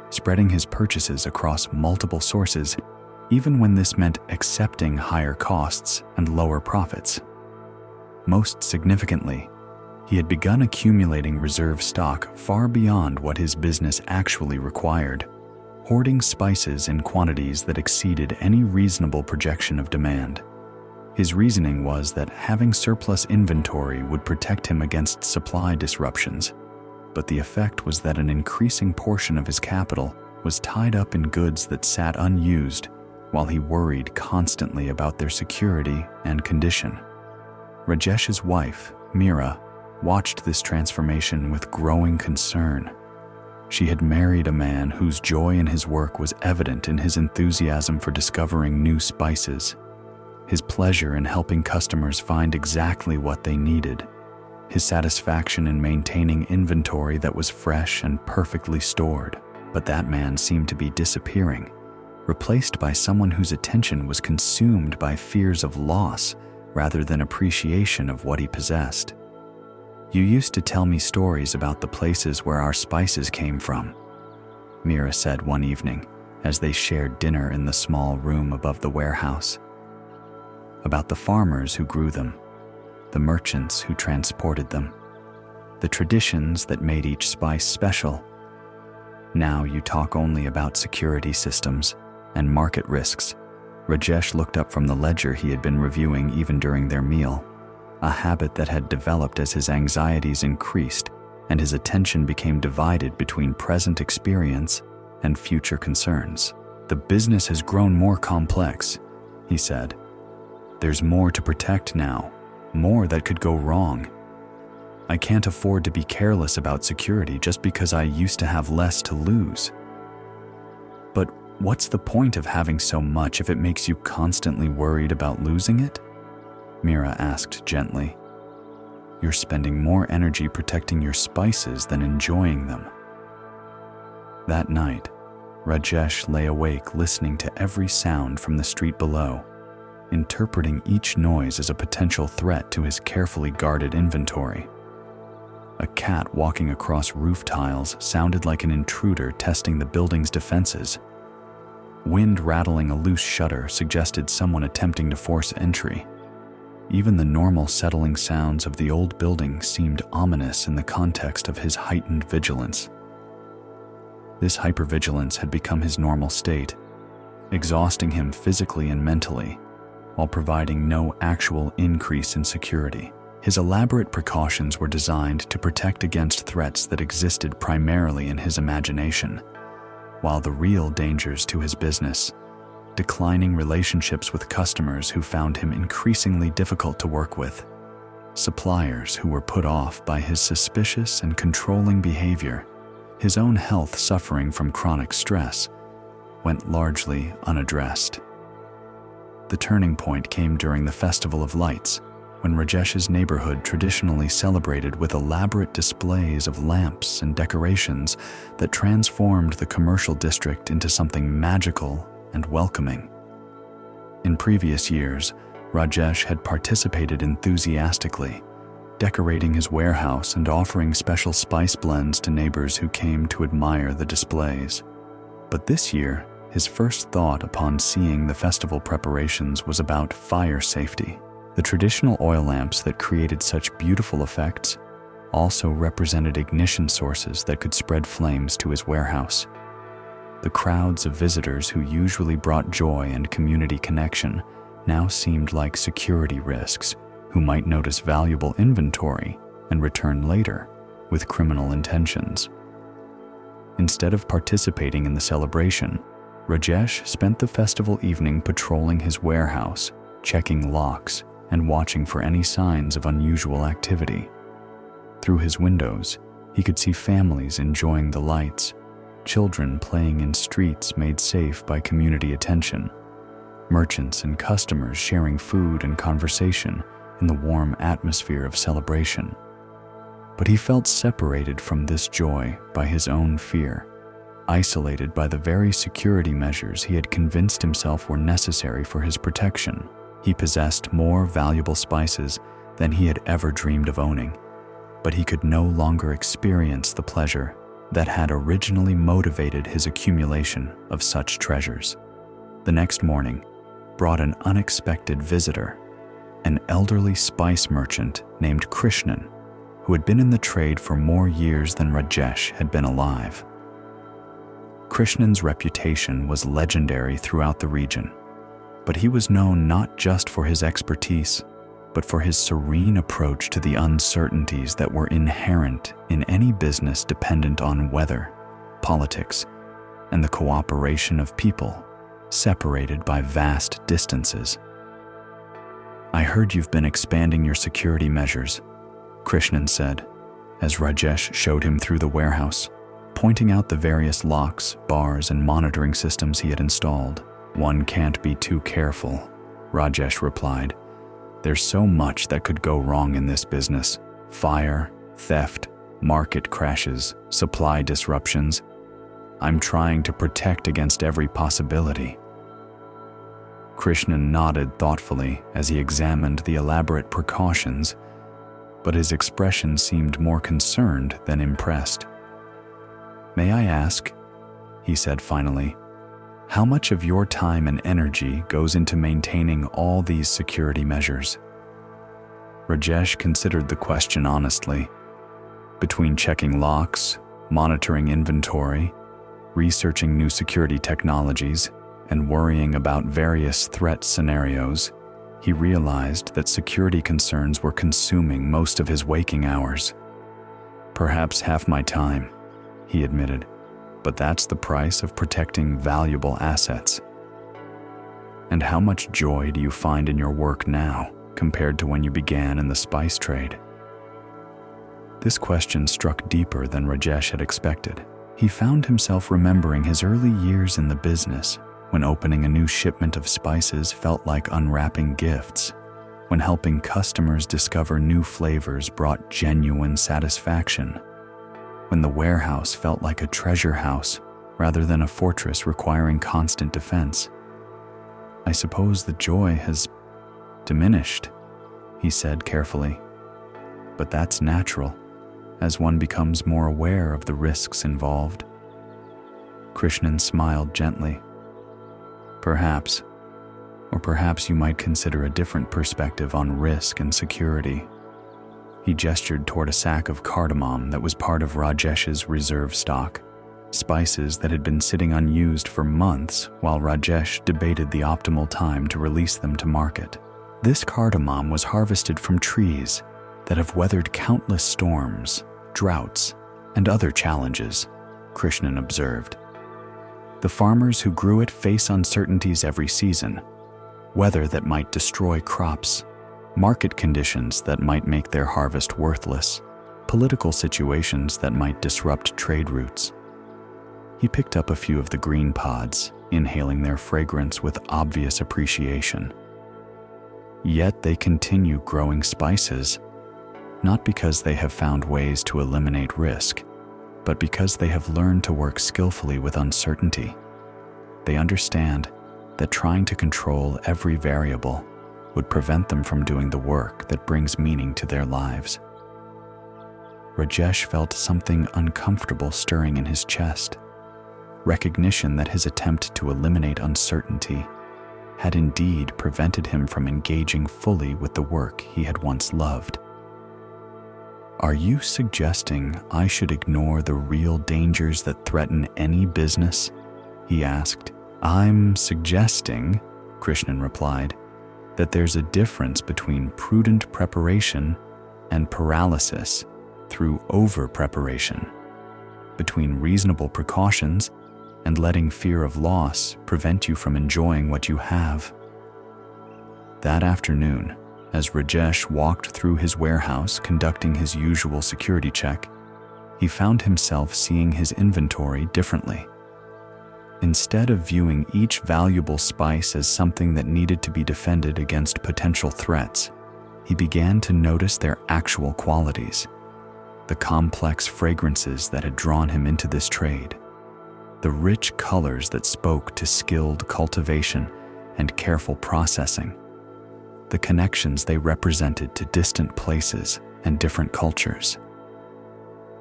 spreading his purchases across multiple sources, even when this meant accepting higher costs and lower profits. Most significantly, he had begun accumulating reserve stock far beyond what his business actually required, hoarding spices in quantities that exceeded any reasonable projection of demand. His reasoning was that having surplus inventory would protect him against supply disruptions, but the effect was that an increasing portion of his capital was tied up in goods that sat unused while he worried constantly about their security and condition. Rajesh's wife, Meera, watched this transformation with growing concern. She had married a man whose joy in his work was evident in his enthusiasm for discovering new spices, his pleasure in helping customers find exactly what they needed, his satisfaction in maintaining inventory that was fresh and perfectly stored. But that man seemed to be disappearing, replaced by someone whose attention was consumed by fears of loss rather than appreciation of what he possessed. "You used to tell me stories about the places where our spices came from," Meera said one evening as they shared dinner in the small room above the warehouse. "About the farmers who grew them, the merchants who transported them, the traditions that made each spice special. Now you talk only about security systems and market risks, Rajesh looked up from the ledger he had been reviewing even during their meal, a habit that had developed as his anxieties increased and his attention became divided between present experience and future concerns. "The business has grown more complex," he said. "There's more to protect now, more that could go wrong. I can't afford to be careless about security just because I used to have less to lose." "But what's the point of having so much if it makes you constantly worried about losing it?" Mira asked gently. "You're spending more energy protecting your spices than enjoying them." That night, Rajesh lay awake listening to every sound from the street below, interpreting each noise as a potential threat to his carefully guarded inventory. A cat walking across roof tiles sounded like an intruder testing the building's defenses. Wind rattling a loose shutter suggested someone attempting to force entry. Even the normal settling sounds of the old building seemed ominous in the context of his heightened vigilance. This hypervigilance had become his normal state, exhausting him physically and mentally, while providing no actual increase in security. His elaborate precautions were designed to protect against threats that existed primarily in his imagination, while the real dangers to his business, declining relationships with customers who found him increasingly difficult to work with, suppliers who were put off by his suspicious and controlling behavior, his own health suffering from chronic stress, went largely unaddressed. The turning point came during the Festival of Lights, when Rajesh's neighborhood traditionally celebrated with elaborate displays of lamps and decorations that transformed the commercial district into something magical and welcoming. In previous years, Rajesh had participated enthusiastically, decorating his warehouse and offering special spice blends to neighbors who came to admire the displays. But this year, his first thought upon seeing the festival preparations was about fire safety. The traditional oil lamps that created such beautiful effects also represented ignition sources that could spread flames to his warehouse. The crowds of visitors who usually brought joy and community connection now seemed like security risks who might notice valuable inventory and return later with criminal intentions. Instead of participating in the celebration, Rajesh spent the festival evening patrolling his warehouse, checking locks, and watching for any signs of unusual activity. Through his windows, he could see families enjoying the lights, children playing in streets made safe by community attention, merchants and customers sharing food and conversation in the warm atmosphere of celebration. But he felt separated from this joy by his own fear, isolated by the very security measures he had convinced himself were necessary for his protection. He possessed more valuable spices than he had ever dreamed of owning, but he could no longer experience the pleasure that had originally motivated his accumulation of such treasures. The next morning brought an unexpected visitor, an elderly spice merchant named Krishnan, who had been in the trade for more years than Rajesh had been alive. Krishnan's reputation was legendary throughout the region, but he was known not just for his expertise, but for his serene approach to the uncertainties that were inherent in any business dependent on weather, politics, and the cooperation of people separated by vast distances. "I heard you've been expanding your security measures," Krishnan said, as Rajesh showed him through the warehouse, pointing out the various locks, bars, and monitoring systems he had installed. "One can't be too careful," Rajesh replied. "There's so much that could go wrong in this business. Fire, theft, market crashes, supply disruptions. I'm trying to protect against every possibility." Krishnan nodded thoughtfully as he examined the elaborate precautions, but his expression seemed more concerned than impressed. "May I ask," he said finally, "how much of your time and energy goes into maintaining all these security measures?" Rajesh considered the question honestly. Between checking locks, monitoring inventory, researching new security technologies, and worrying about various threat scenarios, he realized that security concerns were consuming most of his waking hours. "Perhaps half my time," he admitted, "but that's the price of protecting valuable assets." "And how much joy do you find in your work now compared to when you began in the spice trade?" This question struck deeper than Rajesh had expected. He found himself remembering his early years in the business, when opening a new shipment of spices felt like unwrapping gifts, when helping customers discover new flavors brought genuine satisfaction, when the warehouse felt like a treasure house rather than a fortress requiring constant defense. "I suppose the joy has diminished," he said carefully. "But that's natural, as one becomes more aware of the risks involved." Krishnan smiled gently. "Perhaps, or perhaps you might consider a different perspective on risk and security." He gestured toward a sack of cardamom that was part of Rajesh's reserve stock, spices that had been sitting unused for months while Rajesh debated the optimal time to release them to market. This cardamom was harvested from trees that have weathered countless storms, droughts, and other challenges, Krishnan observed. The farmers who grew it face uncertainties every season, weather that might destroy crops, market conditions that might make their harvest worthless, political situations that might disrupt trade routes. He picked up a few of the green pods, inhaling their fragrance with obvious appreciation. Yet they continue growing spices, not because they have found ways to eliminate risk, but because they have learned to work skillfully with uncertainty. They understand that trying to control every variable would prevent them from doing the work that brings meaning to their lives. Rajesh felt something uncomfortable stirring in his chest, recognition that his attempt to eliminate uncertainty had indeed prevented him from engaging fully with the work he had once loved. "Are you suggesting I should ignore the real dangers that threaten any business?" he asked. "I'm suggesting," Krishnan replied, "that there's a difference between prudent preparation and paralysis through over-preparation, between reasonable precautions and letting fear of loss prevent you from enjoying what you have." That afternoon, as Rajesh walked through his warehouse conducting his usual security check, he found himself seeing his inventory differently. Instead of viewing each valuable spice as something that needed to be defended against potential threats, he began to notice their actual qualities, the complex fragrances that had drawn him into this trade, the rich colors that spoke to skilled cultivation and careful processing, the connections they represented to distant places and different cultures.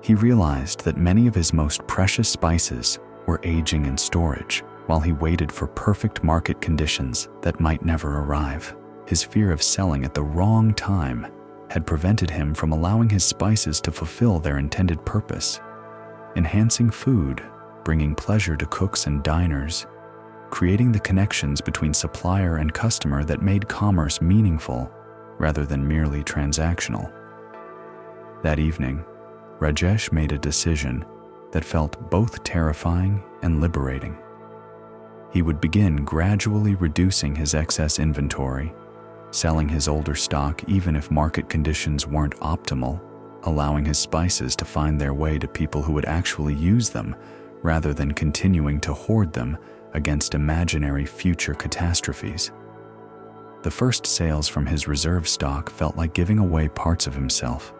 He realized that many of his most precious spices were aging in storage while he waited for perfect market conditions that might never arrive. His fear of selling at the wrong time had prevented him from allowing his spices to fulfill their intended purpose, enhancing food, bringing pleasure to cooks and diners, creating the connections between supplier and customer that made commerce meaningful rather than merely transactional. That evening, Rajesh made a decision that felt both terrifying and liberating. He would begin gradually reducing his excess inventory, selling his older stock even if market conditions weren't optimal, allowing his spices to find their way to people who would actually use them rather than continuing to hoard them against imaginary future catastrophes. The first sales from his reserve stock felt like giving away parts of himself.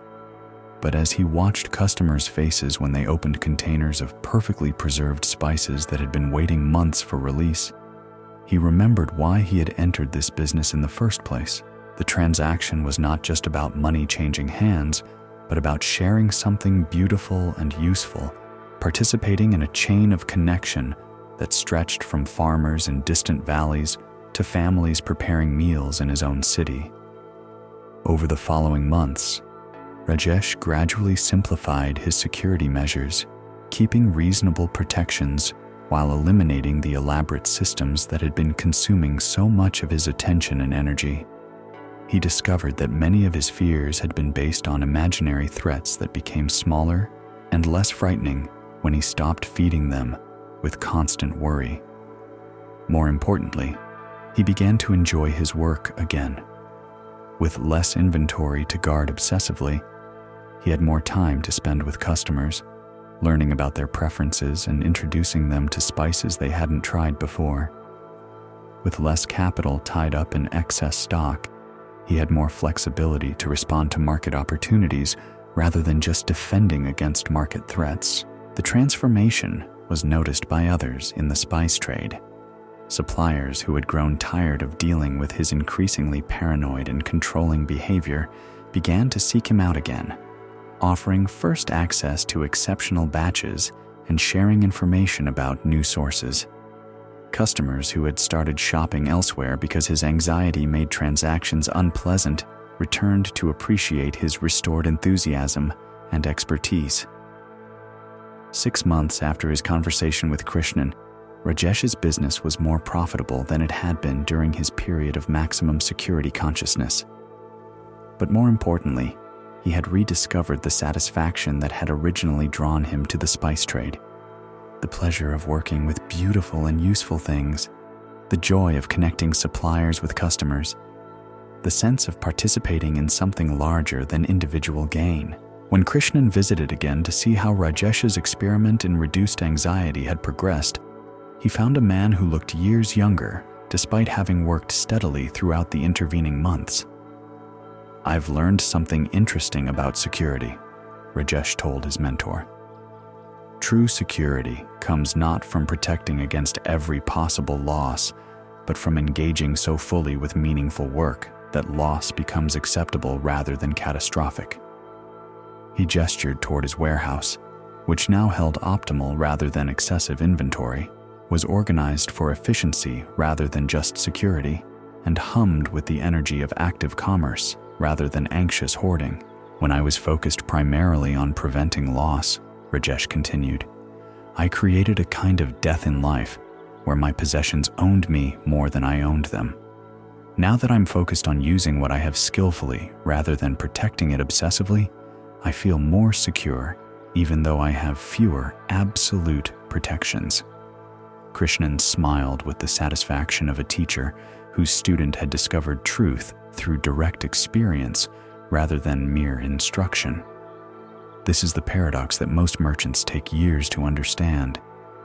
But as he watched customers' faces when they opened containers of perfectly preserved spices that had been waiting months for release, he remembered why he had entered this business in the first place. The transaction was not just about money changing hands, but about sharing something beautiful and useful, participating in a chain of connection that stretched from farmers in distant valleys to families preparing meals in his own city. Over the following months, Rajesh gradually simplified his security measures, keeping reasonable protections while eliminating the elaborate systems that had been consuming so much of his attention and energy. He discovered that many of his fears had been based on imaginary threats that became smaller and less frightening when he stopped feeding them with constant worry. More importantly, he began to enjoy his work again. With less inventory to guard obsessively, he had more time to spend with customers, learning about their preferences and introducing them to spices they hadn't tried before. With less capital tied up in excess stock, he had more flexibility to respond to market opportunities rather than just defending against market threats. The transformation was noticed by others in the spice trade. Suppliers who had grown tired of dealing with his increasingly paranoid and controlling behavior began to seek him out again, offering first access to exceptional batches and sharing information about new sources. Customers who had started shopping elsewhere because his anxiety made transactions unpleasant returned to appreciate his restored enthusiasm and expertise. 6 months after his conversation with Krishnan, Rajesh's business was more profitable than it had been during his period of maximum security consciousness. But more importantly, he had rediscovered the satisfaction that had originally drawn him to the spice trade. The pleasure of working with beautiful and useful things, the joy of connecting suppliers with customers, the sense of participating in something larger than individual gain. When Krishnan visited again to see how Rajesh's experiment in reduced anxiety had progressed, he found a man who looked years younger, despite having worked steadily throughout the intervening months. "I've learned something interesting about security," Rajesh told his mentor. "True security comes not from protecting against every possible loss, but from engaging so fully with meaningful work that loss becomes acceptable rather than catastrophic." He gestured toward his warehouse, which now held optimal rather than excessive inventory, was organized for efficiency rather than just security, and hummed with the energy of active commerce rather than anxious hoarding. "When I was focused primarily on preventing loss," Rajesh continued, "I created a kind of death in life where my possessions owned me more than I owned them. Now that I'm focused on using what I have skillfully rather than protecting it obsessively, I feel more secure even though I have fewer absolute protections." Krishnan smiled with the satisfaction of a teacher whose student had discovered truth through direct experience rather than mere instruction. This is the paradox that most merchants take years to understand,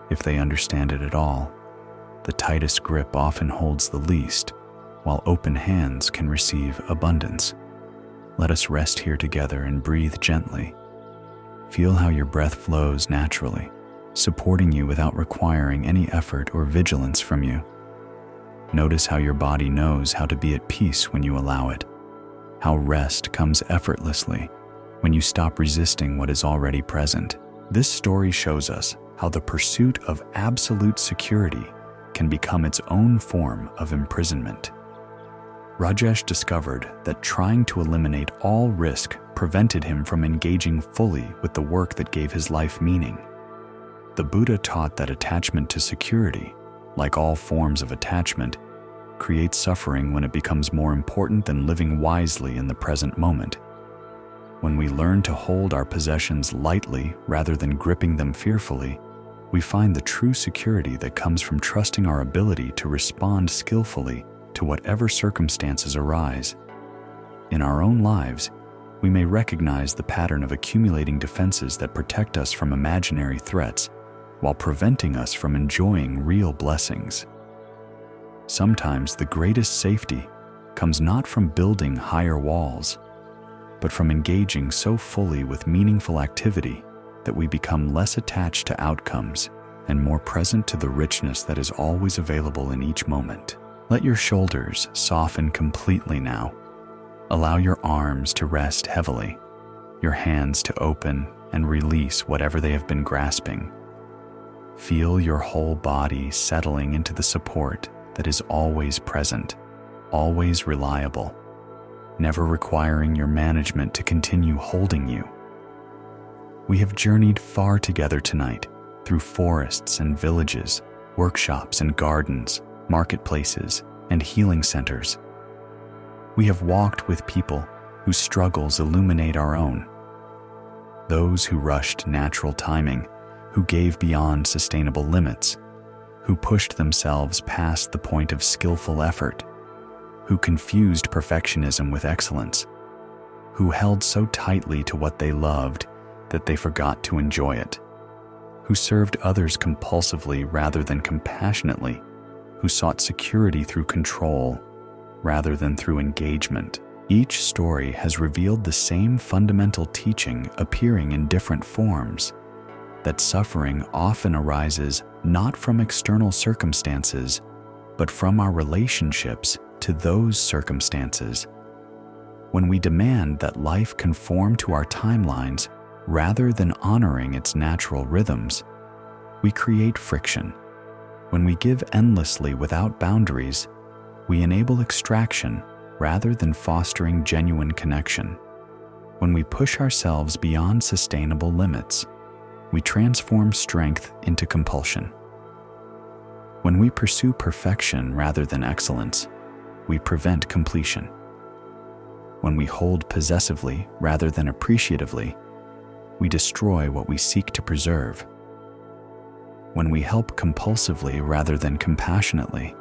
if they understand it at all. The tightest grip often holds the least, while open hands can receive abundance. Let us rest here together and breathe gently. Feel how your breath flows naturally, supporting you without requiring any effort or vigilance from you. Notice how your body knows how to be at peace when you allow it, how rest comes effortlessly when you stop resisting what is already present. This story shows us how the pursuit of absolute security can become its own form of imprisonment. Rajesh discovered that trying to eliminate all risk prevented him from engaging fully with the work that gave his life meaning. The Buddha taught that attachment to security, like all forms of attachment, creates suffering when it becomes more important than living wisely in the present moment. When we learn to hold our possessions lightly rather than gripping them fearfully, we find the true security that comes from trusting our ability to respond skillfully to whatever circumstances arise. In our own lives, we may recognize the pattern of accumulating defenses that protect us from imaginary threats while preventing us from enjoying real blessings. Sometimes the greatest safety comes not from building higher walls, but from engaging so fully with meaningful activity that we become less attached to outcomes and more present to the richness that is always available in each moment. Let your shoulders soften completely now. Allow your arms to rest heavily, your hands to open and release whatever they have been grasping. Feel your whole body settling into the support that is always present, always reliable, never requiring your management to continue holding you. We have journeyed far together tonight through forests and villages, workshops and gardens, marketplaces and healing centers. We have walked with people whose struggles illuminate our own. Those who rushed natural timing, who gave beyond sustainable limits, who pushed themselves past the point of skillful effort, who confused perfectionism with excellence, who held so tightly to what they loved that they forgot to enjoy it, who served others compulsively rather than compassionately, who sought security through control rather than through engagement. Each story has revealed the same fundamental teaching appearing in different forms, that suffering often arises not from external circumstances, but from our relationships to those circumstances. When we demand that life conform to our timelines rather than honoring its natural rhythms, we create friction. When we give endlessly without boundaries, we enable extraction rather than fostering genuine connection. When we push ourselves beyond sustainable limits, we transform strength into compulsion. When we pursue perfection rather than excellence, we prevent completion. When we hold possessively rather than appreciatively, we destroy what we seek to preserve. When we help compulsively rather than compassionately,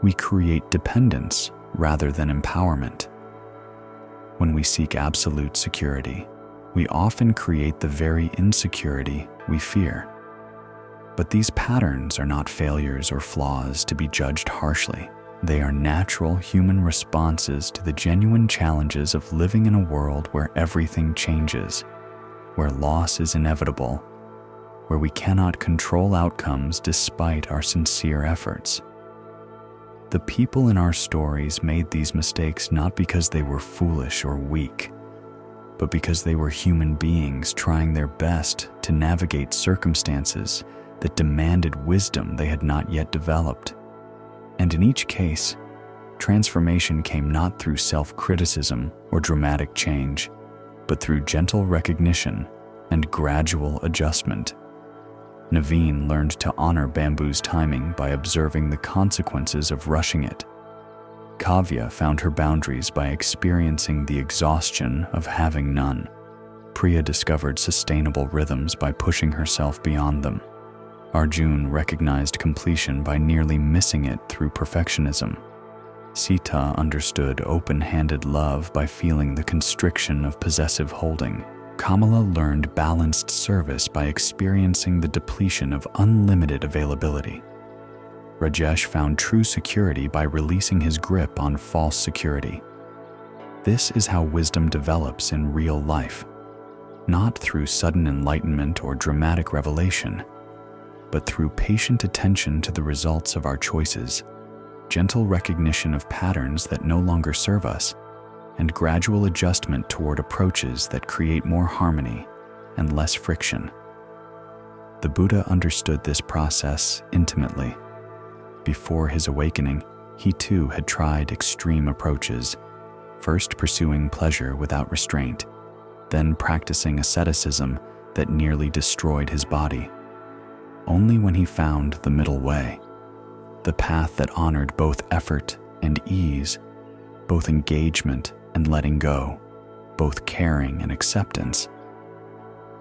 we create dependence rather than empowerment. When we seek absolute security, we often create the very insecurity we fear. But these patterns are not failures or flaws to be judged harshly. They are natural human responses to the genuine challenges of living in a world where everything changes, where loss is inevitable, where we cannot control outcomes despite our sincere efforts. The people in our stories made these mistakes not because they were foolish or weak, but because they were human beings trying their best to navigate circumstances that demanded wisdom they had not yet developed. And in each case, transformation came not through self-criticism or dramatic change, but through gentle recognition and gradual adjustment. Naveen learned to honor bamboo's timing by observing the consequences of rushing it. Kavya found her boundaries by experiencing the exhaustion of having none. Priya discovered sustainable rhythms by pushing herself beyond them. Arjun recognized completion by nearly missing it through perfectionism. Sita understood open-handed love by feeling the constriction of possessive holding. Kamala learned balanced service by experiencing the depletion of unlimited availability. Rajesh found true security by releasing his grip on false security. This is how wisdom develops in real life, not through sudden enlightenment or dramatic revelation, but through patient attention to the results of our choices, gentle recognition of patterns that no longer serve us, and gradual adjustment toward approaches that create more harmony and less friction. The Buddha understood this process intimately. Before his awakening, he too had tried extreme approaches, first pursuing pleasure without restraint, then practicing asceticism that nearly destroyed his body. Only when he found the middle way, the path that honored both effort and ease, both engagement and letting go, both caring and acceptance,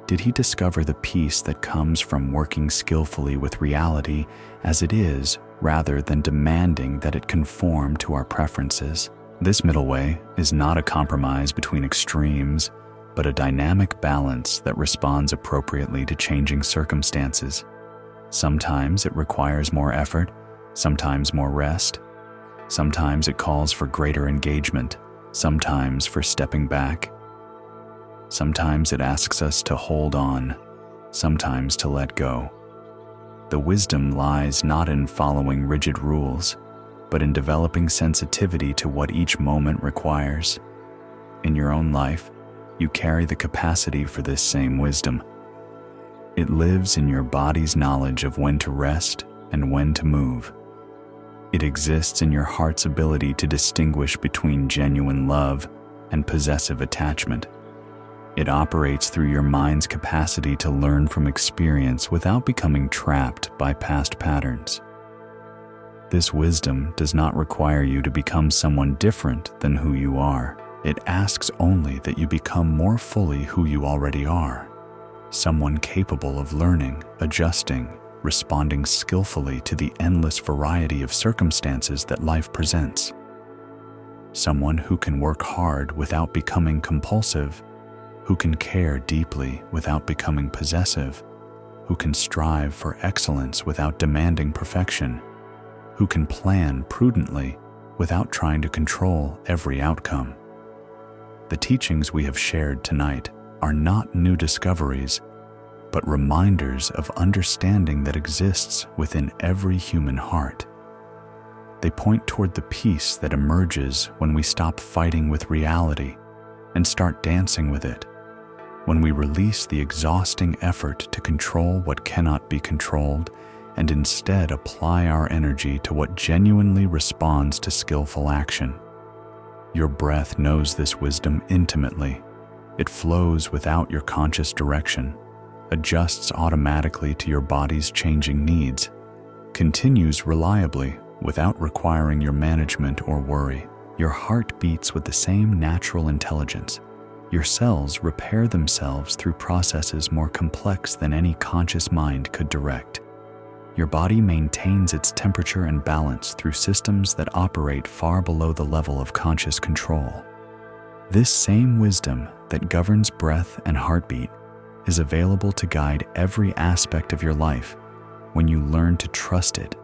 did he discover the peace that comes from working skillfully with reality as it is rather than demanding that it conform to our preferences. This middle way is not a compromise between extremes, but a dynamic balance that responds appropriately to changing circumstances. Sometimes it requires more effort, sometimes more rest. Sometimes it calls for greater engagement, sometimes for stepping back. Sometimes it asks us to hold on, sometimes to let go. The wisdom lies not in following rigid rules, but in developing sensitivity to what each moment requires. In your own life, you carry the capacity for this same wisdom. It lives in your body's knowledge of when to rest and when to move. It exists in your heart's ability to distinguish between genuine love and possessive attachment. It operates through your mind's capacity to learn from experience without becoming trapped by past patterns. This wisdom does not require you to become someone different than who you are. It asks only that you become more fully who you already are, someone capable of learning, adjusting, responding skillfully to the endless variety of circumstances that life presents. Someone who can work hard without becoming compulsive, who can care deeply without becoming possessive, who can strive for excellence without demanding perfection, who can plan prudently without trying to control every outcome. The teachings we have shared tonight are not new discoveries, but reminders of understanding that exists within every human heart. They point toward the peace that emerges when we stop fighting with reality and start dancing with it, when we release the exhausting effort to control what cannot be controlled and instead apply our energy to what genuinely responds to skillful action. Your breath knows this wisdom intimately. It flows without your conscious direction, adjusts automatically to your body's changing needs, continues reliably without requiring your management or worry. Your heart beats with the same natural intelligence. Your cells repair themselves through processes more complex than any conscious mind could direct. Your body maintains its temperature and balance through systems that operate far below the level of conscious control. This same wisdom that governs breath and heartbeat is available to guide every aspect of your life when you learn to trust it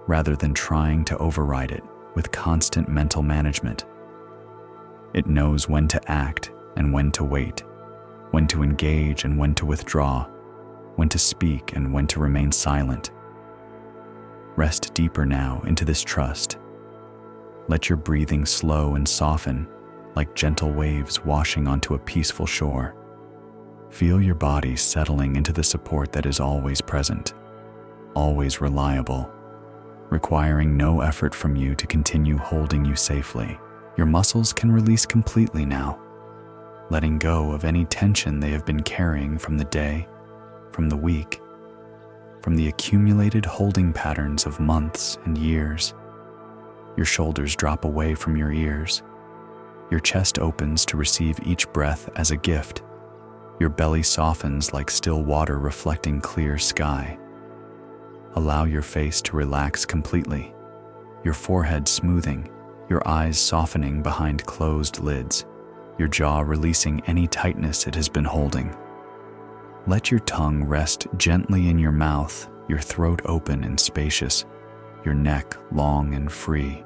rather than trying to override it with constant mental management. It knows when to act and when to wait, when to engage and when to withdraw, when to speak and when to remain silent. Rest deeper now into this trust. Let your breathing slow and soften like gentle waves washing onto a peaceful shore. Feel your body settling into the support that is always present, always reliable, requiring no effort from you to continue holding you safely. Your muscles can release completely now, letting go of any tension they have been carrying from the day, from the week, from the accumulated holding patterns of months and years. Your shoulders drop away from your ears. Your chest opens to receive each breath as a gift. Your belly softens like still water reflecting clear sky. Allow your face to relax completely, your forehead smoothing, your eyes softening behind closed lids, your jaw releasing any tightness it has been holding. Let your tongue rest gently in your mouth, your throat open and spacious, your neck long and free.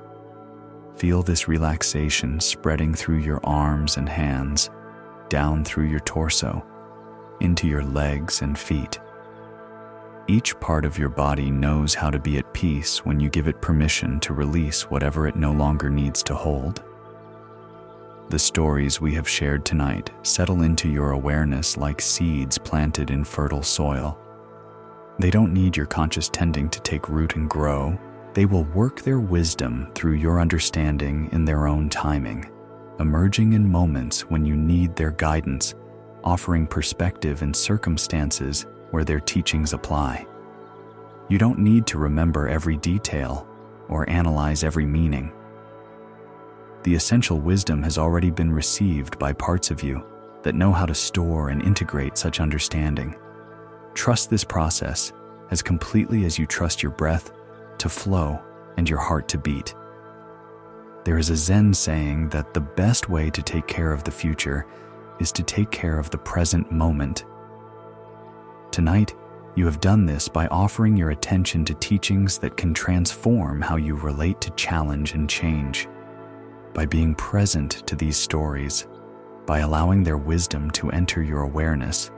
Feel this relaxation spreading through your arms and hands, down through your torso, into your legs and feet. Each part of your body knows how to be at peace when you give it permission to release whatever it no longer needs to hold. The stories we have shared tonight settle into your awareness like seeds planted in fertile soil. They don't need your conscious tending to take root and grow. They will work their wisdom through your understanding in their own timing, emerging in moments when you need their guidance, offering perspective in circumstances where their teachings apply. You don't need to remember every detail or analyze every meaning. The essential wisdom has already been received by parts of you that know how to store and integrate such understanding. Trust this process as completely as you trust your breath to flow and your heart to beat. There is a Zen saying that the best way to take care of the future is to take care of the present moment. Tonight, you have done this by offering your attention to teachings that can transform how you relate to challenge and change. By being present to these stories, by allowing their wisdom to enter your awareness,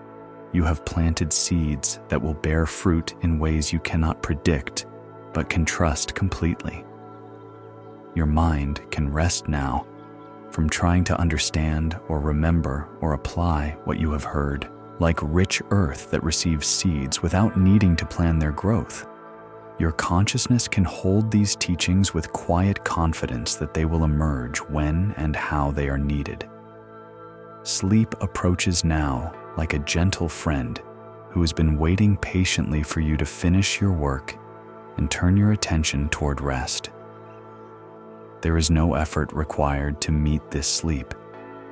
you have planted seeds that will bear fruit in ways you cannot predict, but can trust completely. Your mind can rest now from trying to understand or remember or apply what you have heard, like rich earth that receives seeds without needing to plan their growth. Your consciousness can hold these teachings with quiet confidence that they will emerge when and how they are needed. Sleep approaches now like a gentle friend who has been waiting patiently for you to finish your work and turn your attention toward rest. There is no effort required to meet this sleep,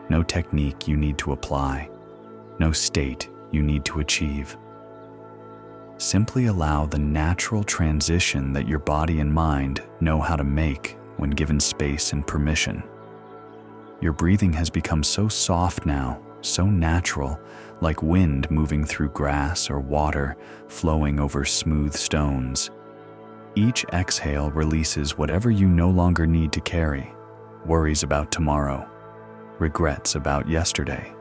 no technique you need to apply, no state you need to achieve. Simply allow the natural transition that your body and mind know how to make when given space and permission. Your breathing has become so soft now, so natural, like wind moving through grass or water flowing over smooth stones. Each exhale releases whatever you no longer need to carry: worries about tomorrow, regrets about yesterday,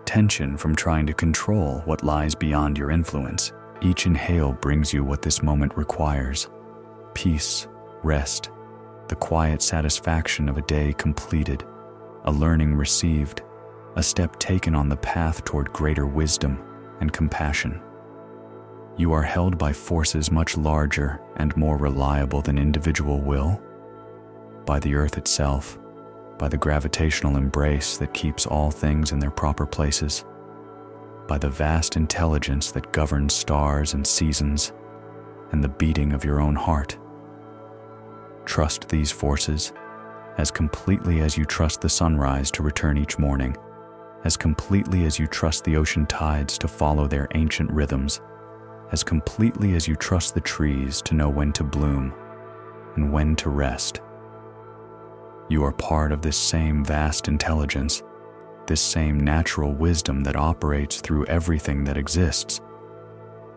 tension from trying to control what lies beyond your influence. Each inhale brings you what this moment requires: peace, rest, the quiet satisfaction of a day completed, a learning received, a step taken on the path toward greater wisdom and compassion. You are held by forces much larger and more reliable than individual will, by the earth itself, by the gravitational embrace that keeps all things in their proper places, by the vast intelligence that governs stars and seasons, and the beating of your own heart. Trust these forces as completely as you trust the sunrise to return each morning, as completely as you trust the ocean tides to follow their ancient rhythms, as completely as you trust the trees to know when to bloom and when to rest. You are part of this same vast intelligence, this same natural wisdom that operates through everything that exists.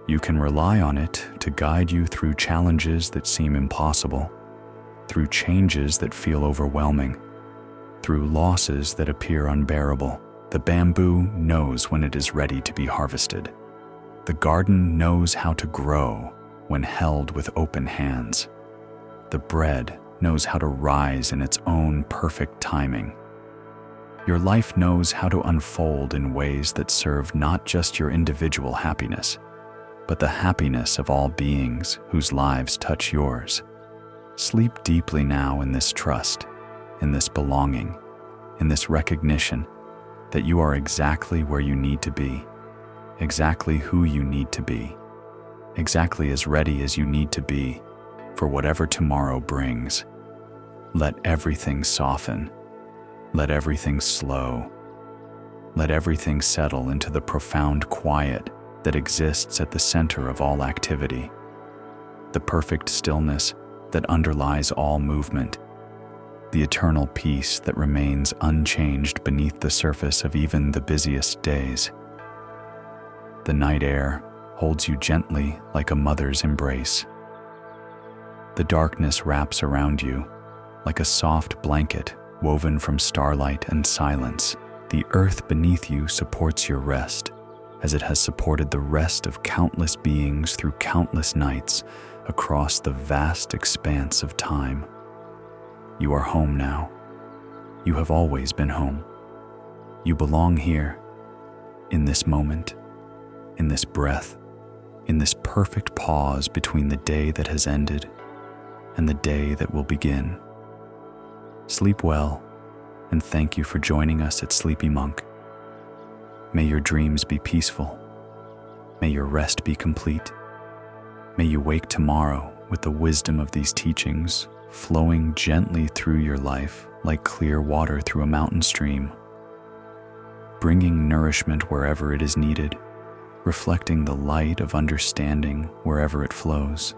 You can rely on it to guide you through challenges that seem impossible, through changes that feel overwhelming, through losses that appear unbearable. The bamboo knows when it is ready to be harvested. The garden knows how to grow when held with open hands. The bread knows how to rise in its own perfect timing. Your life knows how to unfold in ways that serve not just your individual happiness, but the happiness of all beings whose lives touch yours. Sleep deeply now in this trust, in this belonging, in this recognition that you are exactly where you need to be, exactly who you need to be, exactly as ready as you need to be for whatever tomorrow brings. Let everything soften. Let everything slow. Let everything settle into the profound quiet that exists at the center of all activity, the perfect stillness that underlies all movement, the eternal peace that remains unchanged beneath the surface of even the busiest days. The night air holds you gently like a mother's embrace. The darkness wraps around you like a soft blanket woven from starlight and silence. The earth beneath you supports your rest, as it has supported the rest of countless beings through countless nights across the vast expanse of time. You are home now. You have always been home. You belong here, in this moment, in this breath, in this perfect pause between the day that has ended and the day that will begin. Sleep well, and thank you for joining us at Sleepy Monk. May your dreams be peaceful. May your rest be complete. May you wake tomorrow with the wisdom of these teachings flowing gently through your life like clear water through a mountain stream, bringing nourishment wherever it is needed, reflecting the light of understanding wherever it flows.